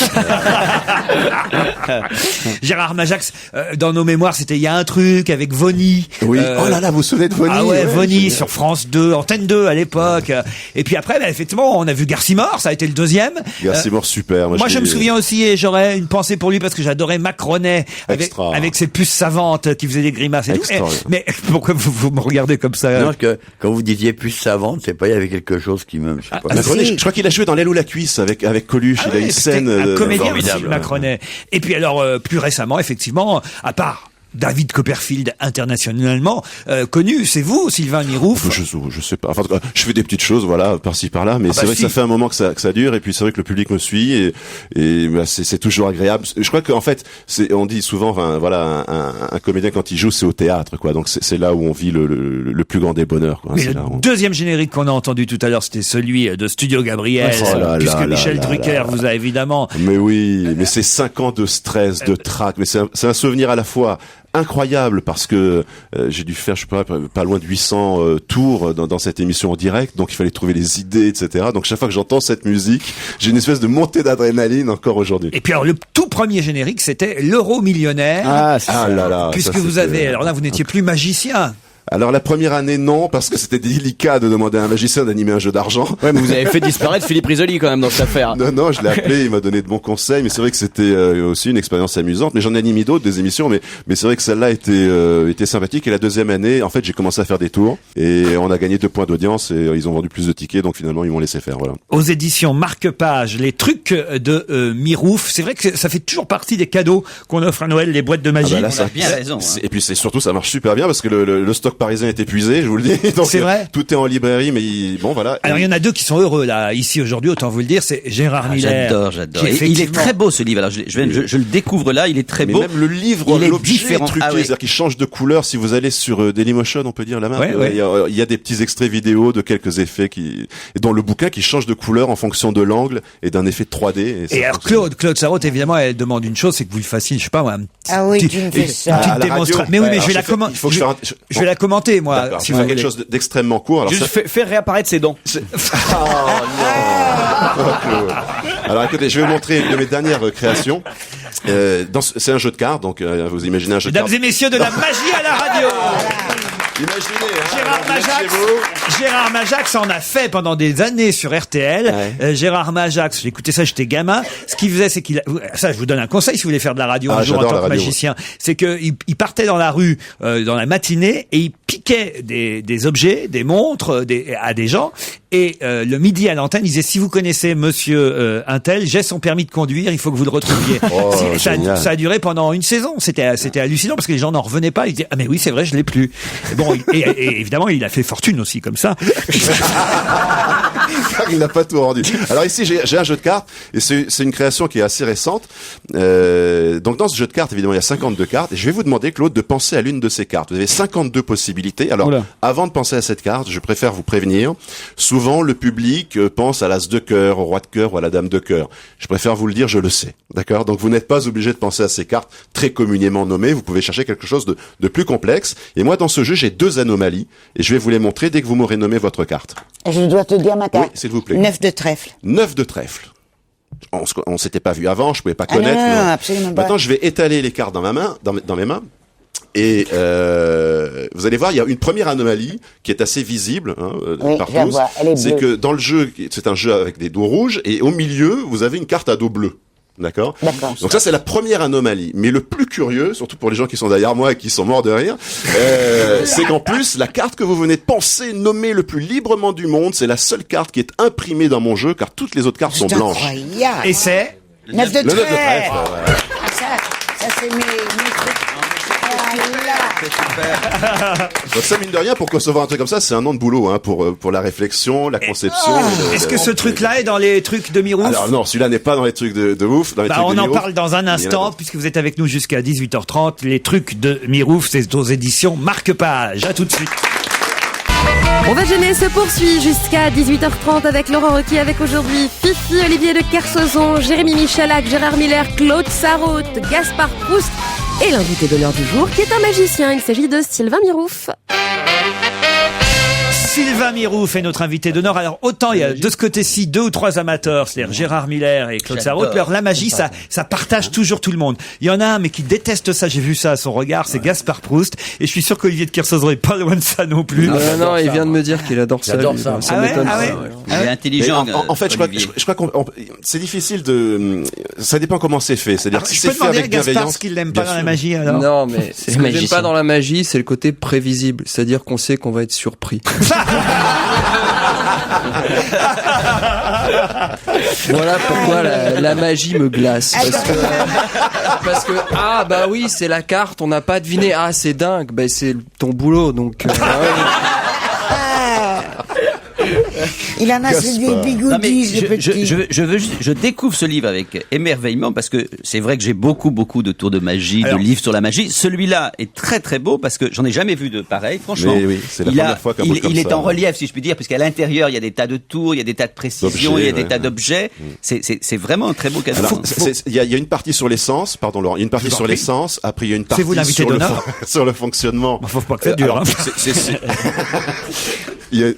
Gérard Majax, dans nos mémoires, c'était il y a un truc avec Vonny. Oui. Oh là là, vous vous souvenez de Vonny? Ah ouais, Vonny sur France 2, Antenne 2 à l'époque. Et puis après, effectivement, on a vu Garcimore, ça a été le deuxième. Garcimore, super. Moi, je me souviens aussi, et j'aurais une pensée pour lui parce que j'adorais Macronet avec ses puces savantes qui faisaient des grimaces et tout. Mais pourquoi vous me regardez comme ça? Non, parce que quand vous disiez puce savante, c'est pas, il y avait quelque chose qui me... Macronet, je crois qu'il a joué dans L'aile ou la cuisse avec Coluche. Il a une scène un comédien formidable. aussi, Macronet. Et puis alors, plus récemment, effectivement, à part David Copperfield internationalement connu, c'est vous, Sylvain Mirouf? Je sais pas. Enfin, je fais des petites choses, voilà, par-ci par-là, mais c'est vrai que ça fait un moment que ça dure, et puis c'est vrai que le public me suit, et bah, c'est toujours agréable. Je crois qu'en fait, on dit souvent, enfin, voilà, un comédien quand il joue, c'est au théâtre, quoi. Donc c'est là où on vit le plus grand des bonheurs, quoi. Mais le deuxième générique qu'on a entendu tout à l'heure, c'était celui de Studio Gabriel, puisque Michel Drucker vous a évidemment. Mais oui, mais c'est 5 ans de stress, de trac, mais c'est un souvenir à la fois incroyable parce que j'ai dû faire, je sais pas loin de 800 tours dans cette émission en direct, donc il fallait trouver les idées, etc. Donc chaque fois que j'entends cette musique, j'ai une espèce de montée d'adrénaline encore aujourd'hui. Et puis alors le tout premier générique, c'était l'Euro Millionnaire. Ah là là. Puisque ça, vous avez, alors là vous n'étiez plus magicien. Alors la première année non, parce que c'était délicat de demander à un magicien d'animer un jeu d'argent. Ouais, mais vous avez fait disparaître Philippe Risoli quand même dans cette affaire. Non, je l'ai appelé, il m'a donné de bons conseils, mais c'est vrai que c'était aussi une expérience amusante. Mais j'en ai animé d'autres, des émissions, mais c'est vrai que celle-là était sympathique. Et la deuxième année, en fait, j'ai commencé à faire des tours et on a gagné 2 points d'audience et ils ont vendu plus de tickets, donc finalement ils m'ont laissé faire. Voilà. Aux éditions Marque-Page, les trucs de Mirouf, c'est vrai que ça fait toujours partie des cadeaux qu'on offre à Noël, les boîtes de magie. Ah bah là, ça a bien raison. Et puis c'est surtout ça marche super bien parce que le stock parisien est épuisé. Je vous le dis. Donc, c'est vrai. Tout est en librairie, mais bon, voilà. Alors, il y en a 2 qui sont heureux, là, ici, aujourd'hui, autant vous le dire, c'est Gérard Miller. J'adore. Il est très beau, ce livre. Alors, je le découvre là, il est très beau. Même le livre, l'objet est truqué. C'est-à-dire qu'il change de couleur. Si vous allez sur Dailymotion, on peut dire la main. Il y a des petits extraits vidéo de quelques effets et dans le bouquin qui change de couleur en fonction de l'angle et d'un effet 3D. Et alors, Claude Sarraute, évidemment, elle demande une chose, c'est que vous le fassiez, je sais pas, moi, tu me fais ça. Une petite démonstration. Mais oui, mais je vais la commenter. Je vais la commenter, moi. Si vous quelque chose d'extrêmement court. Alors juste faire réapparaître ses dents. Oh non. Alors écoutez, je vais vous montrer une de mes dernières créations. C'est un jeu de cartes, donc vous imaginez un jeu de cartes. Mesdames et messieurs, de la magie à la radio. Imaginez, Gérard Majax en a fait pendant des années sur RTL. Gérard Majax, j'ai écouté ça, j'étais gamin. Ce qu'il faisait, c'est ça, je vous donne un conseil si vous voulez faire de la radio un jour en tant que magicien, c'est que il partait dans la rue dans la matinée et il piquait des objets, des montres, à des gens. Et le midi à l'antenne, il disait si vous connaissez Monsieur Untel, j'ai son permis de conduire, il faut que vous le retrouviez. Ça a duré pendant une saison. C'était hallucinant parce que les gens n'en revenaient pas. Ils disaient ah mais oui c'est vrai je l'ai plus. Et bon et évidemment il a fait fortune aussi comme ça. Il n'a pas tout rendu. Alors ici j'ai un jeu de cartes et c'est une création qui est assez récente. Donc dans ce jeu de cartes évidemment il y a 52 cartes et je vais vous demander Claude de penser à l'une de ces cartes. Vous avez 52 possibilités. Alors avant de penser à cette carte, je préfère vous prévenir. Souvent, le public pense à l'as de cœur, au roi de cœur ou à la dame de cœur. Je préfère vous le dire, je le sais. D'accord? Donc, vous n'êtes pas obligé de penser à ces cartes très communément nommées. Vous pouvez chercher quelque chose de plus complexe. Et moi, dans ce jeu, j'ai 2 anomalies. Et je vais vous les montrer dès que vous m'aurez nommé votre carte. Je dois te dire ma carte? Oui, s'il vous plaît. 9 de trèfle. 9 de trèfle. On s'était pas vu avant, je pouvais pas connaître. Non, absolument pas. Maintenant, je vais étaler les cartes dans ma main, dans mes mains. Et vous allez voir, il y a une première anomalie qui est assez visible par tous. C'est que dans le jeu, c'est un jeu avec des dos rouges et au milieu, vous avez une carte à dos bleu. D'accord. Donc ça, c'est la première anomalie. Mais le plus curieux, surtout pour les gens qui sont derrière moi et qui sont morts de rire, c'est qu'en plus, la carte que vous venez de penser nommer le plus librement du monde, c'est la seule carte qui est imprimée dans mon jeu, car toutes les autres cartes sont blanches. Incroyable. Et c'est 9 de trèfle. Le 9 de trèfle. Ouais. Ça c'est mes trucs. Donc ça, mine de rien, pour concevoir un truc comme ça, c'est un an de boulot, pour la réflexion, la conception. Est-ce que ce truc-là est dans les trucs de Mirouf? Alors non, celui-là n'est pas dans les trucs de ouf. Dans les trucs on de en Mirouf. parle dans un instant, puisque vous êtes avec nous jusqu'à 18h30. Les trucs de Mirouf, c'est aux éditions Marque-Page. À tout de suite. On va gêner se poursuit jusqu'à 18h30 avec Laurent Ruquier, avec aujourd'hui Fifi, Olivier de Kersauzon, Jérémy Michalak, Gérard Miller, Claude Sarraute, Gaspard Proust et l'invité de l'heure du jour qui est un magicien. Il s'agit de Sylvain Mirouf. Sylvain Mirouf est notre invité d'honneur. Alors autant il y a de ce côté-ci 2 ou 3 amateurs, c'est-à-dire Gérard Miller et Claude Sarraute. Alors la magie, ça partage toujours tout le monde. Il y en a un mais qui déteste ça. J'ai vu ça à son regard. C'est Gaspard Proust. Et je suis sûr qu'Olivier de Kersauzon est pas loin de ça non plus. Non, il vient de me dire qu'il adore ça. Ça m'étonne. Il est intelligent. En fait, je crois qu'on c'est difficile de. Ça dépend comment c'est fait. C'est-à-dire si c'est fait avec bienveillance. Ce qu'il n'aime pas dans la magie. Alors non, mais ce que j'aime pas dans la magie, c'est le côté prévisible. C'est-à-dire qu'on sait qu'on va être surpris. Voilà pourquoi la magie me glace. Parce que ah bah oui, c'est la carte, on n'a pas deviné. Ah c'est dingue, bah c'est ton boulot donc. Il en a ses des bigoudis, le petit. Je découvre ce livre avec émerveillement parce que c'est vrai que j'ai beaucoup de tours de magie, de livres sur la magie. Celui-là est très très beau parce que j'en ai jamais vu de pareil, franchement. Mais oui, c'est la première fois qu'un truc comme il est ça, en relief, si je puis dire, parce qu'à l'intérieur, il y a des tas de tours, il y a des tas de précisions, il y a des tas d'objets. C'est vraiment un très beau cadeau. Il y a une partie sur l'essence, pardon Laurent, il y a une partie sur l'essence, après il y a une partie sur le fonctionnement. Faut pas que ça dure. Alors,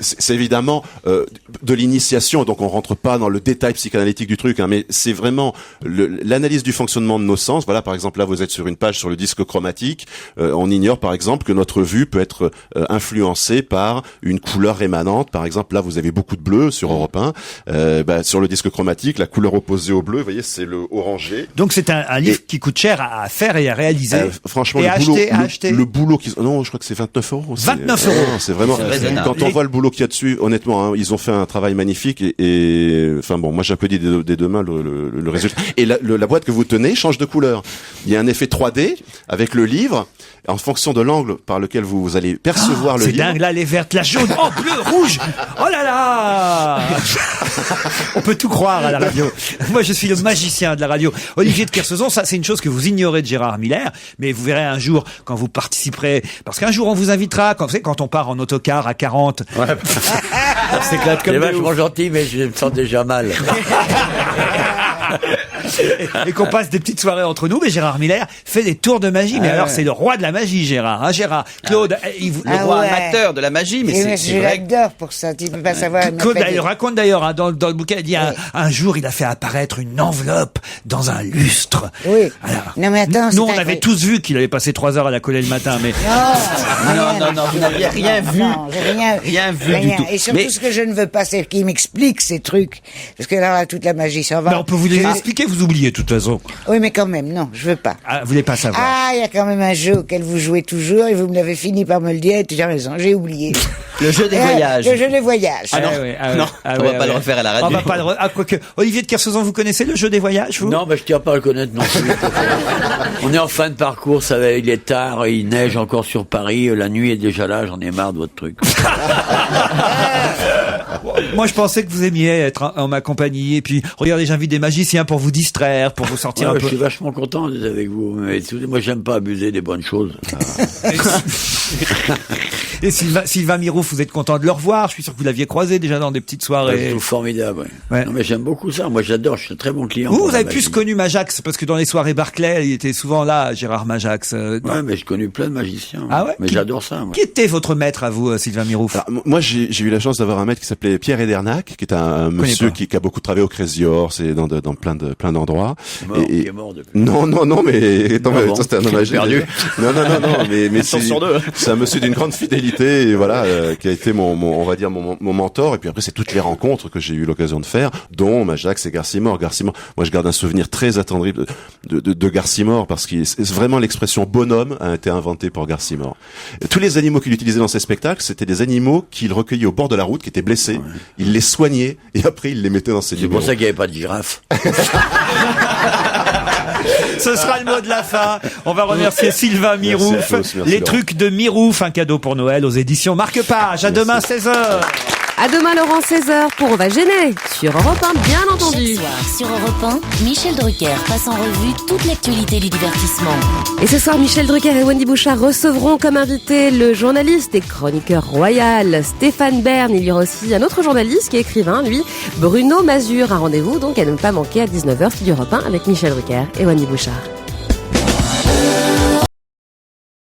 c'est évidemment de l'initiation, donc on rentre pas dans le détail psychanalytique du truc, hein, mais c'est vraiment l'analyse du fonctionnement de nos sens. Voilà, par exemple, là vous êtes sur une page sur le disque chromatique. On ignore par exemple que notre vue peut être influencée par une couleur émanante. Par exemple, là vous avez beaucoup de bleu sur Europe 1. Sur le disque chromatique, la couleur opposée au bleu, vous voyez, c'est le orangé. Donc c'est un livre qui coûte cher à faire et à réaliser. Franchement, et le boulot non, je crois que c'est 29 €. 29 €. C'est vraiment. Quand on voit le boulot qu'il y a dessus, honnêtement, hein, ils ont fait un travail magnifique et enfin bon, moi j'applaudis des deux mains le résultat. Et la boîte que vous tenez change de couleur. Il y a un effet 3D avec le livre. En fonction de l'angle par lequel vous allez percevoir le livre. C'est dingue, là, les vertes, la jaune, oh, bleu, rouge. Oh là là. On peut tout croire à la radio. Moi, je suis le magicien de la radio. Olivier de Kersauzon, ça, c'est une chose que vous ignorez de Gérard Miller, mais vous verrez un jour quand vous participerez, parce qu'un jour on vous invitera, quand on part en autocar à 40. Ouais. On s'éclate comme des ouf. C'est vachement gentil, mais je me sens déjà mal. Et qu'on passe des petites soirées entre nous, mais Gérard Miller fait des tours de magie. Mais alors, c'est le roi de la magie, Gérard. Hein, Gérard, Claude, le roi amateur de la magie, mais c'est vrai. Je l'adore pour ça. Tu peux pas savoir. Claude raconte d'ailleurs hein, dans le bouquin, il dit un jour, il a fait apparaître une enveloppe dans un lustre. Oui. Alors, non mais attends. Nous, on avait tous vu qu'il avait passé 3 heures à la coller le matin, mais non, vous n'aviez rien vu. Non, rien vu du tout. Et surtout, ce que je ne veux pas, c'est qu'il m'explique ces trucs, parce que là, toute la magie s'en va. Mais on peut vous les expliquer. Vous oubliez de toute façon. Oui, mais quand même, non, je veux pas. Ah, vous voulez pas savoir. Ah, il y a quand même un jeu auquel vous jouez toujours et vous me l'avez fini par me le dire et tu as raison, j'ai oublié. Le jeu des voyages. Le jeu des voyages. Ah non, on va pas le refaire à la radio. On va pas le quoique. Olivier de Kersauzon, vous connaissez le jeu des voyages, vous? Non, mais je tiens pas à le connaître non plus. On est en fin de parcours, il est tard, il neige encore sur Paris, la nuit est déjà là, j'en ai marre de votre truc. Moi, je pensais que vous aimiez être en ma compagnie. Et puis, regardez, j'invite des magiciens pour vous distraire, pour vous sortir un peu. Je suis vachement content d'être avec vous. Mais moi, j'aime pas abuser des bonnes choses. Et Sylvain Mirouf, vous êtes content de le revoir. Je suis sûr que vous l'aviez croisé déjà dans des petites soirées. C'est formidable, ouais. Non, mais j'aime beaucoup ça. Moi, j'adore. Je suis un très bon client. Vous avez plus connu Majax, parce que dans les soirées Barclay, il était souvent là, Gérard Majax. Ouais, mais j'ai connu plein de magiciens. Ah ouais? Mais j'adore ça, moi. Qui était votre maître à vous, Sylvain Mirouf? Alors, moi, j'ai eu la chance d'avoir un maître qui s'appelait Pierre Edernac, qui est un monsieur qui a beaucoup travaillé au Crazy Horse et dans plein d'endroits. Il est mort depuis. Non, mais ça c'était un hommage perdu. Non, mais c'est un monsieur d'une grande fidélité, et voilà, qui a été on va dire mon mentor. Et puis après, c'est toutes les rencontres que j'ai eu l'occasion de faire, dont Majax et Garcimore. Moi, je garde un souvenir très attendri de Garcimore, parce que vraiment l'expression bonhomme a été inventée par Garcimore. Tous les animaux qu'il utilisait dans ses spectacles, c'était des animaux qu'il recueillait au bord de la route, qui étaient blessés. Ouais. Il les soignait et après il les mettait dans ses numéros. C'est pour ça qu'il n'y avait pas de girafe. Ce sera le mot de la fin. On va remercier Sylvain Mirouf. Merci les trucs de Mirouf, un cadeau pour Noël aux éditions Marque-Page. À demain 16h. À demain Laurent 16h pour On va gêner sur Europe 1 bien entendu. Chaque soir sur Europe 1, Michel Drucker passe en revue toute l'actualité du divertissement. Et ce soir, Michel Drucker et Wendy Bouchard recevront comme invité le journaliste et chroniqueur royal Stéphane Bern. Il y aura aussi un autre journaliste qui est écrivain, lui, Bruno Mazur. Un rendez-vous donc à ne pas manquer à 19h sur Europe 1 avec Michel Drucker et Wendy Bouchard.